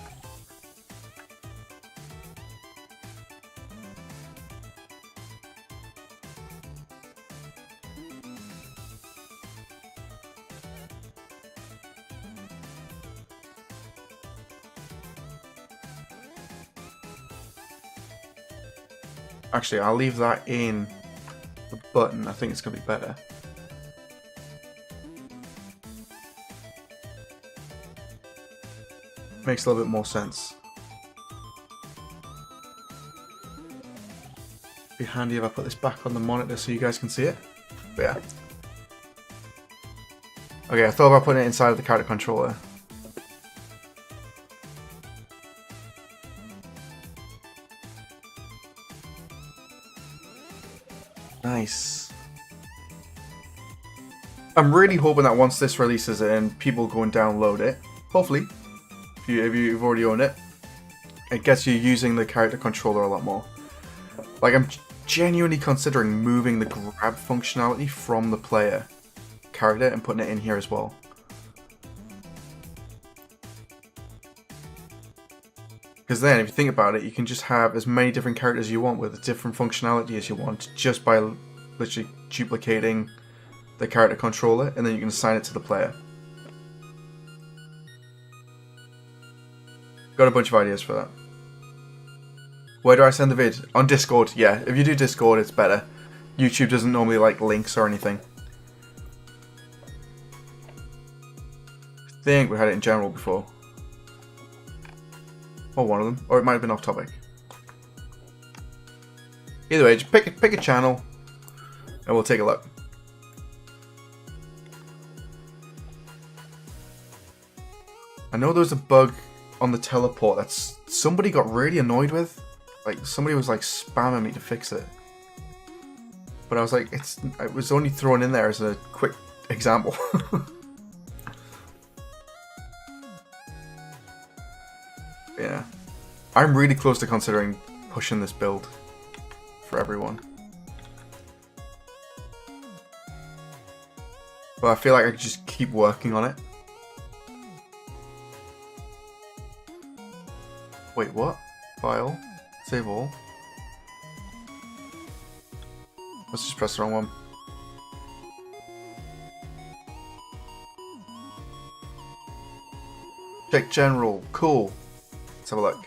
Actually, I'll leave that in the button. I think it's going to be better. Makes a little bit more sense. Be handy if I put this back on the monitor so you guys can see it. But yeah. Okay, I thought about putting it inside of the character controller. Nice. I'm really hoping that once this releases and people go and download it, hopefully, if you've already owned it, it gets you using the character controller a lot more. Like, I'm genuinely considering moving the grab functionality from the player character and putting it in here as well. Because then, if you think about it, you can just have as many different characters you want with different functionality as you want, just by literally duplicating the character controller, and then you can assign it to the player. Got a bunch of ideas for that. Where do I send the vid? On Discord, yeah. If you do Discord, it's better. YouTube doesn't normally like links or anything. I think we had it in general before. Or one of them. Or it might have been off topic. Either way, just pick a channel and we'll take a look. I know there was a bug on the teleport that somebody got really annoyed with. Like, somebody was like spamming me to fix it. But I was like, it was only thrown in there as a quick example. Yeah. I'm really close to considering pushing this build for everyone. But I feel like I could just keep working on it. Wait, what? File. Save all. Let's just press the wrong one. Check general. Cool. Let's have a look.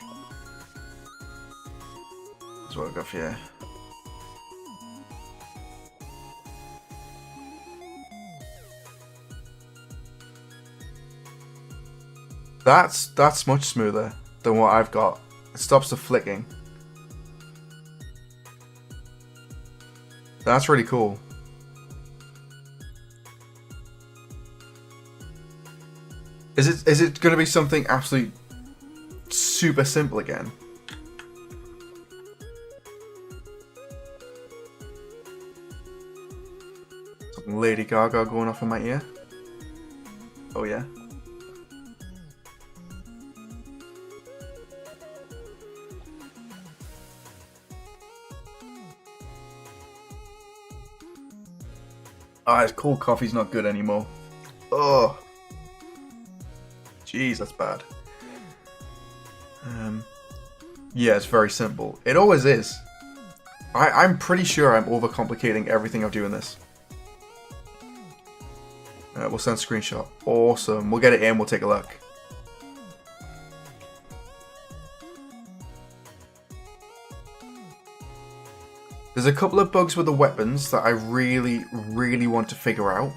That's what I've got for you. That's much smoother than what I've got. It stops the flicking. That's really cool. Is it going to be something absolute super simple again? Something Lady Gaga going off in my ear. Oh yeah. Ah, it's cold coffee's not good anymore. Oh. Jeez, that's bad. Yeah, it's very simple. It always is. I'm pretty sure I'm overcomplicating everything I do in this. We'll send a screenshot. Awesome. We'll get it in, we'll take a look. There's a couple of bugs with the weapons that I really, really want to figure out.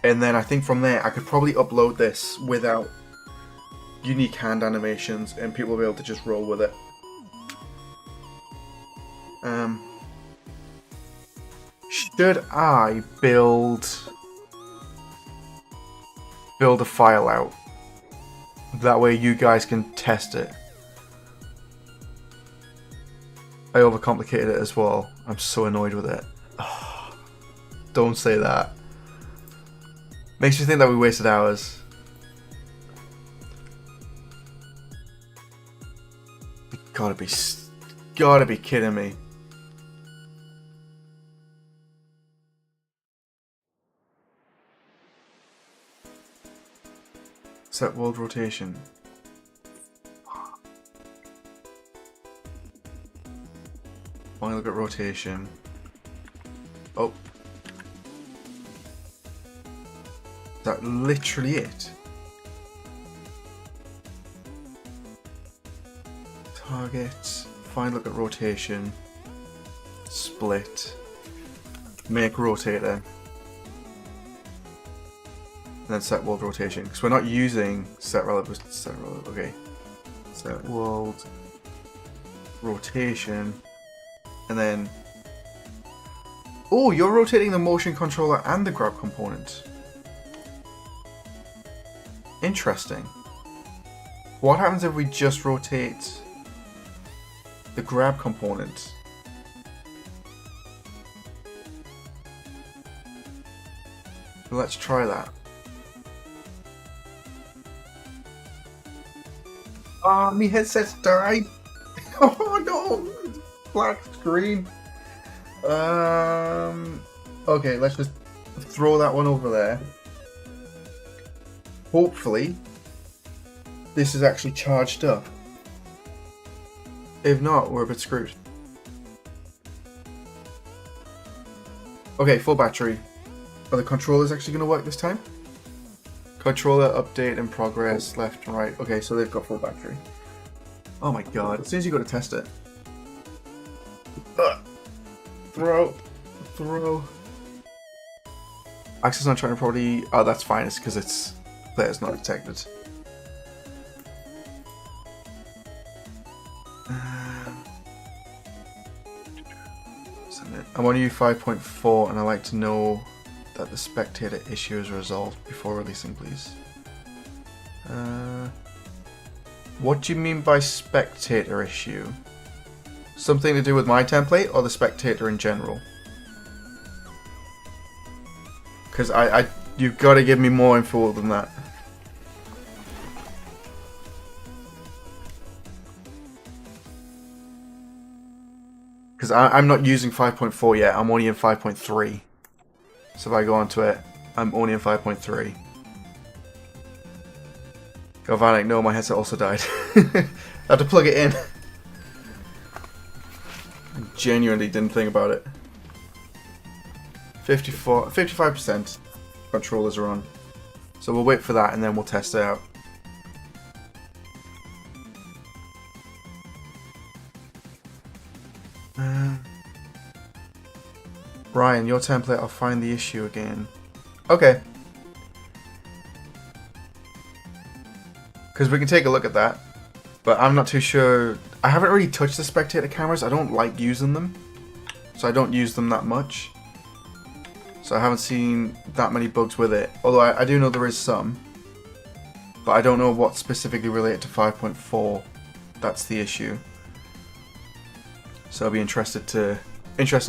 And then I think from there I could probably upload this without unique hand animations and people will be able to just roll with it. Should I build a file out? That way you guys can test it. I overcomplicated it as well. I'm so annoyed with it. Oh, don't say that. Makes me think that we wasted hours. You gotta be kidding me. Set world rotation. Finally look at rotation. Oh. Is that literally it? Target. Finally look at rotation. Split. Make rotator. And then set world rotation. Because we're not using set relative. Okay. Set world rotation. And then, oh, you're rotating the motion controller and the grab component. Interesting. What happens if we just rotate the grab component? Let's try that. Ah, my headset's died. Oh no! Black screen. Okay, let's just throw that one over there. Hopefully, this is actually charged up. If not, we're a bit screwed. Okay, full battery. Are the controllers actually going to work this time? Controller update in progress, left and right. Okay, so they've got full battery. Oh my god, as soon as you go to test it. Throw. Access not trying to probably. Oh, that's fine. It's because it's players not detected. I'm on U5.4 and I like to know that the spectator issue is resolved before releasing, please. What do you mean by spectator issue? Something to do with my template or the spectator in general? Because you've got to give me more info than that. Because I'm not using 5.4 yet, I'm only in 5.3. So if I go onto it, I'm only in 5.3. Galvanic, no, my headset also died. I had to plug it in. I genuinely didn't think about it. 55% controllers are on. So we'll wait for that and then we'll test it out. Ryan, your template, I'll find the issue again. Okay. Because we can take a look at that. But I'm not too sure. I haven't really touched the spectator cameras. I don't like using them. So I don't use them that much. So I haven't seen that many bugs with it. Although I do know there is some. But I don't know what's specifically related to 5.4. That's the issue. So I'll be interesting to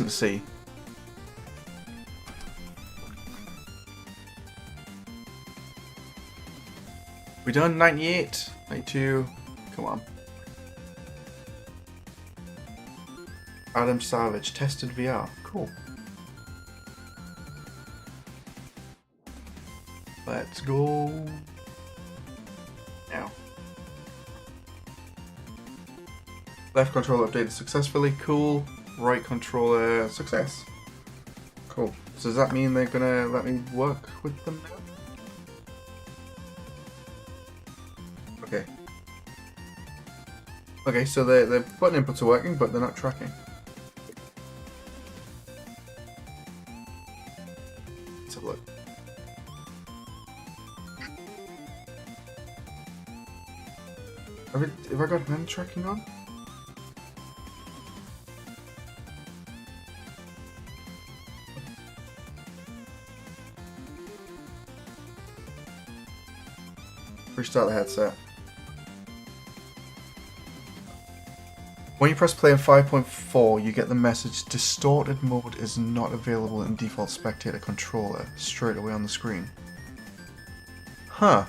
see. We done 98, 92, come on. Adam Savage, tested VR, cool. Let's go now. Left controller updated successfully, cool. Right controller, success. Cool. So does that mean they're gonna let me work with them now? Okay. Okay, so the button inputs are working, but they're not tracking. Let's have a look. Have I got hand tracking on? Restart the headset. When you press play in 5.4, you get the message distorted mode is not available in default spectator controller straight away on the screen. Huh.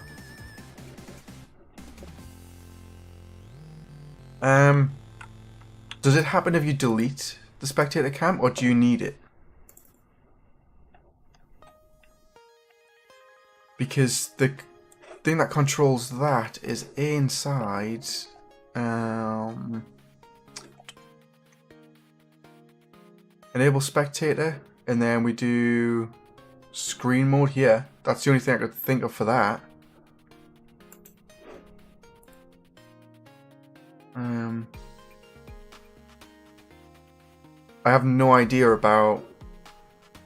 Does it happen if you delete the spectator cam, or do you need it? Because the thing that controls that is inside enable spectator, and then we do screen mode here. That's the only thing I could think of for that. I have no idea about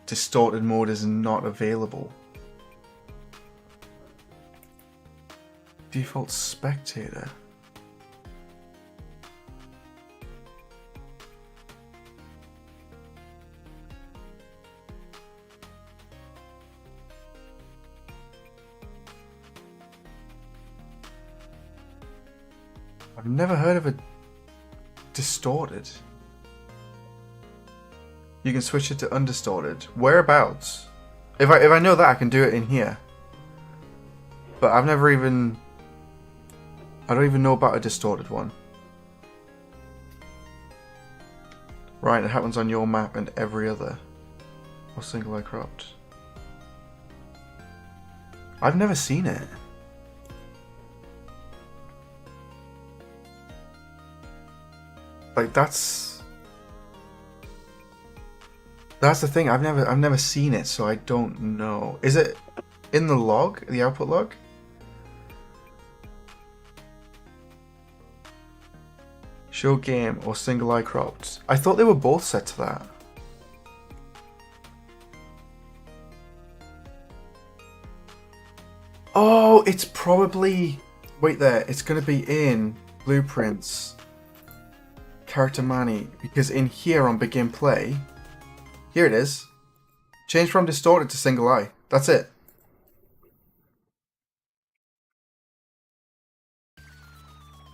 distorted mode is not available. Default spectator. I've never heard of it distorted. You can switch it to undistorted. Whereabouts? If I know that, I can do it in here. But I've never even... I don't even know about a distorted one. Right, it happens on your map and every other. Or single eye cropped. I've never seen it. Like that's the thing. I've never seen it, so I don't know. Is it in the log, the output log? Show game or single eye cropped. I thought they were both set to that. Oh, it's probably... Wait there. It's going to be in Blueprints. Character Manny. Because in here on Begin Play... Here it is. Change from distorted to single eye. That's it.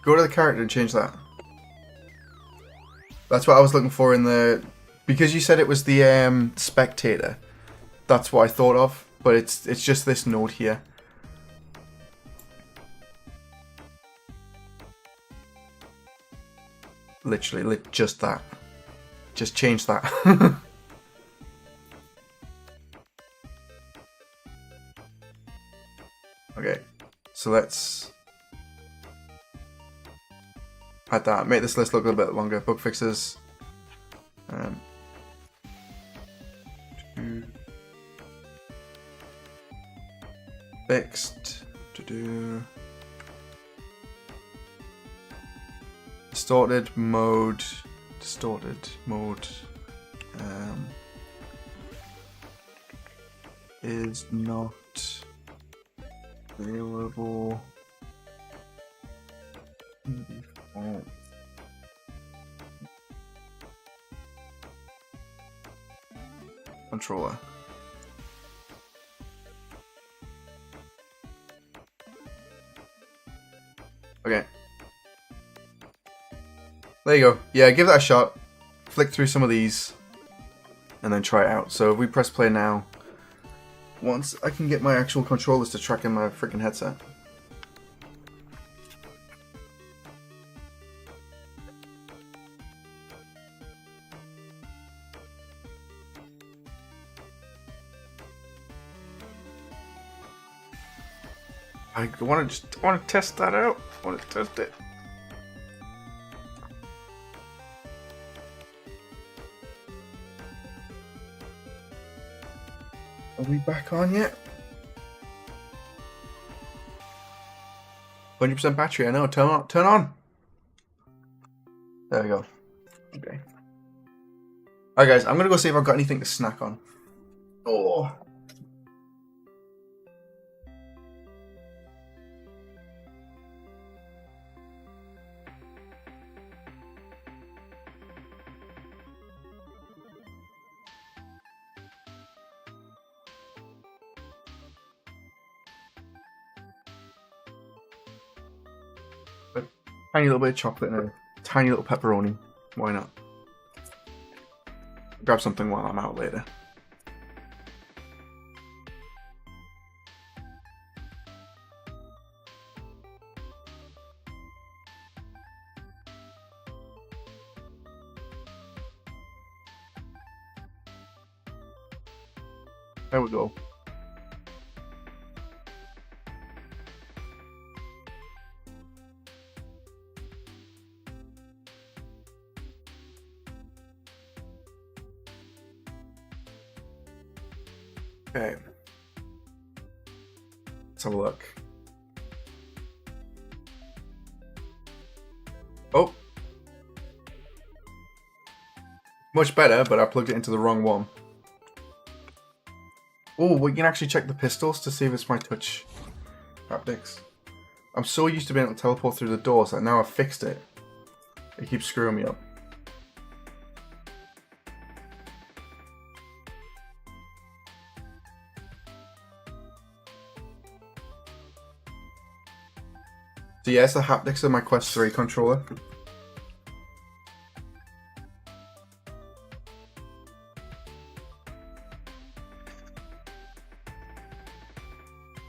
Go to the character and change that. That's what I was looking for in the... Because you said it was the spectator. That's what I thought of. But it's just this node here. Literally, just that. just change that. Okay, so let's add that. Make this list look a little bit longer. Bug fixes. Fixed. Distorted mode. Is not available. Default. Controller. Okay. There you go. Yeah, give that a shot. Flick through some of these and then try it out. So if we press play now, once I can get my actual controllers to track in my freaking headset. I want to test that out. I want to test it. Are we back on yet? 100% battery, I know. Turn on. Turn on. There we go. Okay. Alright guys, I'm gonna go see if I've got anything to snack on. Oh. A tiny little bit of chocolate and a tiny little pepperoni. Why not? Grab something while I'm out later. There we go. Okay. Let's have a look. Oh. Much better, but I plugged it into the wrong one. Oh, we can actually check the pistols to see if it's my touch haptics. I'm so used to being able to teleport through the doors that now I've fixed it. It keeps screwing me up. So yes, the haptics of my Quest 3 controller.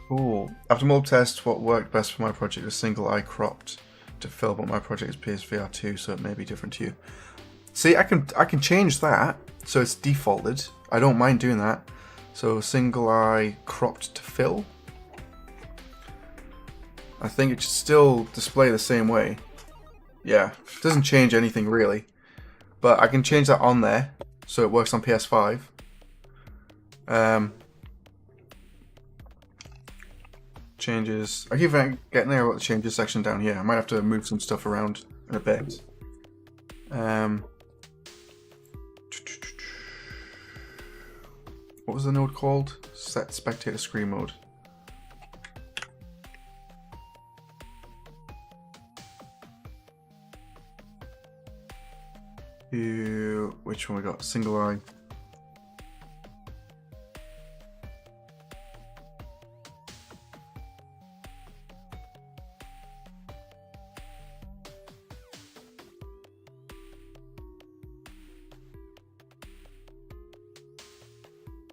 Cool. After multiple tests, what worked best for my project is single eye cropped to fill, but my project is PSVR 2, so it may be different to you. See, I can change that so it's defaulted. I don't mind doing that. So single eye cropped to fill. I think it should still display the same way. Yeah, it doesn't change anything really. But I can change that on there so it works on PS5. Changes. I keep getting there about the changes section down here. I might have to move some stuff around in a bit. What was the node called? Set spectator screen mode. Which one we got? Single eye.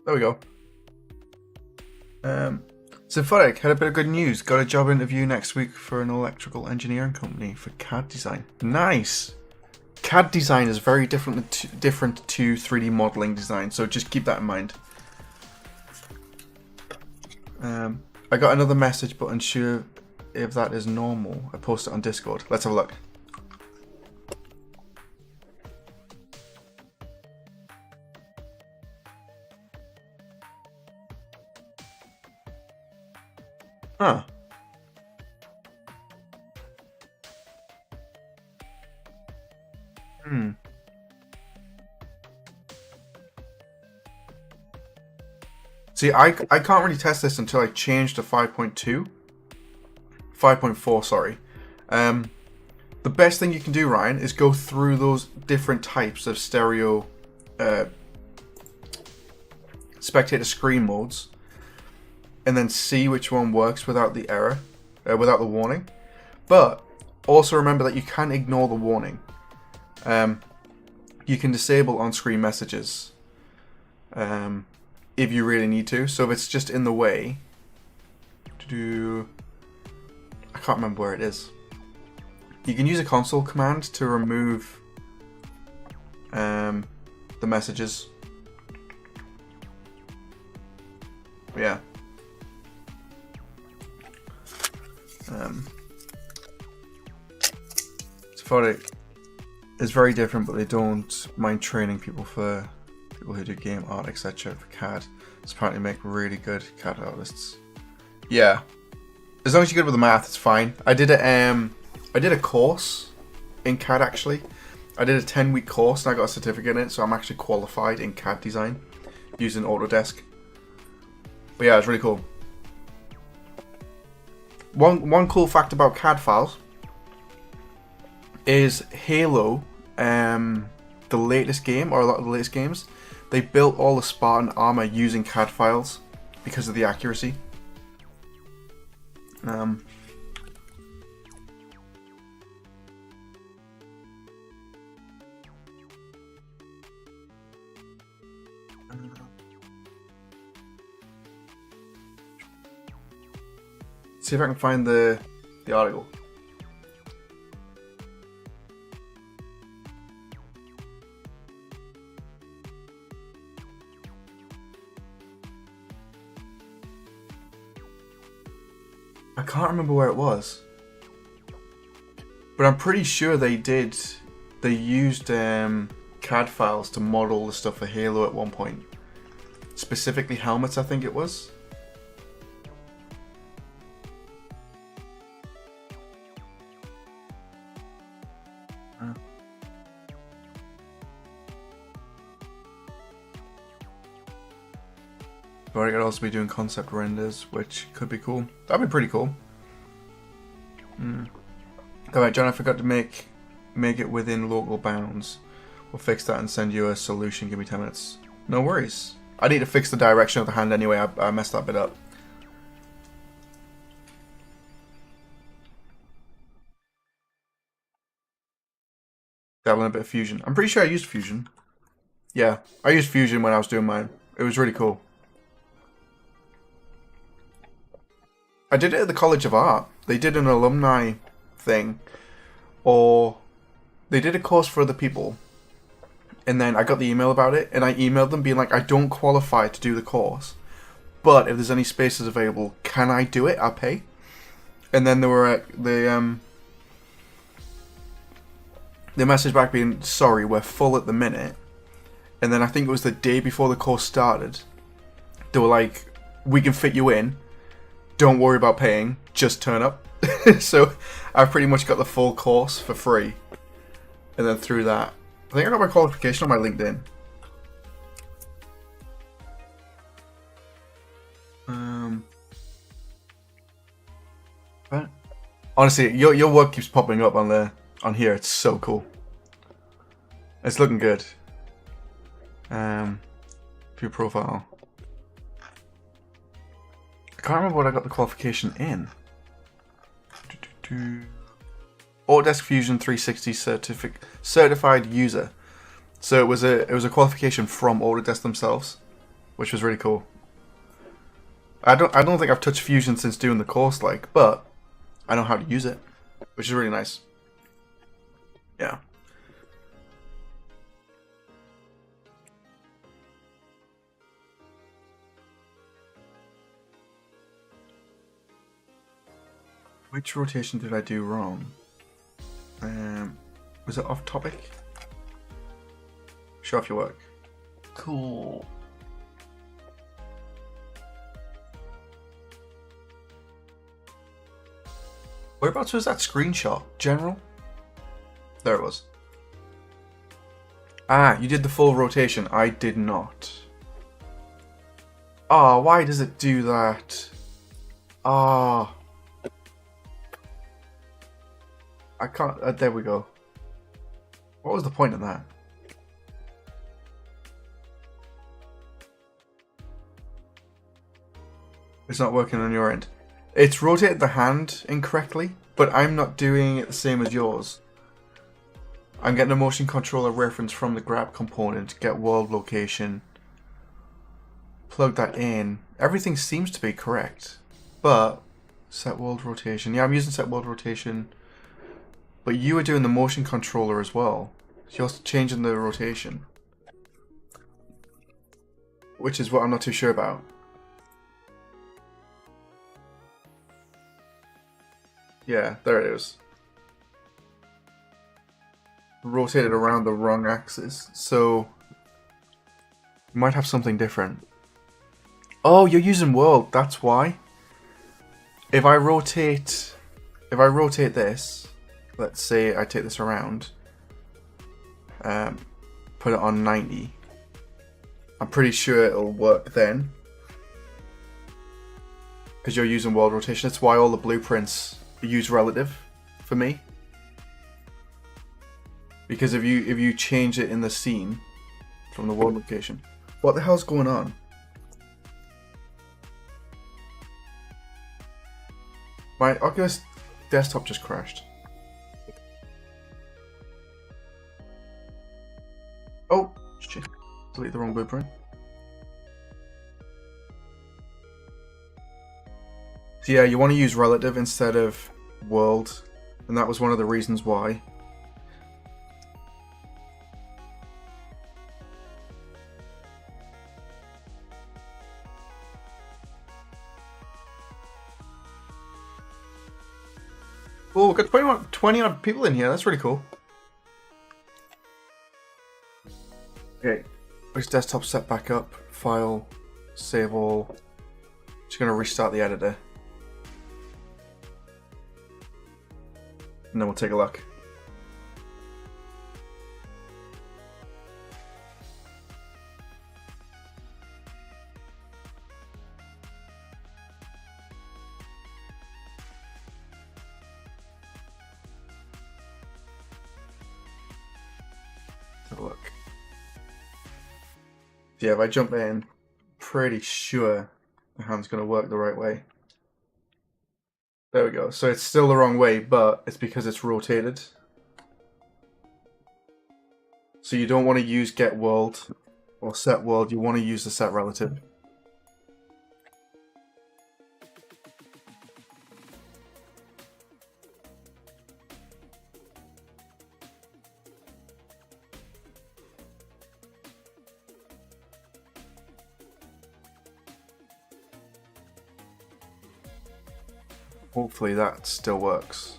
There we go. Symphotic had a bit of good news. Got a job interview next week for an electrical engineering company for CAD design. Nice! CAD design is very different to 3D modeling design, so just keep that in mind. I got another message, but unsure if that is normal. I posted it on Discord. Let's have a look. Huh. See, I can't really test this until I change to 5.2. 5.4, sorry. The best thing you can do, Ryan, is go through those different types of stereo spectator screen modes and then see which one works without the error, without the warning. But also remember that you can ignore the warning. You can disable on-screen messages if you really need to. So if it's just in the way, I can't remember where it is. You can use a console command to remove the messages. Yeah. Sephotic is very different, but they don't mind training people for people who do game art, etc. for CAD. It's apparently make really good CAD artists. Yeah, as long as you're good with the math, it's fine. I did a course in CAD actually. I did a 10-week course and I got a certificate in it, so I'm actually qualified in CAD design using Autodesk. But yeah, it's really cool. One cool fact about CAD files is Halo, the latest game, or a lot of the latest games, they built all the Spartan armor using CAD files because of the accuracy. See if I can find the article. I can't remember where it was, but I'm pretty sure they did. They used CAD files to model the stuff for Halo at one point, specifically helmets, I think it was. But I could also be doing concept renders, which could be cool. That'd be pretty cool. Alright, John, I forgot to make it within local bounds. We'll fix that and send you a solution. Give me 10 minutes. No worries. I need to fix the direction of the hand anyway. I messed that bit up. Dabbling a bit of Fusion. I'm pretty sure I used Fusion. Yeah, I used Fusion when I was doing mine. It was really cool. I did it at the College of Art. They did an alumni thing, or they did a course for other people, and then I got the email about it, and I emailed them being like, I don't qualify to do the course, but if there's any spaces available, can I do it? I'll pay. And then they were the message back being, sorry, we're full at the minute. And then I think it was the day before the course started, they were like, we can fit you in. Don't worry about paying, just turn up. So I pretty much got the full course for free. And then through that, I think I got my qualification on my LinkedIn. But honestly, your work keeps popping up on here. It's so cool. It's looking good. View profile. I can't remember what I got the qualification in. Autodesk Fusion 360 certified user. So it was a qualification from Autodesk themselves, which was really cool. I don't think I've touched Fusion since doing the course, but I know how to use it, which is really nice. Yeah. Which rotation did I do wrong? Was it off topic? Show off your work. Cool. Whereabouts was that screenshot? General? There it was. Ah, you did the full rotation. I did not. Ah, why does it do that? Ah. I can't. There we go. What was the point of that? It's not working on your end. It's rotated the hand incorrectly, but I'm not doing it the same as yours. I'm getting a motion controller reference from the grab component, get world location, plug that in. Everything seems to be correct, but set world rotation. Yeah, I'm using set world rotation, but you were doing the motion controller as well. You're changing the rotation, which is what I'm not too sure about. Yeah, there it is. Rotated around the wrong axis, so you might have something different. Oh, you're using world, that's why. If I rotate this, let's say I take this around, put it on 90, I'm pretty sure it'll work then. Because you're using world rotation, that's why all the blueprints use relative for me. Because if you change it in the scene from the world location. What the hell's going on? My Oculus desktop just crashed. Oh, shit. Delete the wrong blueprint. So yeah, you want to use relative instead of world. And that was one of the reasons why. Oh, we've got 20 odd people in here. That's really cool. Okay, which desktop set back up? File, save all. Just gonna restart the editor. And then we'll take a look. Have a look. Yeah, if I jump in, pretty sure the hand's going to work the right way. There we go. So it's still the wrong way, but it's because it's rotated. So you don't want to use get world or set world. You want to use the set relative. Hopefully that still works.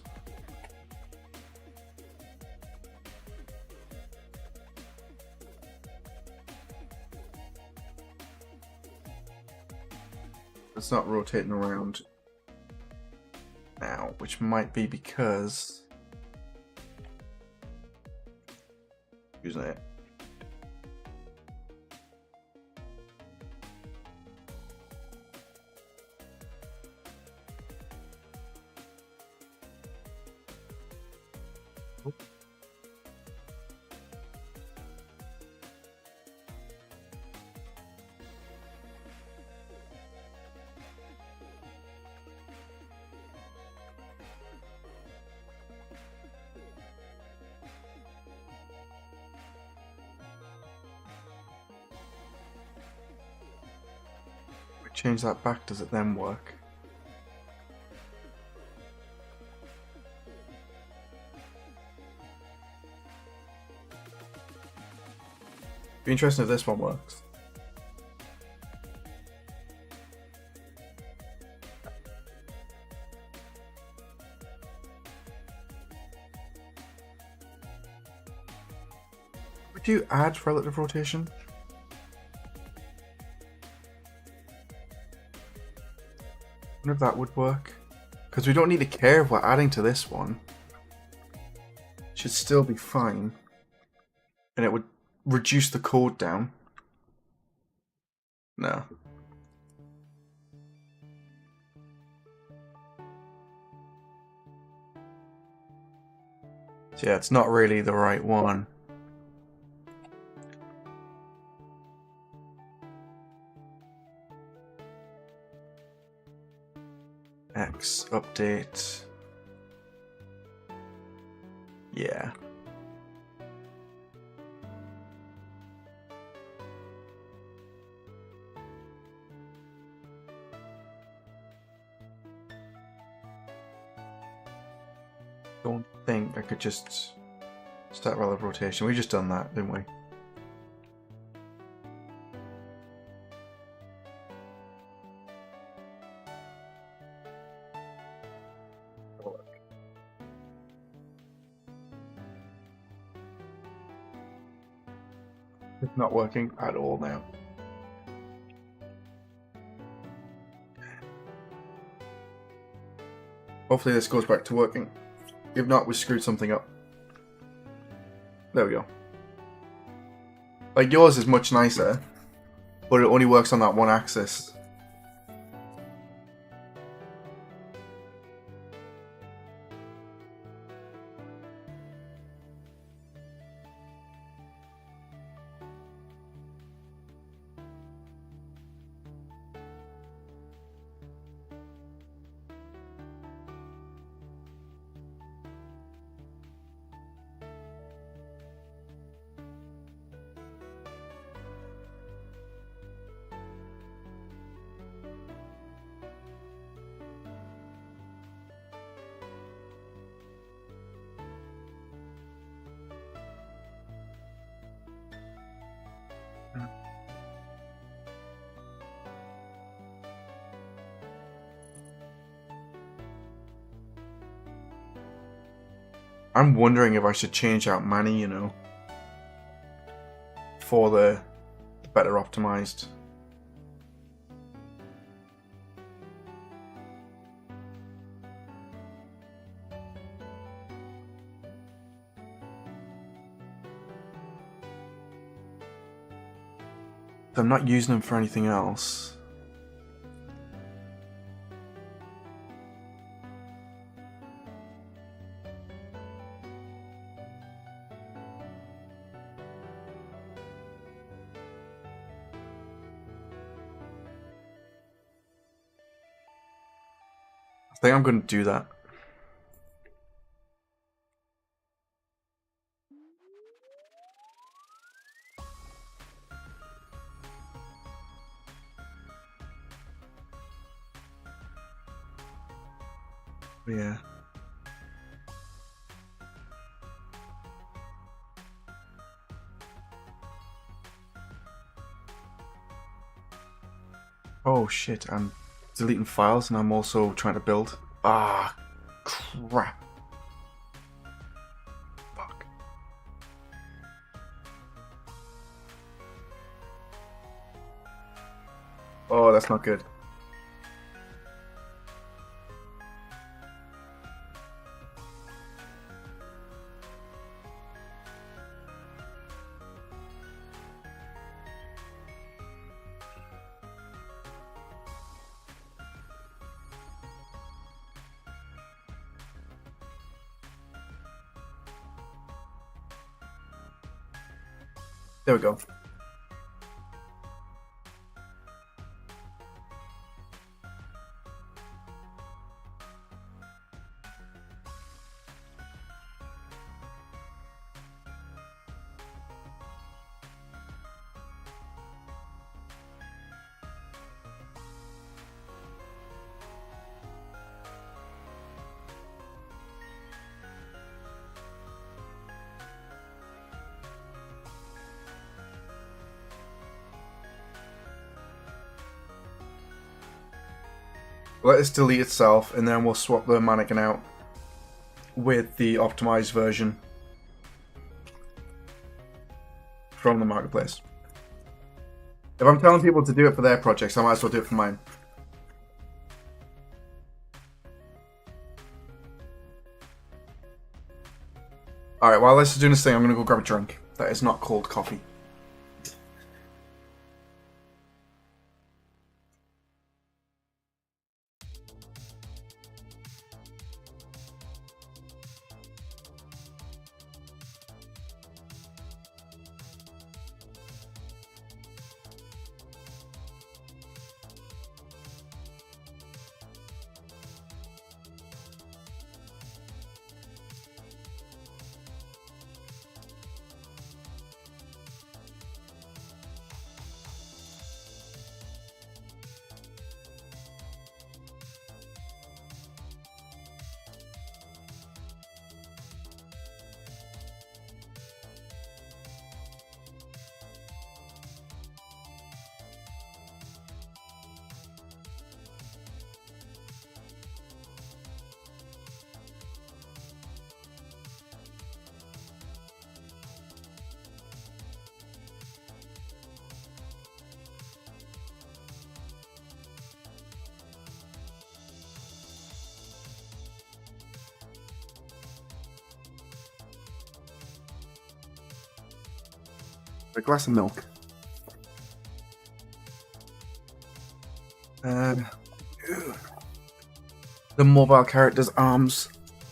It's not rotating around now, which might be because using it. Change that back, does it then work? Be interesting if this one works. Do you add relative rotation? I wonder if that would work. Because we don't need to care if we're adding to this one. It should still be fine. And it would reduce the code down. No. So yeah, it's not really the right one. X update. Yeah. Don't think I could just start relative rotation. We just done that, didn't we? It's not working at all now. Hopefully this goes back to working. If not, we screwed something up. There we go. Like, yours is much nicer, but it only works on that one axis. I'm wondering if I should change out Manny, you know, for the better optimized. I'm not using them for anything else. I think I'm going to do that. Yeah. Oh shit, I'm deleting files and I'm also trying to build. Ah, crap. Fuck. Oh, that's not good. There we go. Let this delete itself, and then we'll swap the mannequin out with the optimized version. from the marketplace. If I'm telling people to do it for their projects, I might as well do it for mine. Alright, while this is doing this thing, I'm going to go grab a drink. That is not cold coffee. A glass of milk. The mobile character's arms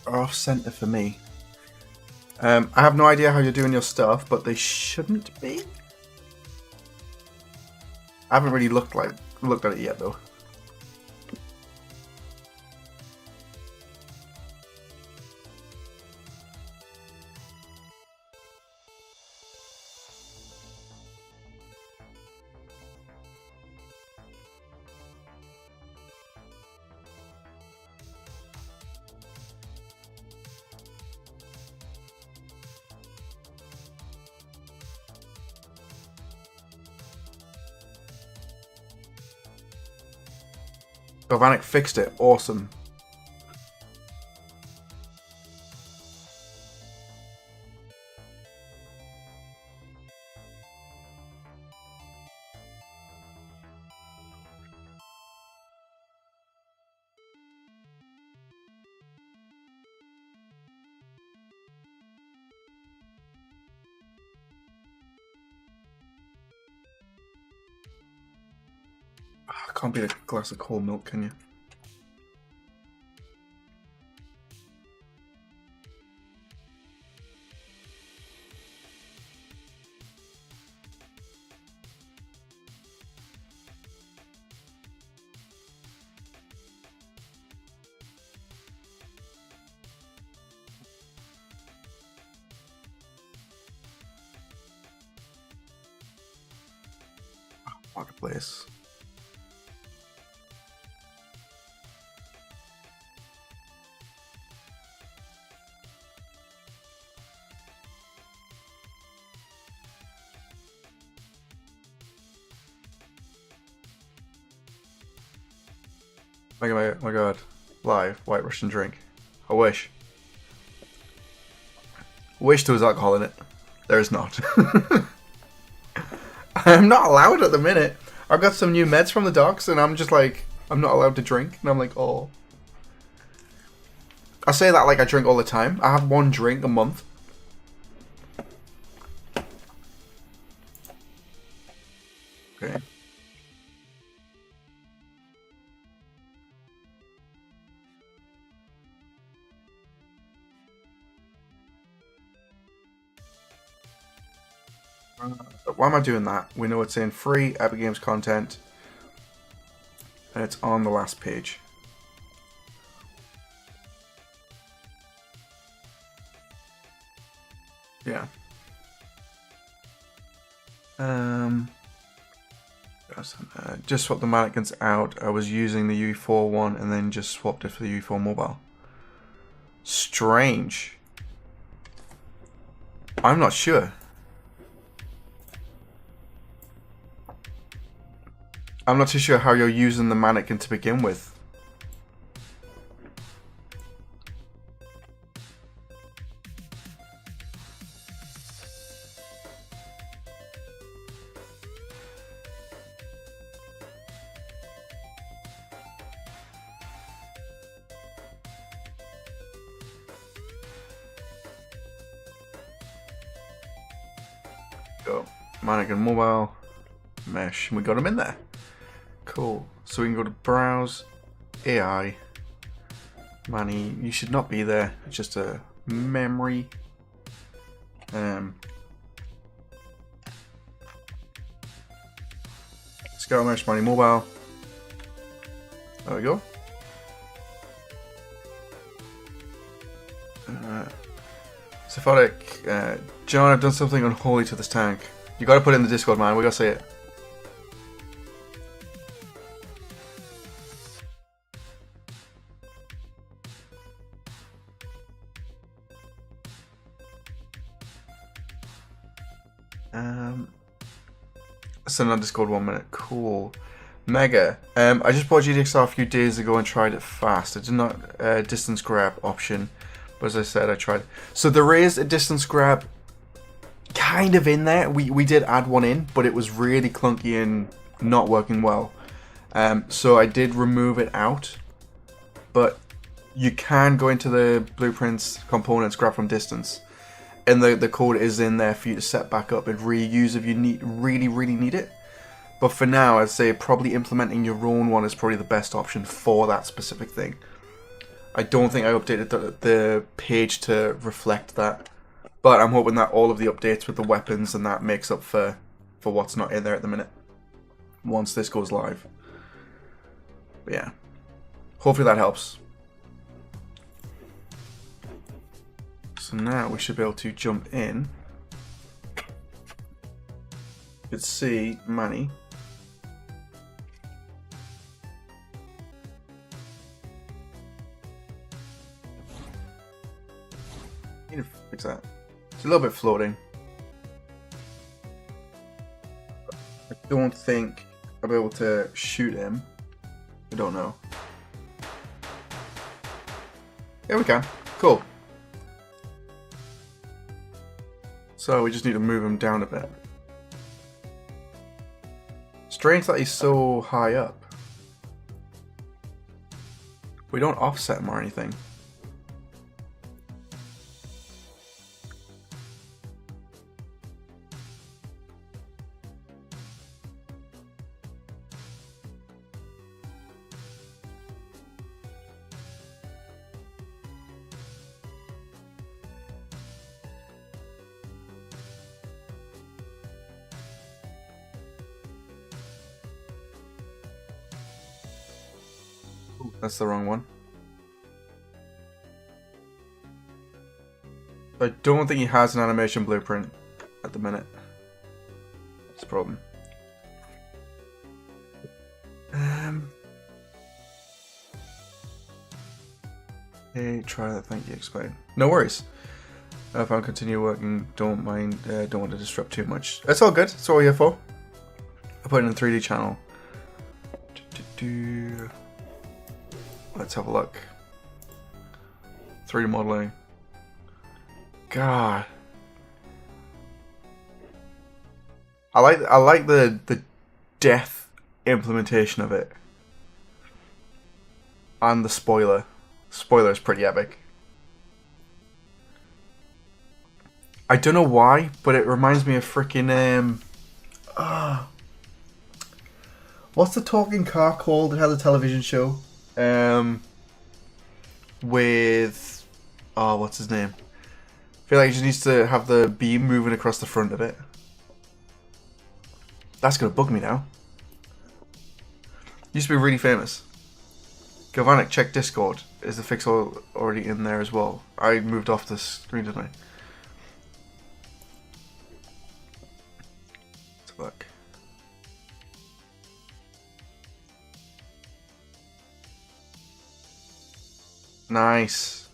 are off center for me. I have no idea how you're doing your stuff, but they shouldn't be. I haven't really looked at it yet though. Galvanic fixed it. Awesome. Can't beat a glass of cold milk, can you? Marketplace. My god. Live. White Russian drink. I wish. Wish there was alcohol in it. There is not. I'm not allowed at the minute. I've got some new meds from the docs and I'm just like, I'm not allowed to drink. And I'm like, oh. I say that like I drink all the time. I have one drink a month. Okay. Why am I doing that? We know it's in free Epic Games content. And it's on the last page. Yeah. Just swapped the mannequins out. I was using the UE4 one and then just swapped it for the UE4 mobile. Strange. I'm not sure. I'm not too sure how you're using the mannequin to begin with. Go. Mannequin mobile. Mesh. We got them in there. Cool. So we can go to browse. AI. Manny, you should not be there. It's just a memory. Scale mesh Manny mobile. There we go. Sephotic, John, I've done something unholy to this tank. You gotta put it in the Discord, man. We gotta see it. Send on Discord 1 minute. Cool. Mega. I just bought GDXR a few days ago and tried it fast. I did not distance grab option, but as I said, I tried. So there is a distance grab kind of in there. We did add one in, but it was really clunky and not working well. So I did remove it out, but you can go into the blueprints components, grab from distance. And the code is in there for you to set back up and reuse if you really need it. But for now, I'd say probably implementing your own one is probably the best option for that specific thing. I don't think I updated the page to reflect that. But I'm hoping that all of the updates with the weapons and that makes up for what's not in there at the minute. Once this goes live. But yeah. Hopefully that helps. So now we should be able to jump in. You can see Manny. Need to fix that. It's a little bit floating. I don't think I'll be able to shoot him. I don't know. Yeah, we can. Cool. So we just need to move him down a bit. Strange that he's so high up. We don't offset him or anything. That's the wrong one. I don't think he has an animation blueprint at the minute. That's the problem. Hey, try that. Thank you. Explain. No worries. If I continue working, don't mind. Don't want to disrupt too much. That's all good. That's what we're here for. I put it in a 3D channel. Let's have a look. 3D modeling. God. I like the death implementation of it. And the spoiler. Spoiler is pretty epic. I don't know why, but it reminds me of freaking what's the talking car called that had a television show? With what's his name? I feel like he just needs to have the beam moving across the front of it. That's gonna bug me now. Used to be really famous. Galvanic, check Discord. Is the fix already in there as well? I moved off the screen, didn't I? Let's look. Nice.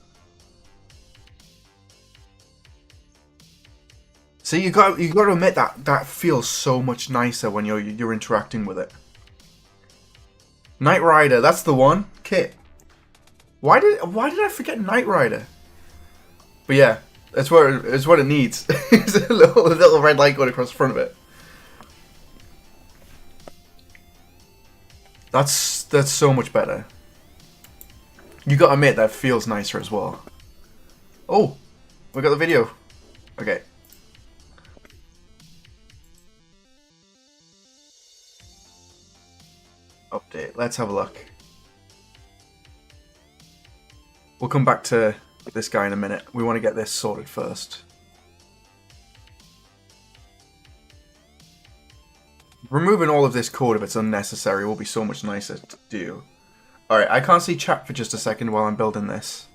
See, you got to admit that feels so much nicer when you're interacting with it. Knight Rider, that's the one. Kit. Why did I forget Knight Rider? But yeah, it's what it needs. It's a little red light going across the front of it. That's so much better. You gotta admit that feels nicer as well. Oh, we got the video. Okay. update. Let's have a look. We'll come back to this guy in a minute. We want to get this sorted first. Removing all of this code if it's unnecessary will be so much nicer to do. Alright, I can't see chat for just a second while I'm building this.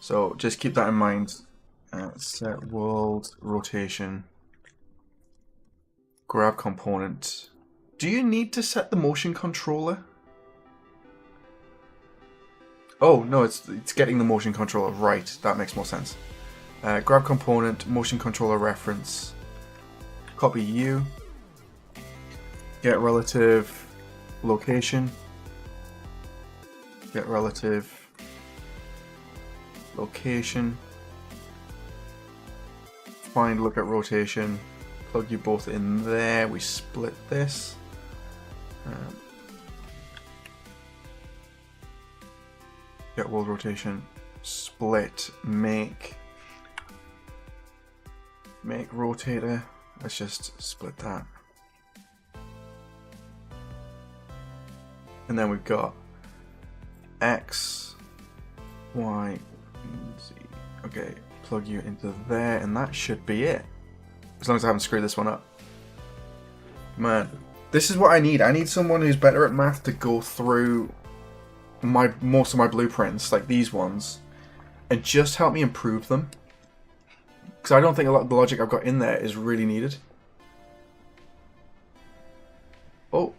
So just keep that in mind. Set world rotation. Grab component. Do you need to set the motion controller? Oh, no, it's getting the motion controller right. That makes more sense. Grab component, motion controller reference. Copy U. Get relative location. Get relative location. Find, look at rotation. Plug you both in there. We split this. Get world rotation. Split. Make rotator. Let's just split that. And then we've got X, Y, Z. Okay, plug you into there, and that should be it. As long as I haven't screwed this one up. Man, this is what I need. I need someone who's better at math to go through most of my blueprints, like these ones, and just help me improve them. Because I don't think a lot of the logic I've got in there is really needed. Oh.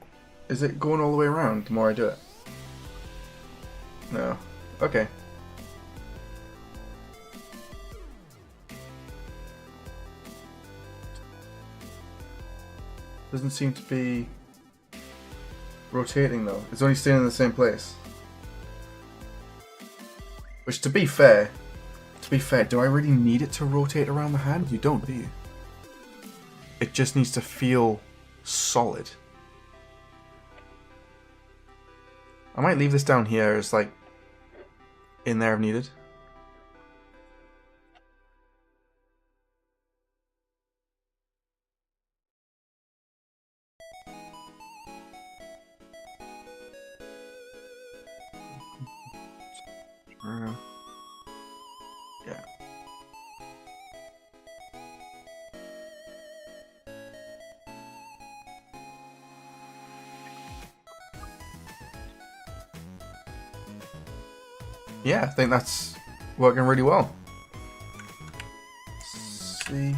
Is it going all the way around the more I do it? No. Okay. Doesn't seem to be rotating though. It's only staying in the same place. Which, to be fair, do I really need it to rotate around the hand? You don't, do you? It just needs to feel solid. I might leave this down here as like in there if needed. Yeah. Yeah, I think that's working really well. Let's see.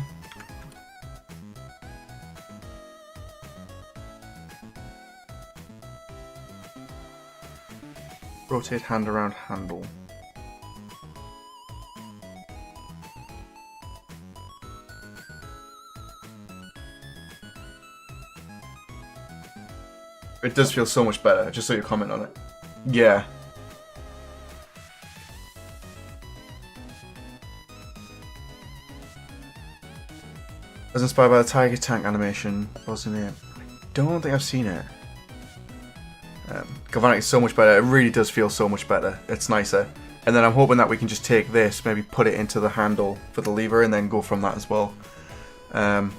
Rotate hand around handle. It does feel so much better, just so you comment on it. Yeah. I was inspired by the Tiger Tank animation. Wasn't it? I don't think I've seen it. Galvanic is so much better. It really does feel so much better. It's nicer. And then I'm hoping that we can just take this, maybe put it into the handle for the lever, and then go from that as well. That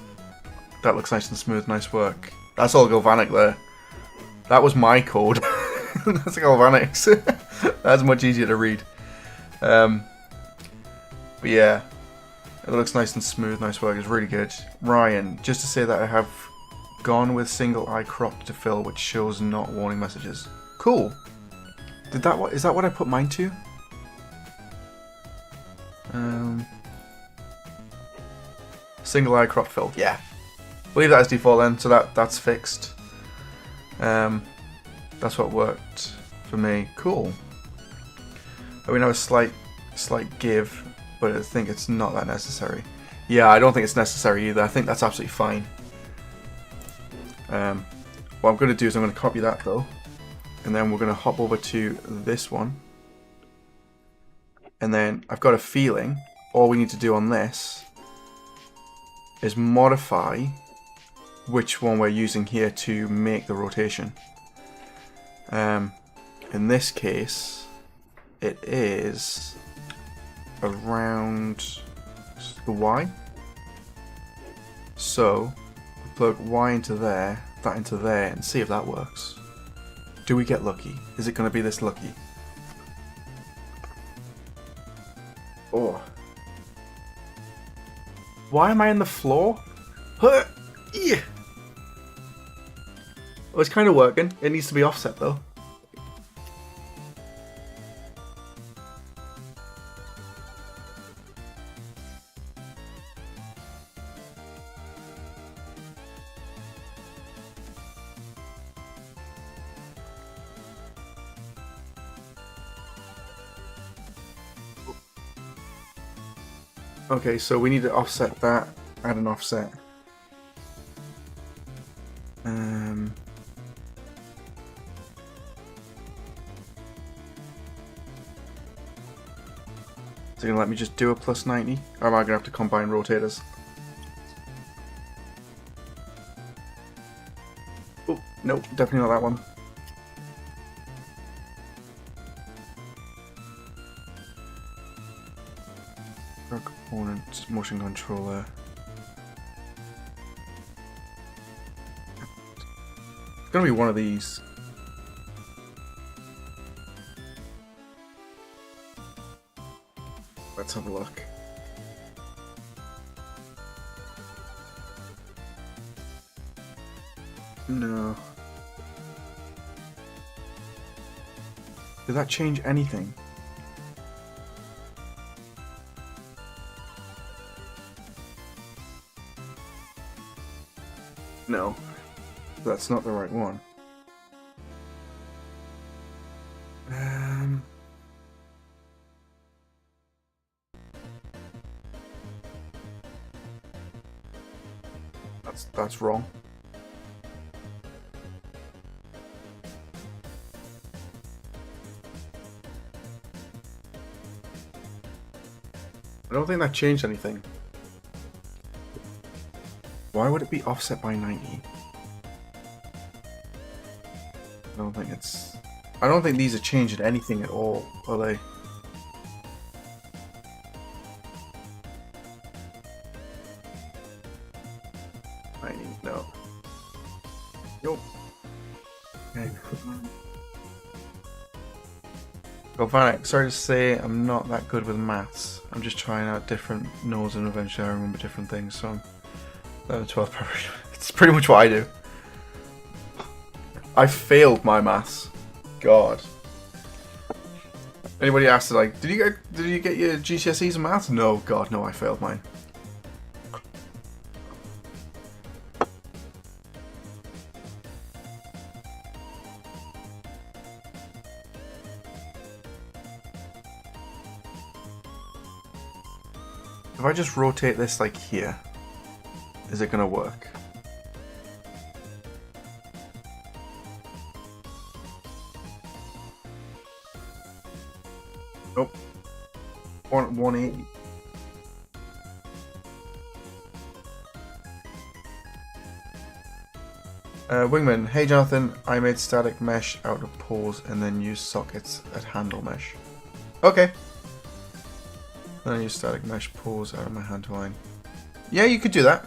looks nice and smooth. Nice work. That's all Galvanic there. That was my code. That's Galvanic's. That's much easier to read. But yeah. It looks nice and smooth, nice work, it's really good. Ryan, just to say that I have gone with single eye crop to fill, which shows not warning messages. Cool. Is that what I put mine to? Single eye crop fill, yeah. We'll leave that as default then, so that's fixed. That's what worked for me. Cool. We have a slight give. But I think it's not that necessary. Yeah, I don't think it's necessary either. I think that's absolutely fine. What I'm going to do is I'm going to copy that though. And then we're going to hop over to this one. And then I've got a feeling all we need to do on this is modify which one we're using here to make the rotation. In this case, it is around the Y. So plug Y into there, that into there, and see if that works. Do we get lucky? Is it going to be this lucky? Oh. Why am I in the floor? Huh. Yeah. Well, it's kind of working. It needs to be offset though. Okay, so we need to offset that. Add an offset. Is it gonna let me just do a plus 90? Or am I gonna have to combine rotators? Oh, nope, definitely not that one. Component, motion controller. It's gonna be one of these. Let's have a look. No. Did that change anything? No, that's not the right one. That's wrong. I don't think that changed anything. Why would it be offset by 90? I don't think these are changing anything at all, are they? No. Nope. Okay. Galvanic, sorry to say I'm not that good with maths. I'm just trying out different nodes and eventually I remember different things, so I'm 12th preparation. It's pretty much what I do. I failed my maths. God. Anybody asked like, did you get your GCSEs in maths? No, God, no, I failed mine. If I just rotate this like here, is it gonna work? Nope. 180. Wingman, hey Jonathan, I made static mesh out of pores and then used sockets at handle mesh. Okay. Then I use static mesh pores out of my handle line. Yeah, you could do that.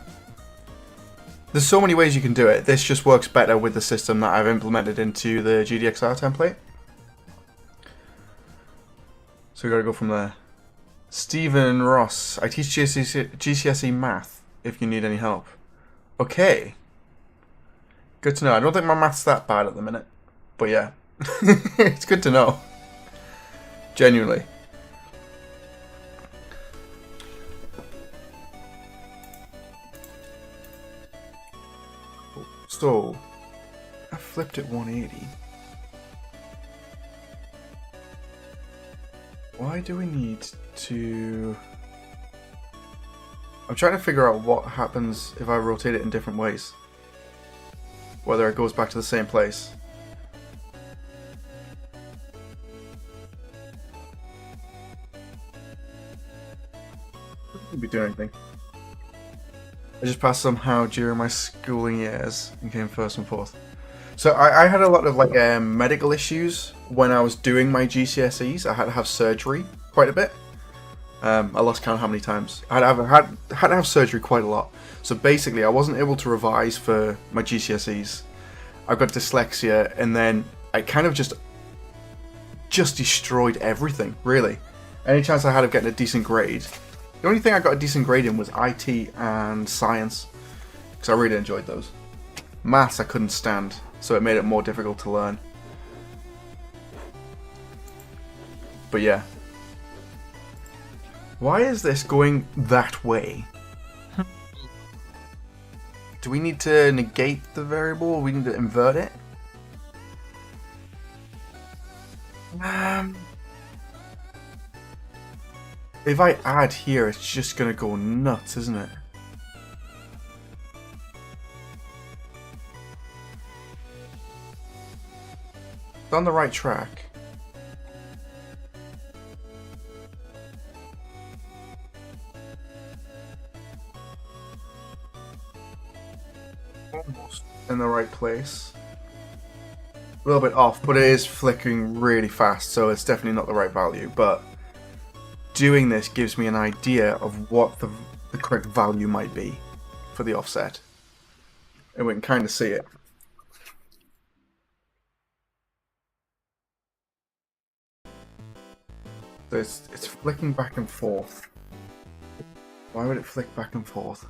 There's so many ways you can do it. This just works better with the system that I've implemented into the GDXR template. So we gotta go from there. Stephen Ross, I teach GCSE math if you need any help. Okay. Good to know. I don't think my math's that bad at the minute. But yeah. It's good to know. Genuinely. So, I flipped it 180. Why do we need to... I'm trying to figure out what happens if I rotate it in different ways. Whether it goes back to the same place. Could be doing anything. I just passed somehow during my schooling years and came first and fourth. So I had a lot of like medical issues when I was doing my GCSEs. I had to have surgery quite a bit. I lost count how many times. I had to have surgery quite a lot. So basically I wasn't able to revise for my GCSEs. I've got dyslexia, and then I kind of just destroyed everything, really. Any chance I had of getting a decent grade. The only thing I got a decent grade in was IT and science, because I really enjoyed those. Maths I couldn't stand, so it made it more difficult to learn. But yeah. Why is this going that way? Do we need to negate the variable, or we need to invert it? If I add here, it's just gonna go nuts, isn't it? It's on the right track. Almost in the right place. A little bit off, but it is flickering really fast, so it's definitely not the right value. But doing this gives me an idea of what the correct value might be for the offset. And we can kind of see it. So it's flicking back and forth. Why would it flick back and forth?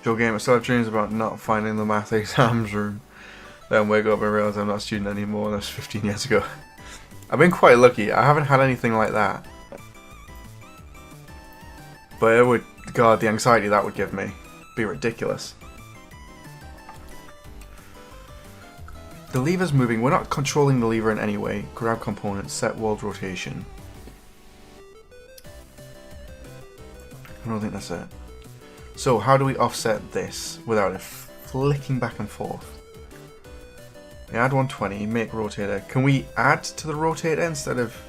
Joe Game, I still have dreams about not finding the math exams room. Then wake up and realise I'm not a student anymore. That was 15 years ago. I've been quite lucky. I haven't had anything like that. But it would, God, the anxiety that would give me. Be ridiculous. The lever's moving. We're not controlling the lever in any way. Grab component, set world rotation. I don't think that's it. So how do we offset this without it flicking back and forth? We add 120, make rotator. Can we add to the rotator instead of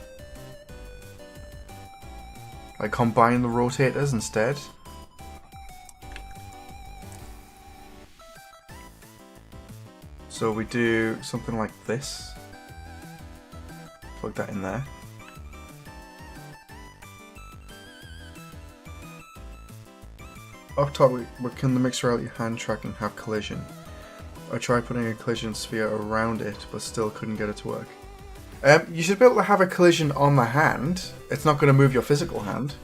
like combine the rotators instead? So we do something like this. Plug that in there. Up top, can the mixed-reality hand tracking have collision? I tried putting a collision sphere around it, but still couldn't get it to work. You should be able to have a collision on the hand. It's not going to move your physical hand,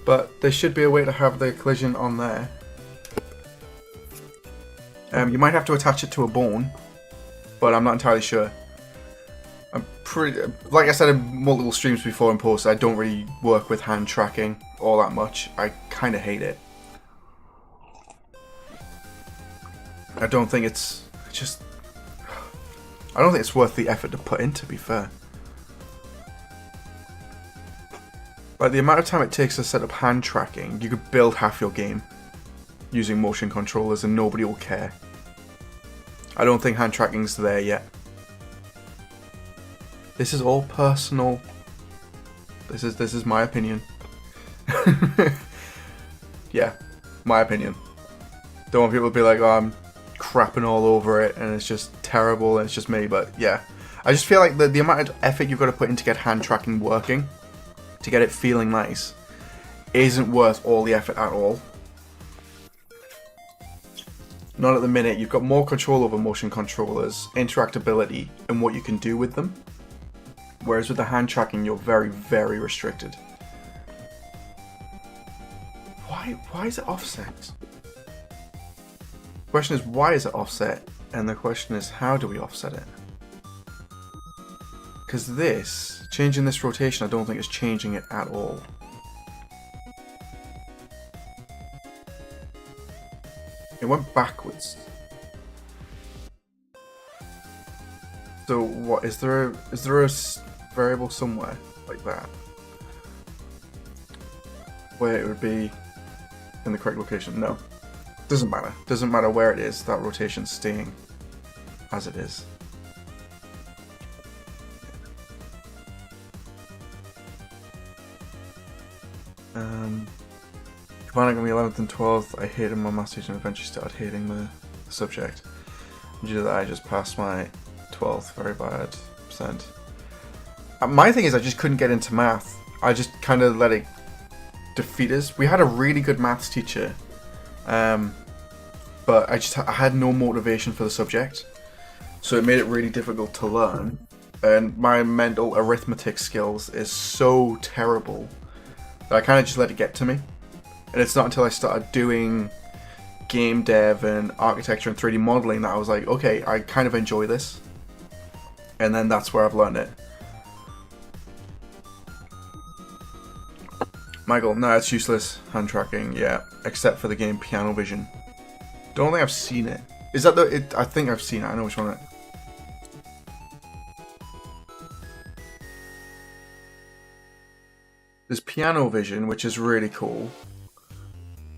but there should be a way to have the collision on there. You might have to attach it to a bone, but I'm not entirely sure. Like I said in multiple streams before in posts, I don't really work with hand tracking all that much. I kind of hate it. I don't think it's worth the effort to put in, to be fair. Like, the amount of time it takes to set up hand tracking, you could build half your game using motion controllers and nobody will care. I don't think hand tracking's there yet. This is all personal. This is my opinion. Yeah, my opinion. Don't want people to be like, oh, I'm crapping all over it and it's just terrible and it's just me, but yeah. I just feel like the amount of effort you've got to put in to get hand tracking working, to get it feeling nice, isn't worth all the effort at all. Not at the minute. You've got more control over motion controllers, interactability, and what you can do with them. Whereas with the hand tracking, you're very, very restricted. Why is it offset? The question is, why is it offset? And the question is, how do we offset it? Because changing this rotation, I don't think is changing it at all. It went backwards. So what, is there a variable somewhere like that where it would be in the correct location? No. Doesn't matter. Doesn't matter where it is, that rotation's staying. as it is. Combining on the 11th and 12th, I hated my maths teacher and eventually started hating the subject. Due to that, I just passed my 12th very bad percent. My thing is, I just couldn't get into math. I just kind of let it defeat us. We had a really good maths teacher, but I had no motivation for the subject, so it made it really difficult to learn. And my mental arithmetic skills is so terrible that I kind of just let it get to me. And it's not until I started doing game dev and architecture and 3D modeling that I was like, okay, I kind of enjoy this. And then that's where I've learned it. Michael, no, it's useless. Hand tracking, yeah, except for the game Piano Vision. Don't think I've seen it. Is that the? I think I've seen it. I know which one it. There's Piano Vision, which is really cool,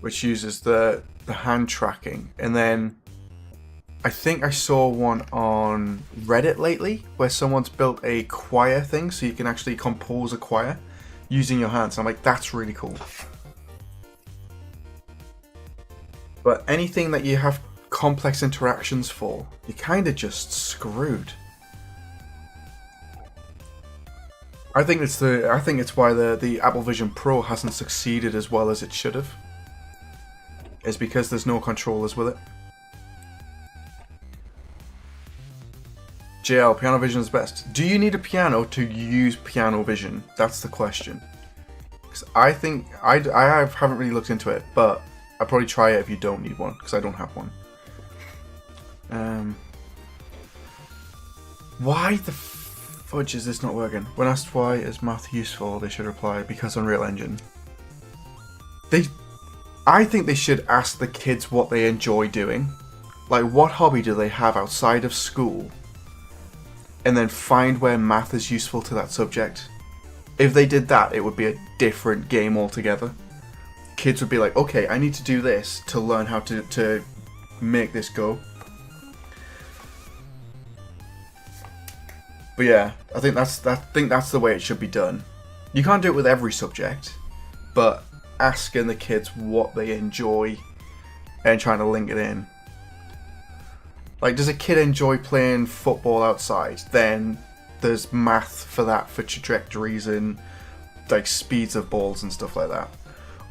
which uses the hand tracking, and then I think I saw one on Reddit lately where someone's built a choir thing, so you can actually compose a choir using your hands. I'm like, that's really cool. But anything that you have complex interactions for, you're kind of just screwed. I think it's why the Apple Vision Pro hasn't succeeded as well as it should have. Is because there's no controllers with it. JL, Piano Vision is best. Do you need a piano to use Piano Vision? That's the question. Because I think I haven't really looked into it, but I'd probably try it if you don't need one, because I don't have one. Why the fudge is this not working? When asked why is math useful, they should reply because Unreal Engine. I think they should ask the kids what they enjoy doing. Like, what hobby do they have outside of school? And then find where math is useful to that subject. If they did that, it would be a different game altogether. Kids would be like, okay, I need to do this to learn how to make this go. But yeah, I think that's the way it should be done. You can't do it with every subject, but asking the kids what they enjoy and trying to link it in. Like, does a kid enjoy playing football outside? Then there's math for that, for trajectories and like speeds of balls and stuff like that.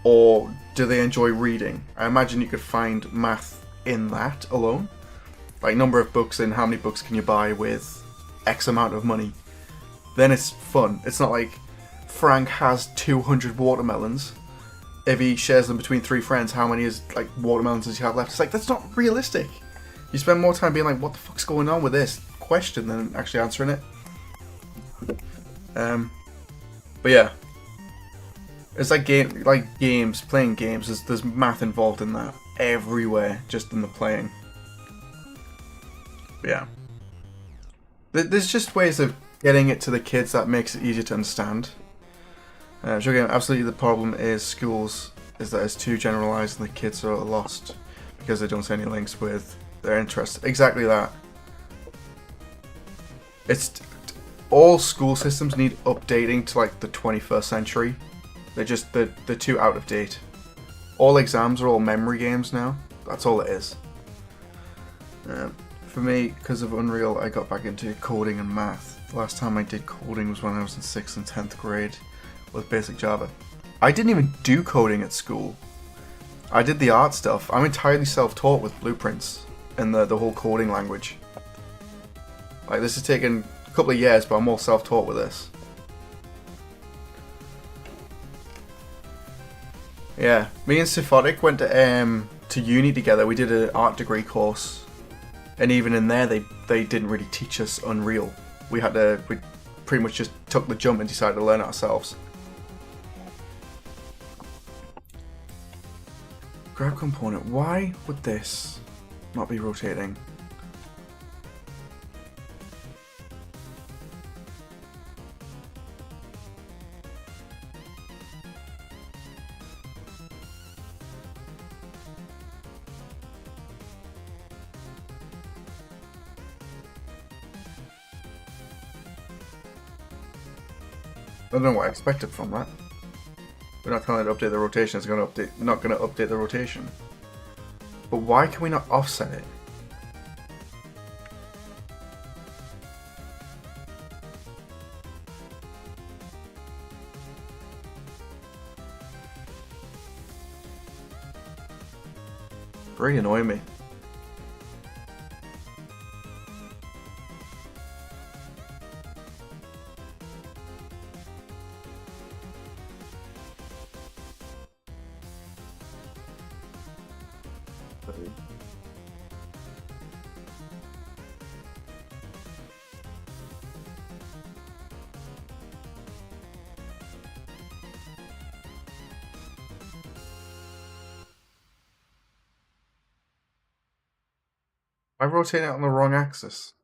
Or do they enjoy reading? I imagine you could find math in that alone. Like, number of books and how many books can you buy with X amount of money. Then it's fun. It's not like Frank has 200 watermelons. If he shares them between 3 friends, how many watermelons does he have left? It's like, that's not realistic. You spend more time being like, what the fuck's going on with this question than actually answering it. But yeah, it's like games, playing games. There's math involved in that everywhere, just in the playing. But yeah, there's just ways of getting it to the kids that makes it easier to understand. So again, absolutely the problem is schools is that it's too generalized and the kids are lost because they don't see any links with their interests. Exactly that. It's all school systems need updating to like the 21st century. They're too out of date. All exams are all memory games now. That's all it is. For me, because of Unreal, I got back into coding and math. The last time I did coding was when I was in 6th and 10th grade with basic Java. I didn't even do coding at school. I did the art stuff. I'm entirely self-taught with blueprints and the whole coding language. Like, this has taken a couple of years, but I'm all self-taught with this. Yeah, me and Syphotic went to uni together. We did an art degree course, and even in there, they didn't really teach us Unreal. We pretty much just took the jump and decided to learn it ourselves. Grab component. Why would this not be rotating? I don't know what I expected from that. We're not telling it to update the rotation, it's gonna update, not gonna update the rotation. But why can we not offset it? Really annoying me. I rotate it on the wrong axis.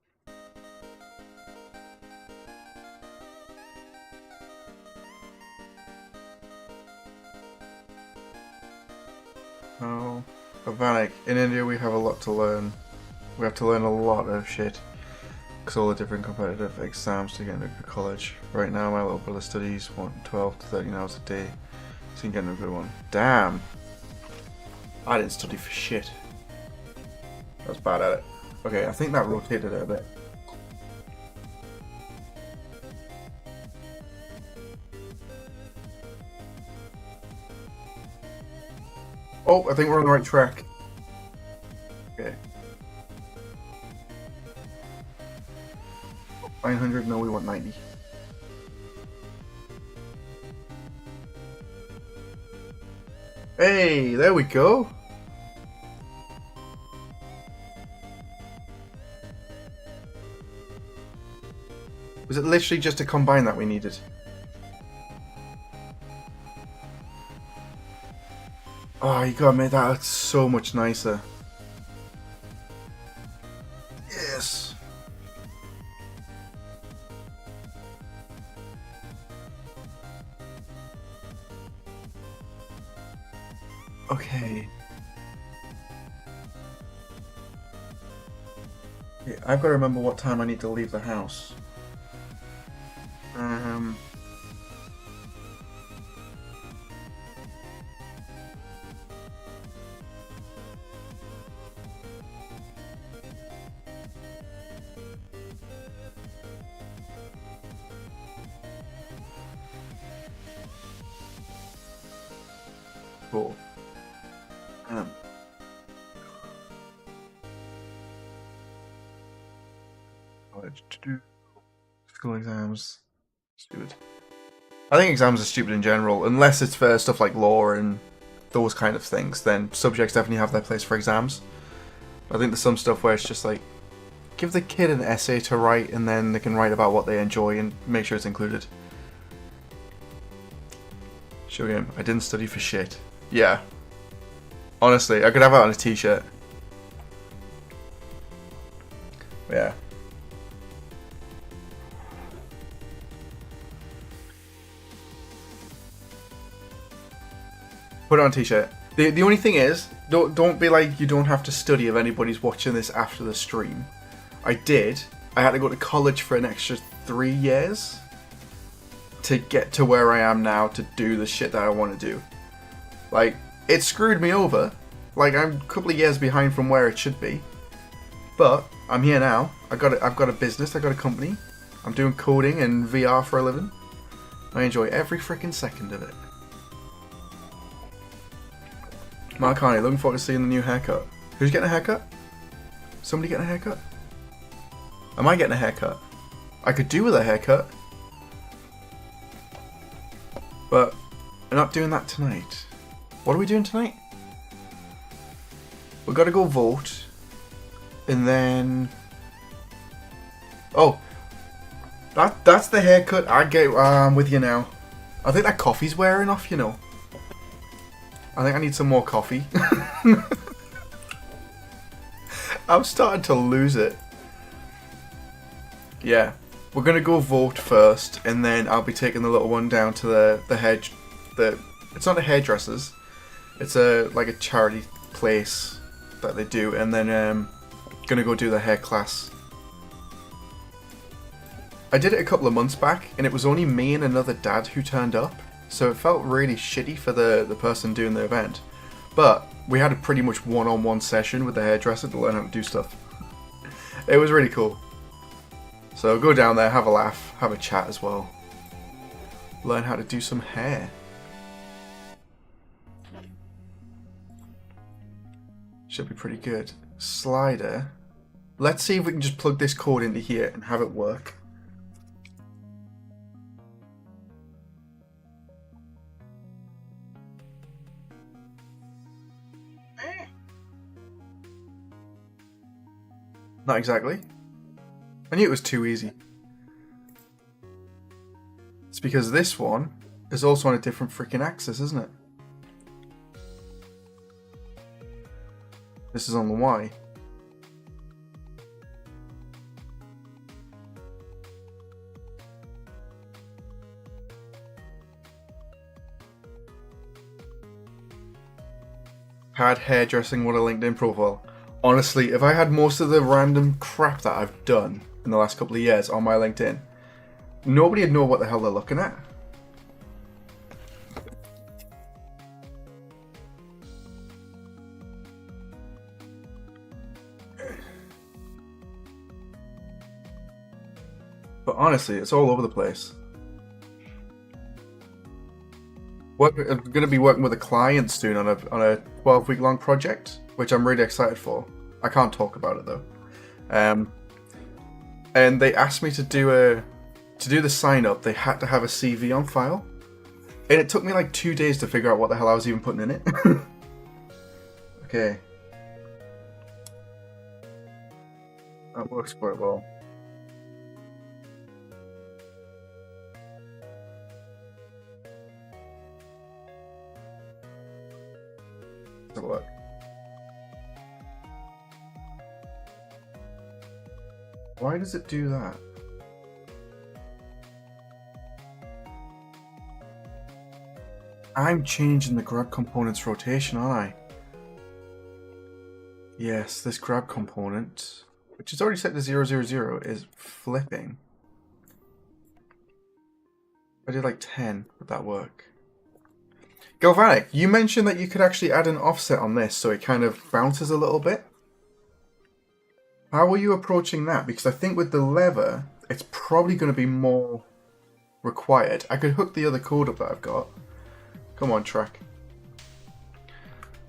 Oh, Vanek. In India we have a lot to learn. We have to learn a lot of shit. Because all the different competitive exams to get into college. Right now my little brother studies 12 to 13 hours a day. So he can get into a good one. Damn! I didn't study for shit. I was bad at it. Okay, I think that rotated it a bit. Oh, I think we're on the right track. Okay. 900, no, we want 90. Hey, there we go. Was it literally just a combine that we needed? Oh, you gotta make that so much nicer. Yes. Okay. Yeah, I've got to remember what time I need to leave the house. Cool. College to do school exams. Stupid. I think exams are stupid in general, unless it's for stuff like law and those kind of things. Then subjects definitely have their place for exams. I think there's some stuff where it's just like, give the kid an essay to write, and then they can write about what they enjoy and make sure it's included. Show game. I didn't study for shit. Yeah. Honestly, I could have it on a t-shirt. Yeah. Put it on a t-shirt. The only thing is, don't be like you don't have to study if anybody's watching this after the stream. I did. I had to go to college for an extra 3 years to get to where I am now to do the shit that I want to do. Like, it screwed me over. Like, I'm a couple of years behind from where it should be. But I'm here now. I've got a business. I've got a company. I'm doing coding and VR for a living. I enjoy every freaking second of it. Mark Carney, looking forward to seeing the new haircut. Who's getting a haircut? Somebody getting a haircut? Am I getting a haircut? I could do with a haircut. But we're not doing that tonight. What are we doing tonight? We've got to go vote. And then... Oh. That's the haircut I get. I'm with you now. I think that coffee's wearing off, you know. I think I need some more coffee. I'm starting to lose it. Yeah. We're going to go vote first, and then I'll be taking the little one down to it's not a hairdresser's. It's like a charity place that they do, and then going to go do the hair class. I did it a couple of months back, and it was only me and another dad who turned up, so it felt really shitty for the person doing the event. But we had a pretty much one-on-one session with the hairdresser to learn how to do stuff. It was really cool. So go down there, have a laugh, have a chat as well. Learn how to do some hair. Should be pretty good. Slider. Let's see if we can just plug this code into here and have it work. Not exactly. I knew it was too easy. It's because this one is also on a different freaking axis, isn't it? This is on the Y. Had hairdressing, what a LinkedIn profile. Honestly, if I had most of the random crap that I've done in the last couple of years on my LinkedIn, nobody would know what the hell they're looking at. But honestly, it's all over the place. I'm going to be working with a client soon on a 12-week long project, which I'm really excited for. I can't talk about it though. And they asked me to do the sign up. They had to have a CV on file, and it took me like 2 days to figure out what the hell I was even putting in it. Okay, that works quite well. Let's have a look. Why does it do that? I'm changing the grab component's rotation, aren't I? Yes, this grab component, which is already set to 0, 0, 0, is flipping. I did like 10, would that work? Galvanic, you mentioned that you could actually add an offset on this so it kind of bounces a little bit. How are you approaching that? Because I think with the lever, it's probably going to be more required. I could hook the other code up that I've got. Come on, track.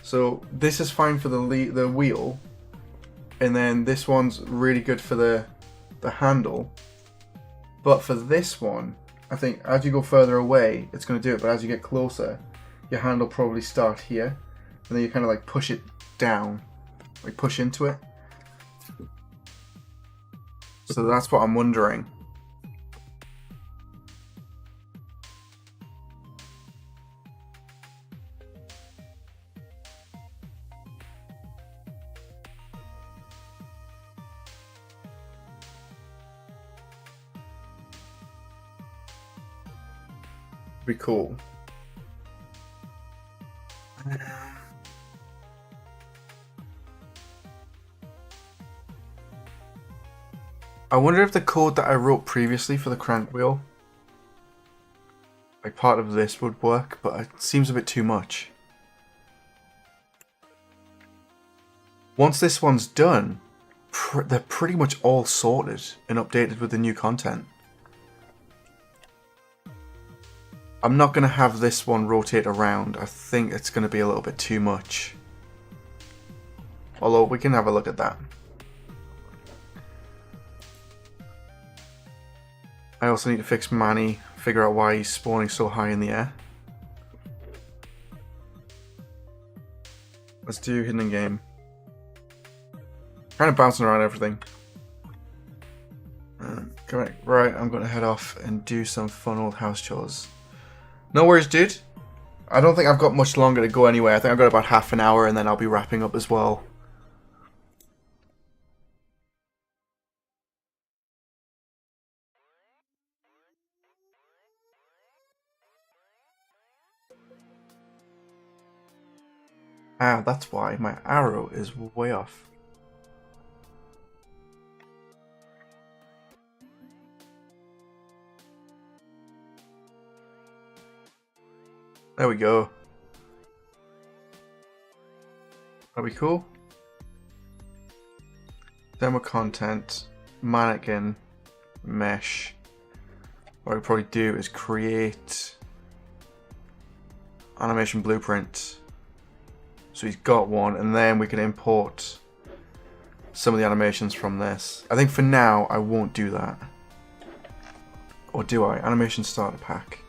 So this is fine for the wheel, and then this one's really good for the handle. But for this one, I think as you go further away, it's going to do it. But as you get closer, your hand will probably start here, and then you kind of like push it down, like push into it. So that's what I'm wondering. Be cool. I wonder if the code that I wrote previously for the crank wheel, like part of this, would work, but it seems a bit too much. Once this one's done, they're pretty much all sorted and updated with the new content. I'm not going to have this one rotate around. I think it's going to be a little bit too much. Although we can have a look at that. I also need to fix Manny, figure out why he's spawning so high in the air. Let's do hidden in game. Kind of bouncing around everything. Correct. Right, I'm going to head off and do some fun old house chores. No worries, dude. I don't think I've got much longer to go anyway. I think I've got about half an hour and then I'll be wrapping up as well. Ah, that's why my arrow is way off. There we go. That'll be cool. Demo content, mannequin, mesh. What we probably do is create animation blueprint. So he's got one, and then we can import some of the animations from this. I think for now I won't do that. Or do I? Animation starter pack.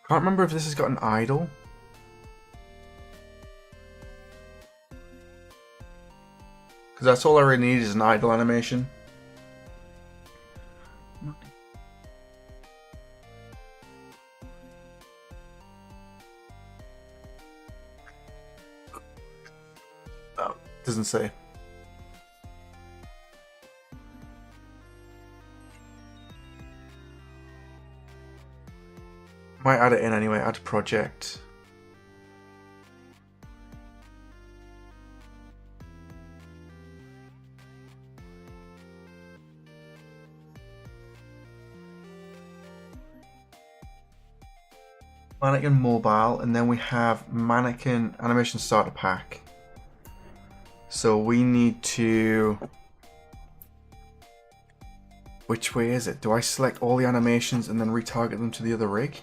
Can't remember if this has got an idle. Because that's all I really need is an idle animation. Oh, doesn't say. Might add it in anyway, add project. Mannequin mobile, and then we have mannequin animation starter pack. So we need to... Which way is it? Do I select all the animations and then retarget them to the other rig?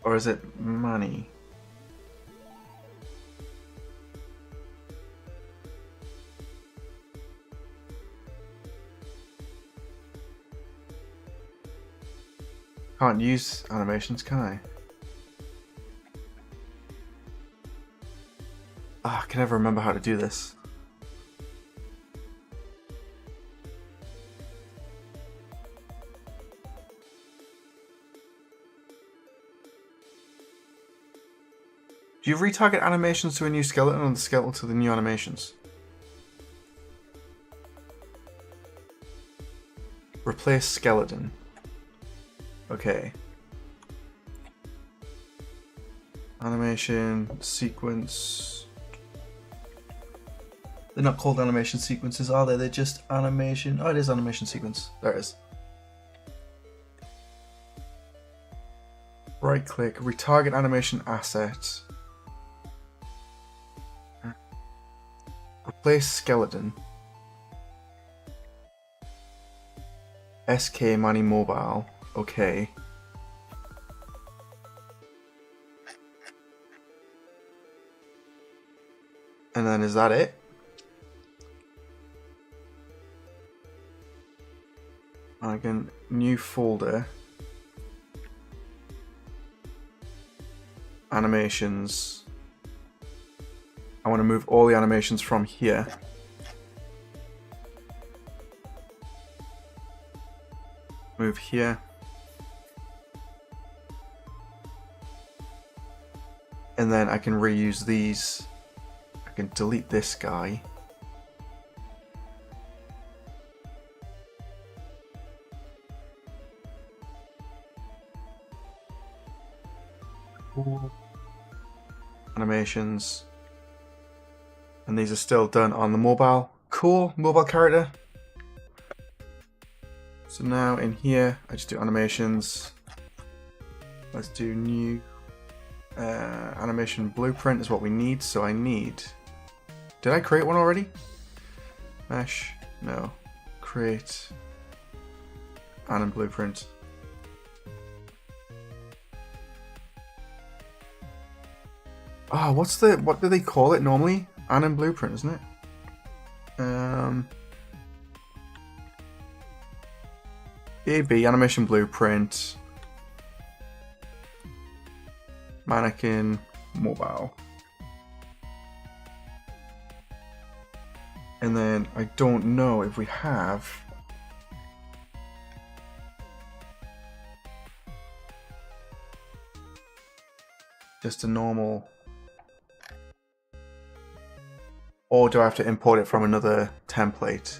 Or is it money? Can't use animations, can I? I can never remember how to do this. Do you retarget animations to a new skeleton or the skeleton to the new animations? Replace skeleton. Okay. Animation sequence. They're not called animation sequences, are they? They're just animation. Oh, it is animation sequence. There it is. Right click, retarget animation asset. Replace skeleton. SK Money Mobile. Okay. And then is that it? Again, new folder. Animations. I want to move all the animations from here. Move here. And then I can reuse these. I can delete this guy. Animations. And these are still done on the mobile. Cool, mobile character. So now in here, I just do animations. Let's do new animation blueprint is what we need. So I need, did I create one already? Mesh, no. Create anim blueprint. Oh, what do they call it normally? Anim blueprint, isn't it? AB animation blueprint. Mannequin mobile. And then I don't know if we have just a normal, or do I have to import it from another template?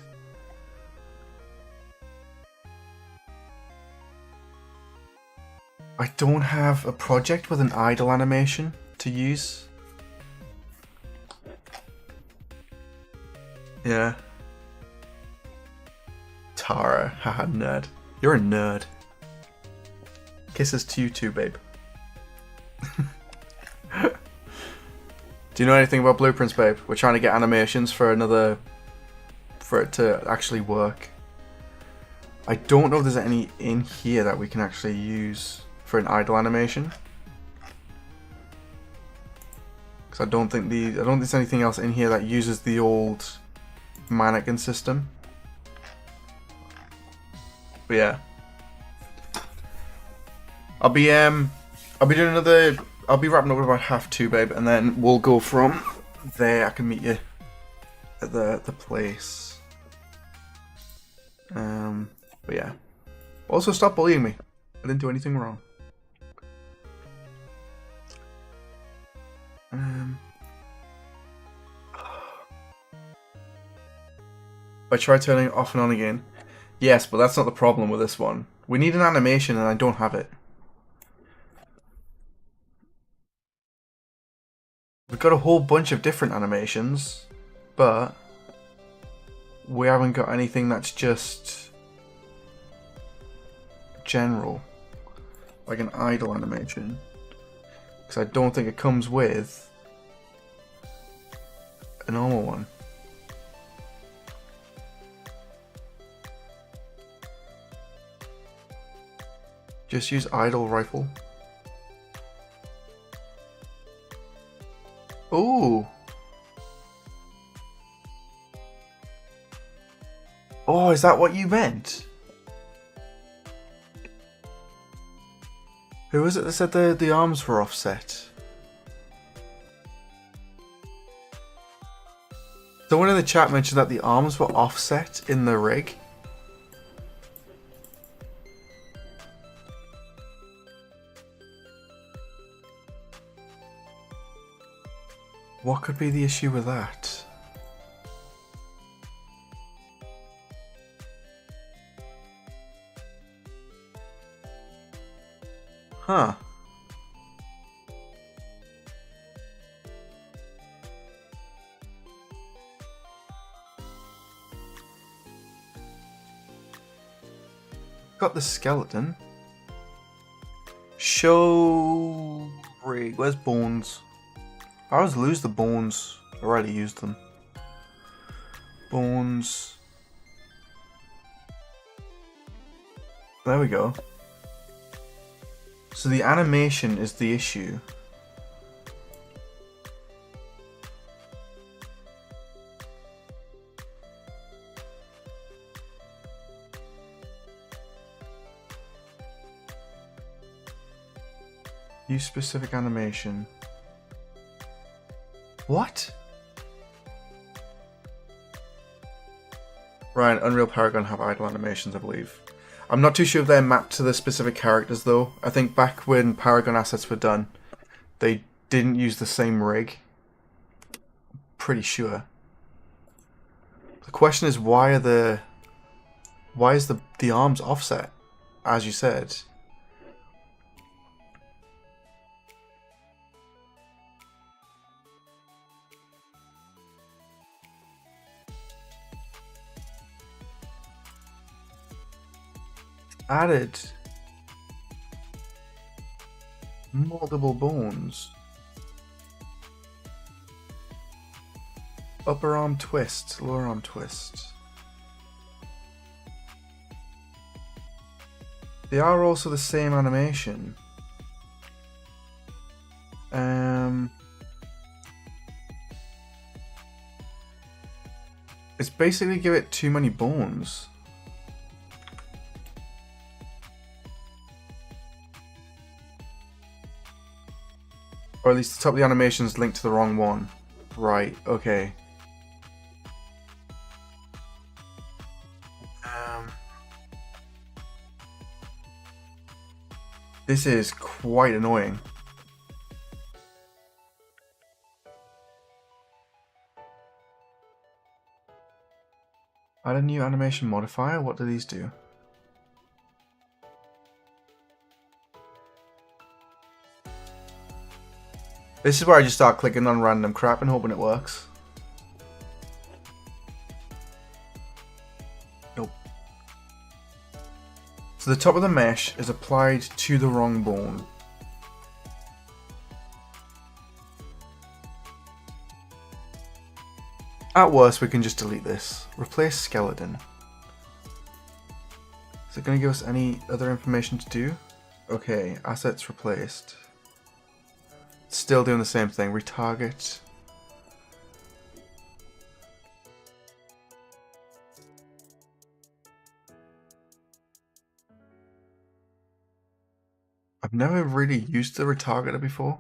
I I don't have a project with an idle animation to use. Yeah. Tara, haha, nerd. You're a nerd. Kisses to you too, babe. Do you know anything about blueprints, babe? We're trying to get animations for it to actually work. I don't know if there's any in here that we can actually use for an idle animation. Because I don't think there's anything else in here that uses the old mannequin system. But yeah. I'll be doing another. I'll be wrapping up at about 2:30, babe, and then we'll go from there. I can meet you at the place. But yeah. Also, stop bullying me. I didn't do anything wrong. I try turning it off and on again. Yes, but that's not the problem with this one. We need an animation, and I don't have it. We've got a whole bunch of different animations, but we haven't got anything that's just general, like an idle animation, because I don't think it comes with a normal one. Just use idle rifle. Ooh. Oh, is that what you meant? Who was it that said the arms were offset? Someone in the chat mentioned that the arms were offset in the rig. What could be the issue with that? Huh. Got the skeleton. Show rig. Where's bones? I always lose the bones. I already used them. Bones. There we go. So the animation is the issue. Use specific animation. What? Right, Unreal Paragon have idle animations, I believe. I'm not too sure if they're mapped to the specific characters, though. I think back when Paragon assets were done, they didn't use the same rig. Pretty sure. The question is, why is the arms offset, as you said? Added multiple bones. Upper arm twist, lower arm twist. They are also the same animation. It's basically give it too many bones. Or at least the top of the animation is linked to the wrong one. Right, okay. This is quite annoying. Add a new animation modifier? What do these do? This is where I just start clicking on random crap and hoping it works. Nope. So the top of the mesh is applied to the wrong bone. At worst, we can just delete this. Replace skeleton. Is it going to give us any other information to do? Okay, assets replaced. Still doing the same thing. Retarget. I've never really used the retargeter before.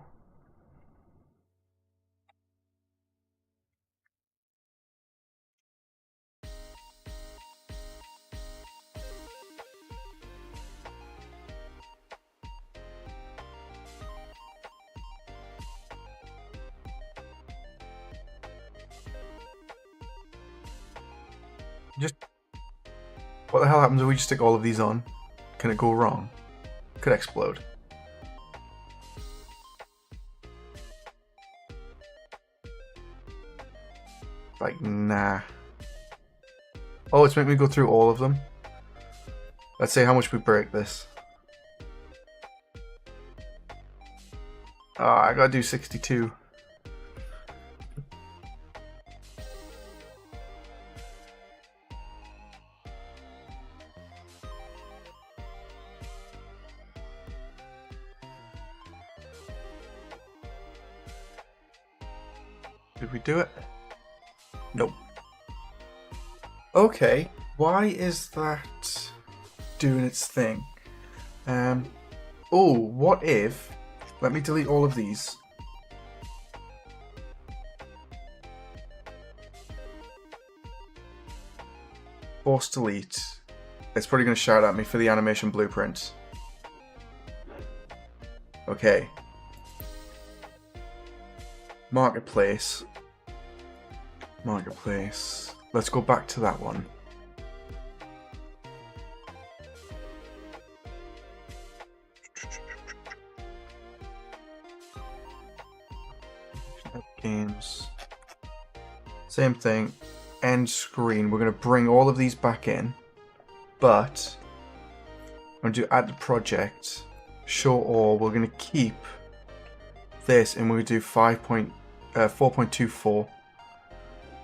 What the hell happens if we just stick all of these on? Can it go wrong? Could explode. Like, nah. Oh, it's making me go through all of them. Let's see how much we break this. Ah, I gotta do 62. Did we do it? Nope. Okay, why is that doing its thing? Oh, what if... Let me delete all of these. Force delete. It's probably going to shout at me for the animation blueprint. Okay. Marketplace. Marketplace. Let's go back to that one. Games. Same thing. End screen. We're going to bring all of these back in, but I'm going to do add to project. Show all. We're going to keep this, and we're going to do 4.24.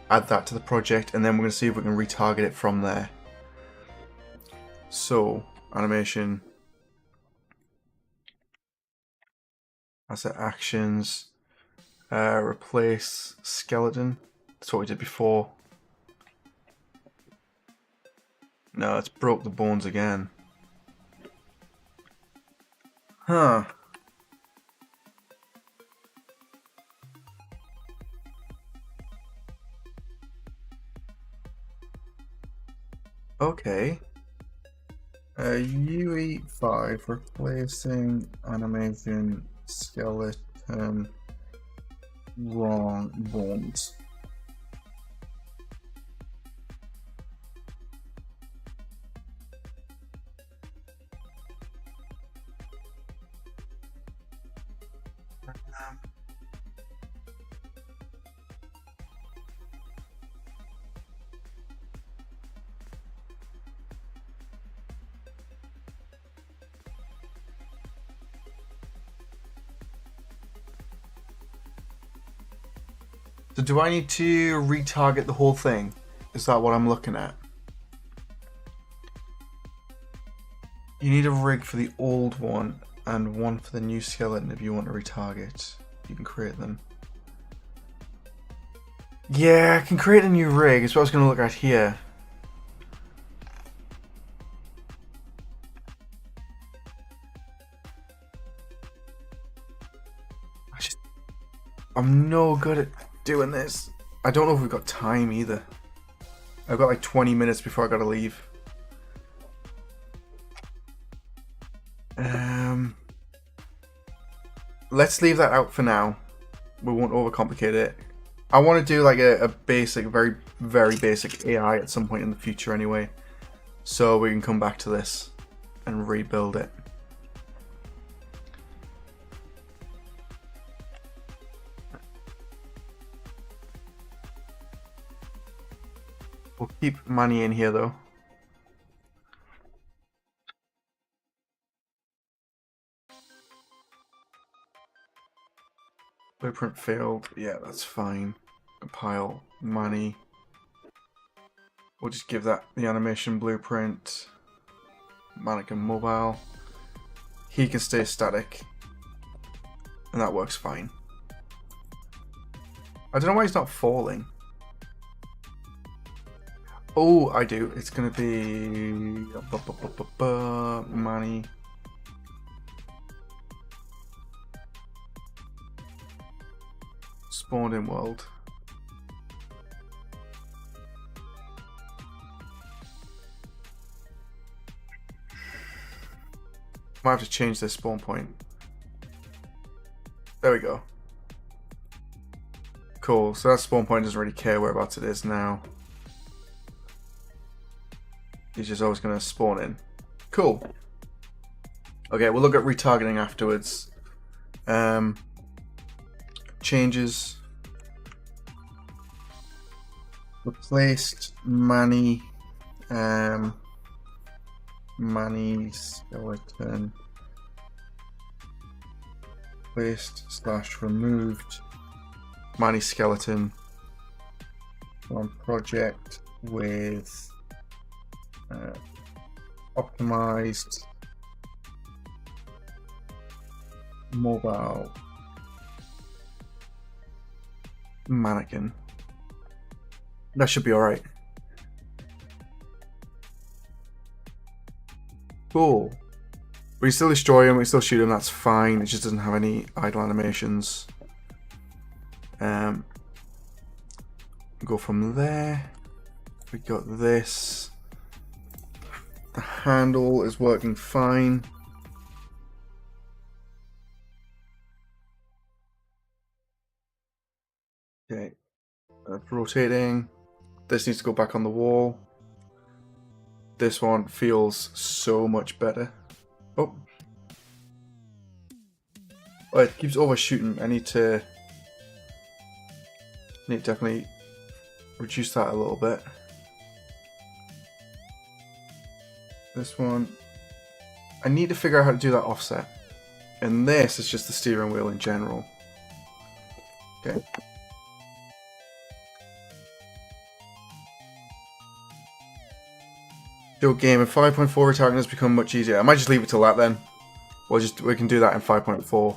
Add that to the project, and then we're going to see if we can retarget it from there. So, animation, asset actions, replace skeleton. That's what we did before. No, it's broke the bones again. Huh. Okay. UE5 replacing animation skeleton wrong bones. So do I need to retarget the whole thing? Is that what I'm looking at? You need a rig for the old one and one for the new skeleton if you want to retarget. You can create them. Yeah, I can create a new rig. It's what I was going to look at here. I'm no good at doing this. I don't know if we've got time either. I've got like 20 minutes before I gotta leave. Let's leave that out for now. We won't overcomplicate it. I want to do like a basic, very, very basic AI at some point in the future anyway. So we can come back to this and rebuild it. We'll keep money in here though. Blueprint failed. Yeah, that's fine. Compile money. We'll just give that the animation blueprint. Mannequin mobile. He can stay static. And that works fine. I don't know why he's not falling. Oh, I do. It's going to be... money. Spawned in world. Might have to change this spawn point. There we go. Cool, so that spawn point doesn't really care whereabouts it is now. He's just always going to spawn in. Cool. Okay, we'll look at retargeting afterwards. Changes. Replaced Manny. Manny skeleton. Replaced / removed. Manny skeleton on project with optimized mobile mannequin. That should be alright. Cool. We can still destroy him, we can still shoot him, that's fine. It just doesn't have any idle animations. Go from there. We got this. The handle is working fine. Okay, that's rotating. This needs to go back on the wall. This one feels so much better. Oh. Oh, it keeps overshooting. I need to definitely reduce that a little bit. This one, I need to figure out how to do that offset. And this is just the steering wheel in general. Okay. Still game in 5.4 retargeting has become much easier. I might just leave it till that then. We can do that in 5.4.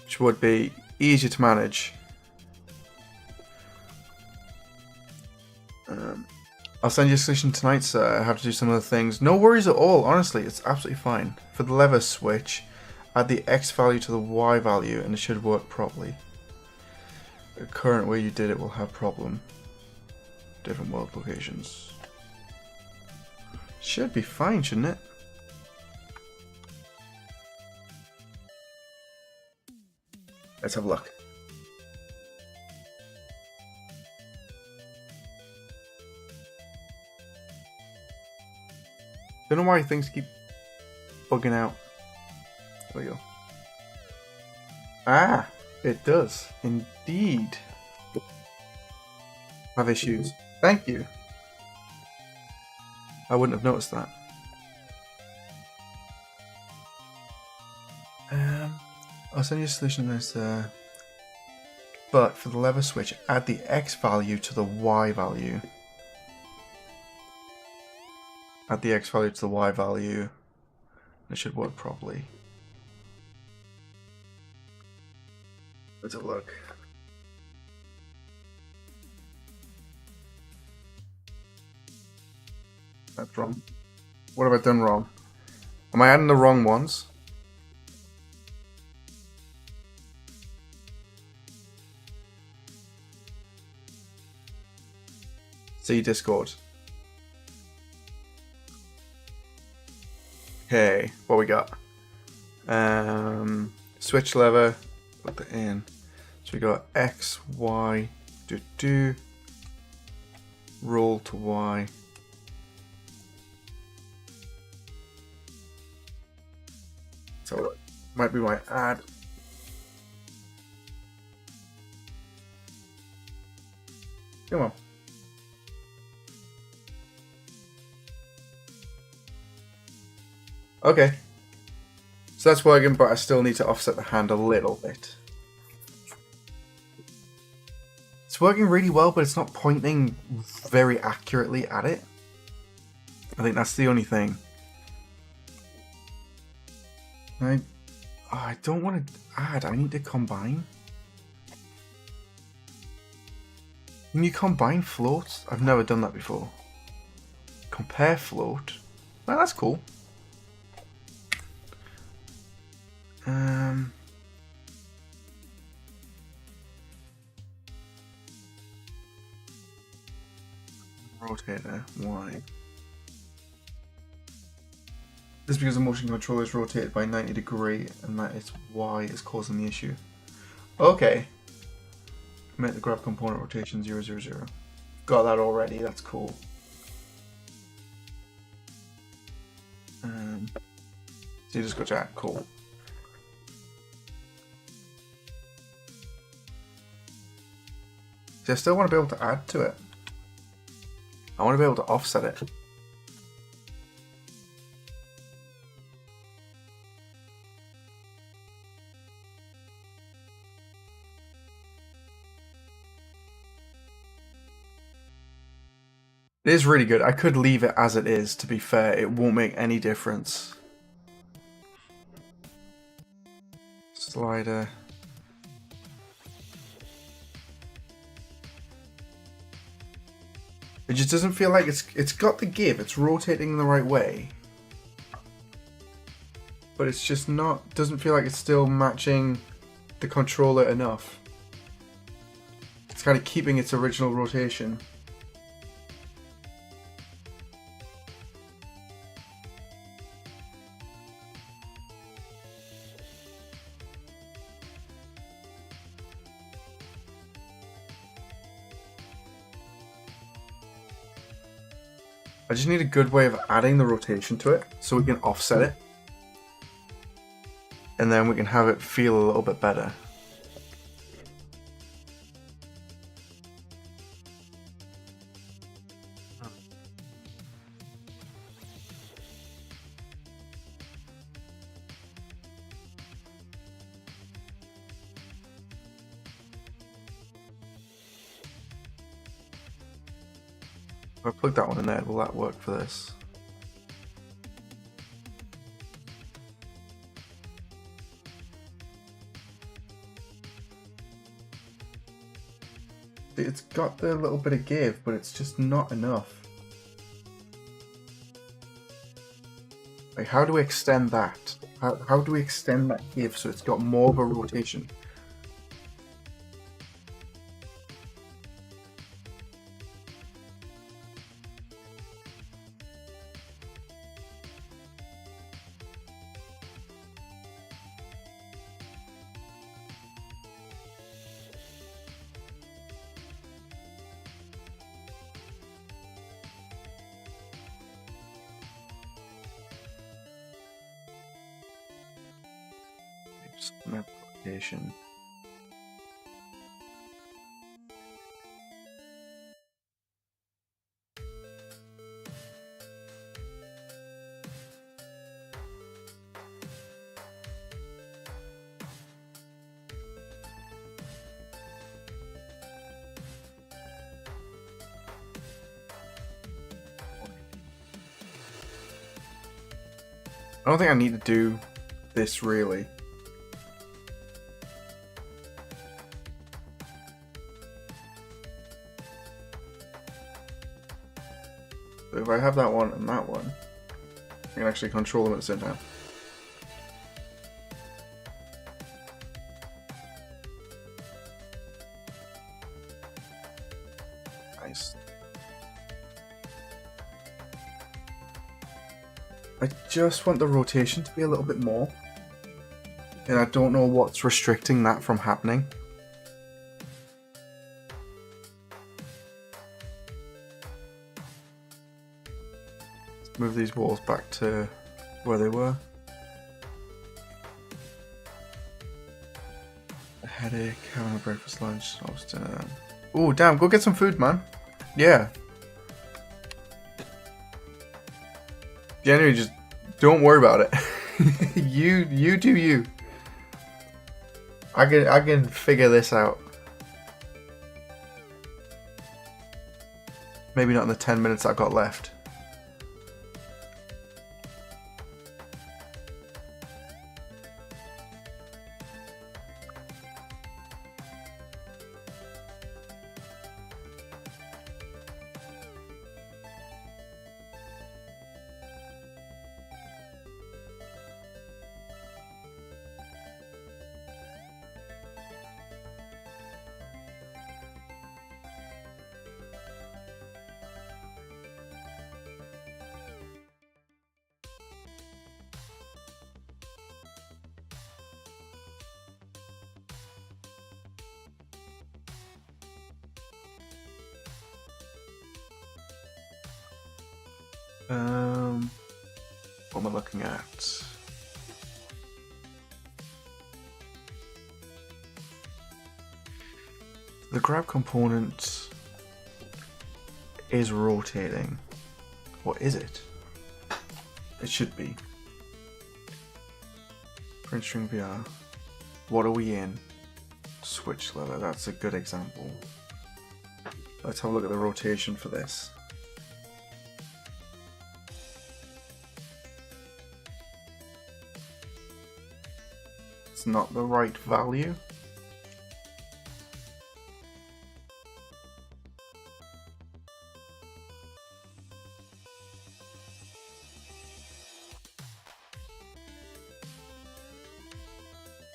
Which would be easier to manage. I'll send you a solution tonight, sir. I have to do some other things. No worries at all, honestly, it's absolutely fine. For the lever switch, add the X value to the Y value and it should work properly. The current way you did it will have problem. Different world locations. Should be fine, shouldn't it? Let's have a look. Don't know why things keep bugging out. There we go. Ah, it does indeed have issues. Thank you. I wouldn't have noticed that. I'll send you a solution as but for the lever switch, add the X value to the Y value. Add the X value to the Y value. It should work properly. Let's have a look. That's wrong. What have I done wrong? Am I adding the wrong ones? See Discord. Okay, what we got? Switch lever, put that in. So we got X, Y, roll to Y. So it might be my add. Come on. Okay. So that's working, but I still need to offset the hand a little bit. It's working really well, but it's not pointing very accurately at it. I think that's the only thing. I don't want to add, I need to combine. Can you combine floats? I've never done that before. Compare float. Well, that's cool. Rotator, why? This is because the motion controller is rotated by 90 degrees and that is why it's causing the issue. Okay. Make the grab component rotation 0, 0, 0. Got that already, that's cool. So you just got that, cool. See, I still want to be able to add to it. I want to be able to offset it. It is really good. I could leave it as it is, to be fair. It won't make any difference. Slider. It just doesn't feel like it's got the give. It's rotating the right way. But it's just not, doesn't feel like it's still matching the controller enough. It's kind of keeping its original rotation. I just need a good way of adding the rotation to it so we can offset it. And then we can have it feel a little bit better. If I plug that one in there, will that work for this? It's got the little bit of give, but it's just not enough. Like, how do we extend that? How do we extend that give so it's got more of a rotation? Application. I don't think I need to do this really. So if I have that one and that one, I can actually control them at the same time. Nice. I just want the rotation to be a little bit more. And I don't know what's restricting that from happening. Let's move these walls back to where they were. A headache, having a breakfast, lunch, dinner. Oh, damn, go get some food, man. Yeah. Yeah, anyway, just don't worry about it. you do you. I can figure this out. Maybe not in the 10 minutes I've got left. What am I looking at? The grab component is rotating. What is it? It should be. Print string VR. What are we in? Switch lever. That's a good example. Let's have a look at the rotation for this. It's not the right value.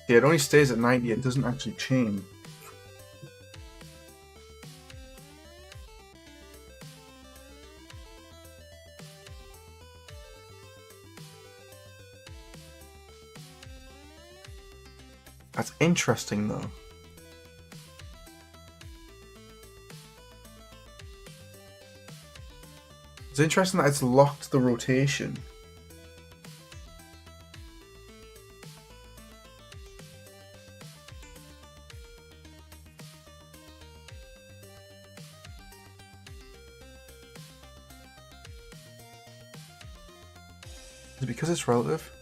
Yeah, it only stays at 90, it doesn't actually change. That's interesting though. It's interesting that it's locked the rotation. Is it because it's relative?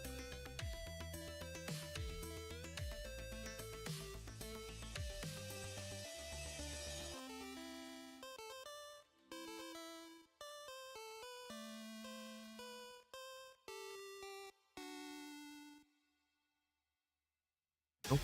Nope.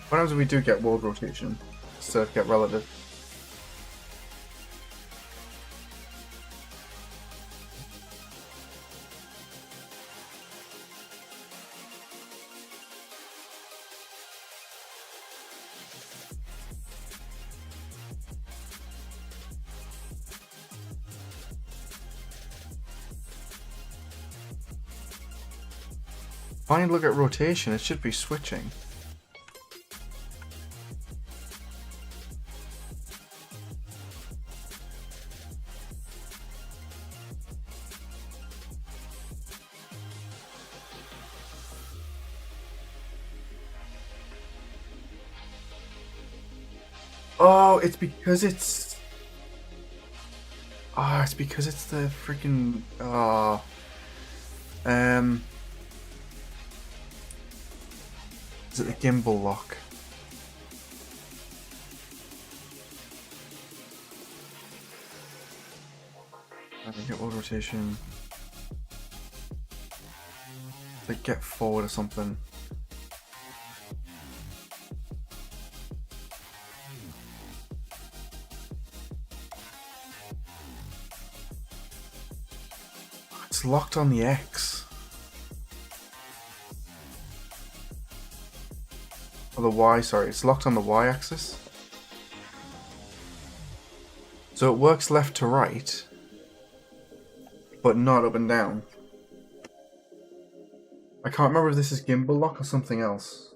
What happens if we do get world rotation instead of get relative? Fine, look at rotation, it should be switching. Oh, it's because it's... Ah, it's because it's the freaking... Is it the gimbal lock? I think get world rotation. Like get forward or something. It's locked on the X. Or the Y, sorry. It's locked on the Y axis. So it works left to right, but not up and down. I can't remember if this is gimbal lock or something else.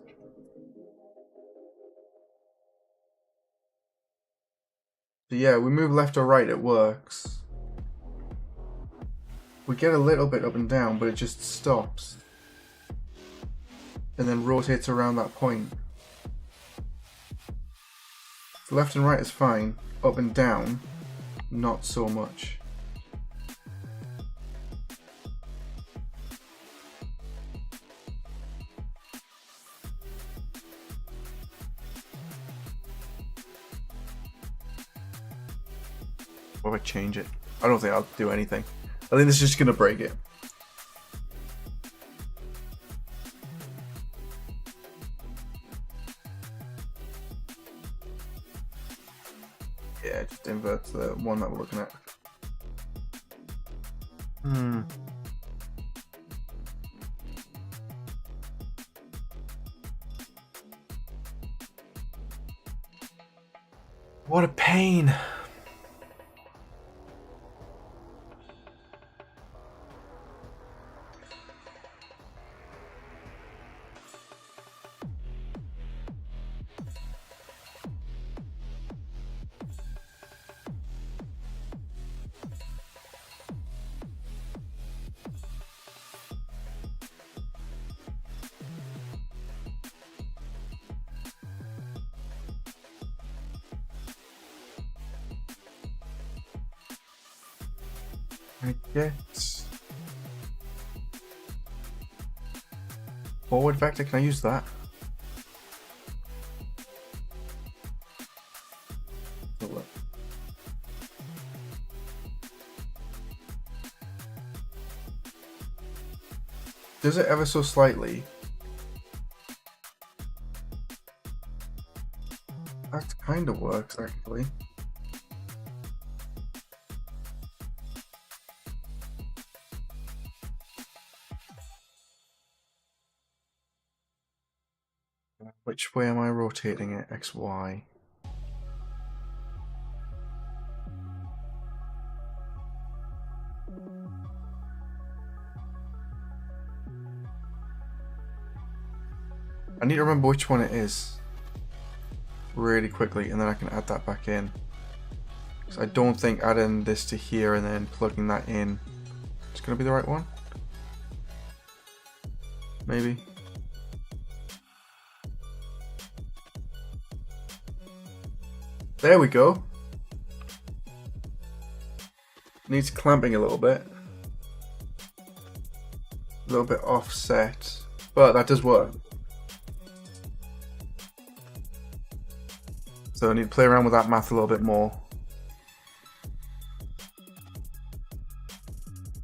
So yeah, we move left or right, it works. We get a little bit up and down, but it just stops. And then rotates around that point. So left and right is fine. Up and down, not so much. What if I change it? I don't think I'll do anything. I think this is just going to break it. Yeah, just invert the one that we're looking at. What a pain. I guess. Forward vector, can I use that? Does it ever so slightly? That kind of works, actually. Which way am I rotating it? X, Y. I need to remember which one it is really quickly, and then I can add that back in. So I don't think adding this to here and then plugging that in is going to be the right one. Maybe. There we go. Needs clamping a little bit. A little bit offset, but that does work. So I need to play around with that math a little bit more.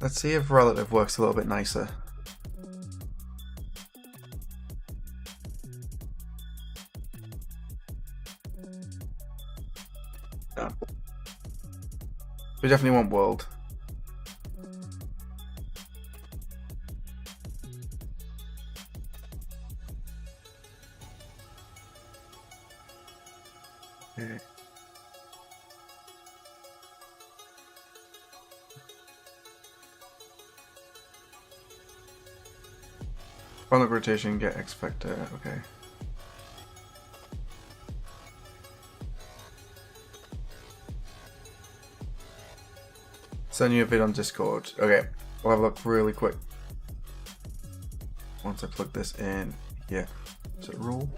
Let's see if relative works a little bit nicer. No. We definitely want world. Okay. Final rotation, get X factor, okay. Send you a vid on Discord. Okay, we'll have a look really quick. Once I plug this in, yeah. Does it roll?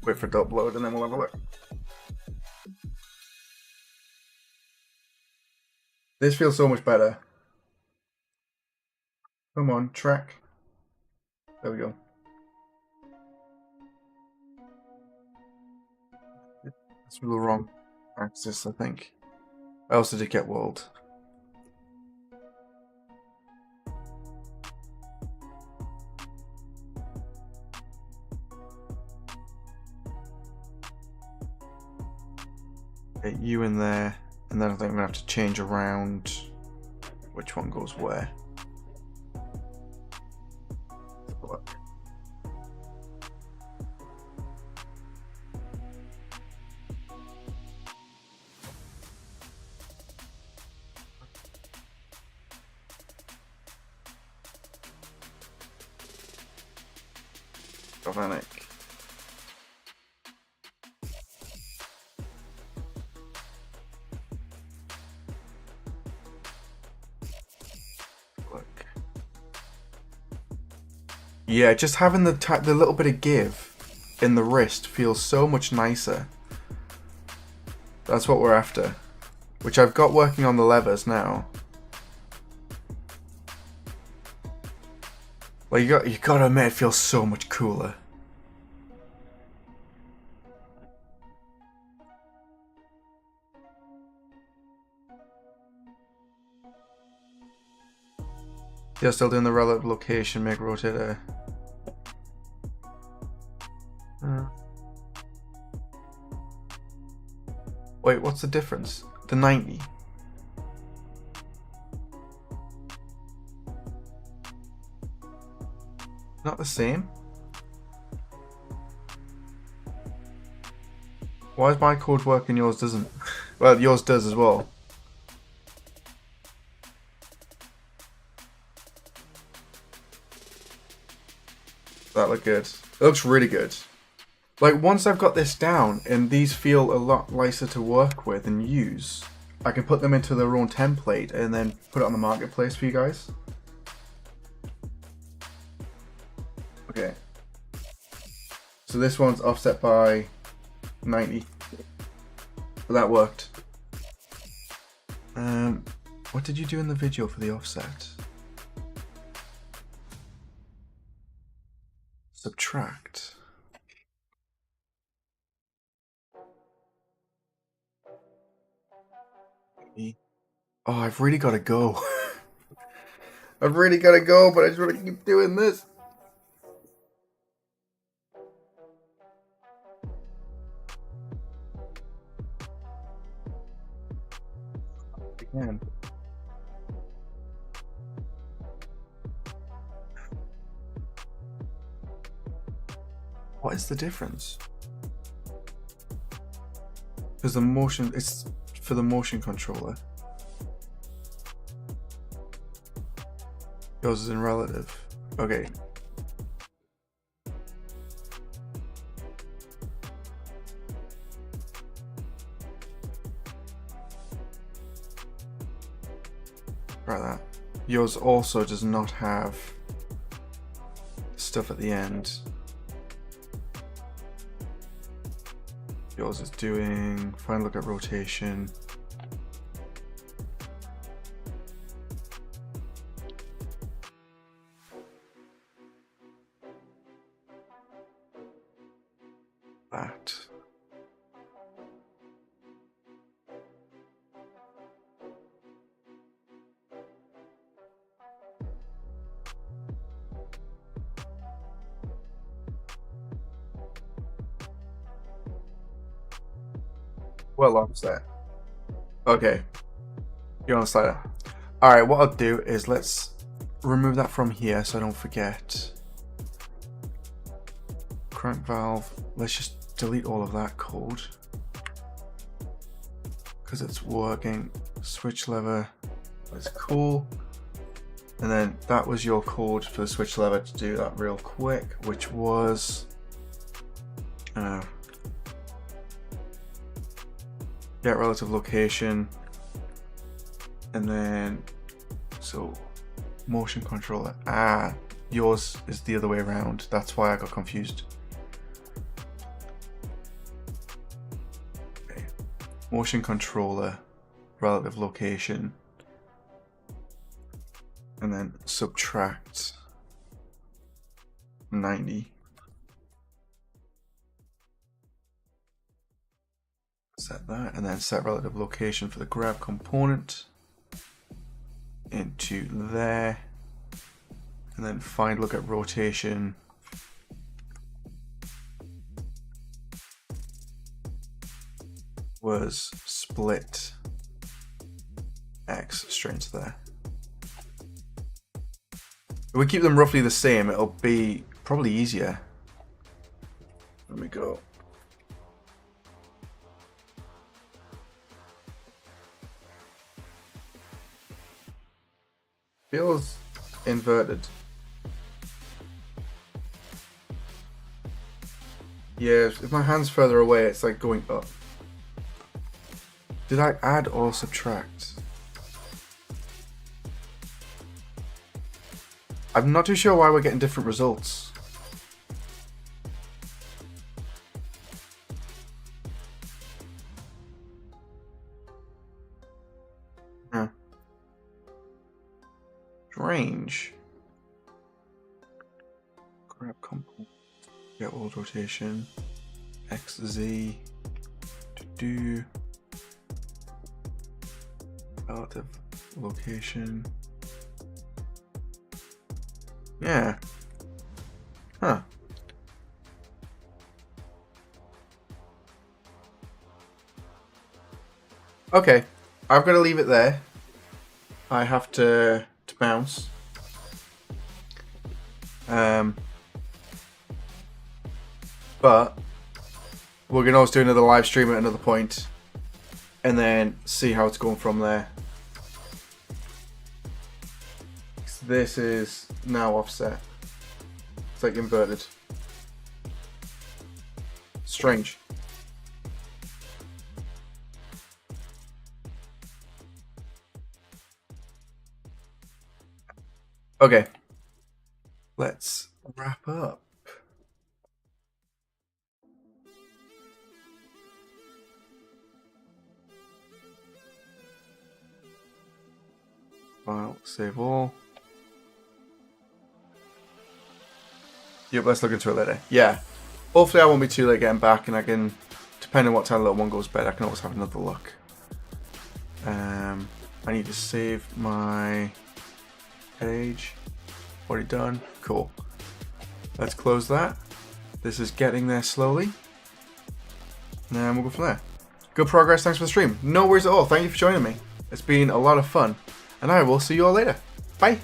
Wait for it to upload and then we'll have a look. This feels so much better. Come on, track. There we go. That's the wrong axis, I think. I also did get world. Get you in there, and then I think I'm gonna have to change around which one goes where. Galvanic. Look. Yeah, just having the little bit of give in the wrist feels so much nicer. That's what we're after. Which I've got working on the levers now. Well, you gotta admit, it feels so much cooler. Yeah, still doing the relative location, make rotator. Wait, what's the difference? The 90. Not the same? Why does my code work and yours doesn't? Well, yours does as well. That look good. It looks really good. Like, once I've got this down and these feel a lot nicer to work with and use, I can put them into their own template and then put it on the marketplace for you guys. Okay. So this one's offset by 90. But that worked. What did you do in the video for the offset? Subtract. Oh, I've really got to go. I've really got to go, but I just want to keep doing this. Again. What is the difference? Because the motion, it's for the motion controller. Yours is in relative. Okay. Try that. Yours also does not have stuff at the end. Yours is doing final look at rotation. That. Well offset. Okay. You're on the slider. Alright, what I'll do is let's remove that from here so I don't forget. Crank valve. Let's just delete all of that code. Because it's working. Switch lever. That's cool. And then that was your code for the switch lever to do that real quick, which was get relative location, and then so motion controller. Yours is the other way around. That's why I got confused. Okay. Motion controller, relative location, and then subtract 90. Set that, and then set relative location for the grab component into there, and then find look at rotation. Was split X straight into there. If we keep them roughly the same, it'll be probably easier. Let me go. Feels inverted. Yeah, if my hand's further away, it's like going up. Did I add or subtract? I'm not too sure why we're getting different results. Huh. Strange. Grab component. Get world rotation. X, Z. Do. Relative location. Yeah. Huh. Okay. I've got to leave it there. I have to bounce. But we're going to also do another live stream at another point and then see how it's going from there. This is now offset. It's like inverted. Strange. Okay. Let's wrap up. File, save all. Yep, let's look into it later. Yeah. Hopefully I won't be too late getting back and I can, depending on what time the little one goes to bed, I can always have another look. I need to save my page. Already done. Cool. Let's close that. This is getting there slowly. And we'll go from there. Good progress. Thanks for the stream. No worries at all. Thank you for joining me. It's been a lot of fun. And I will see you all later. Bye.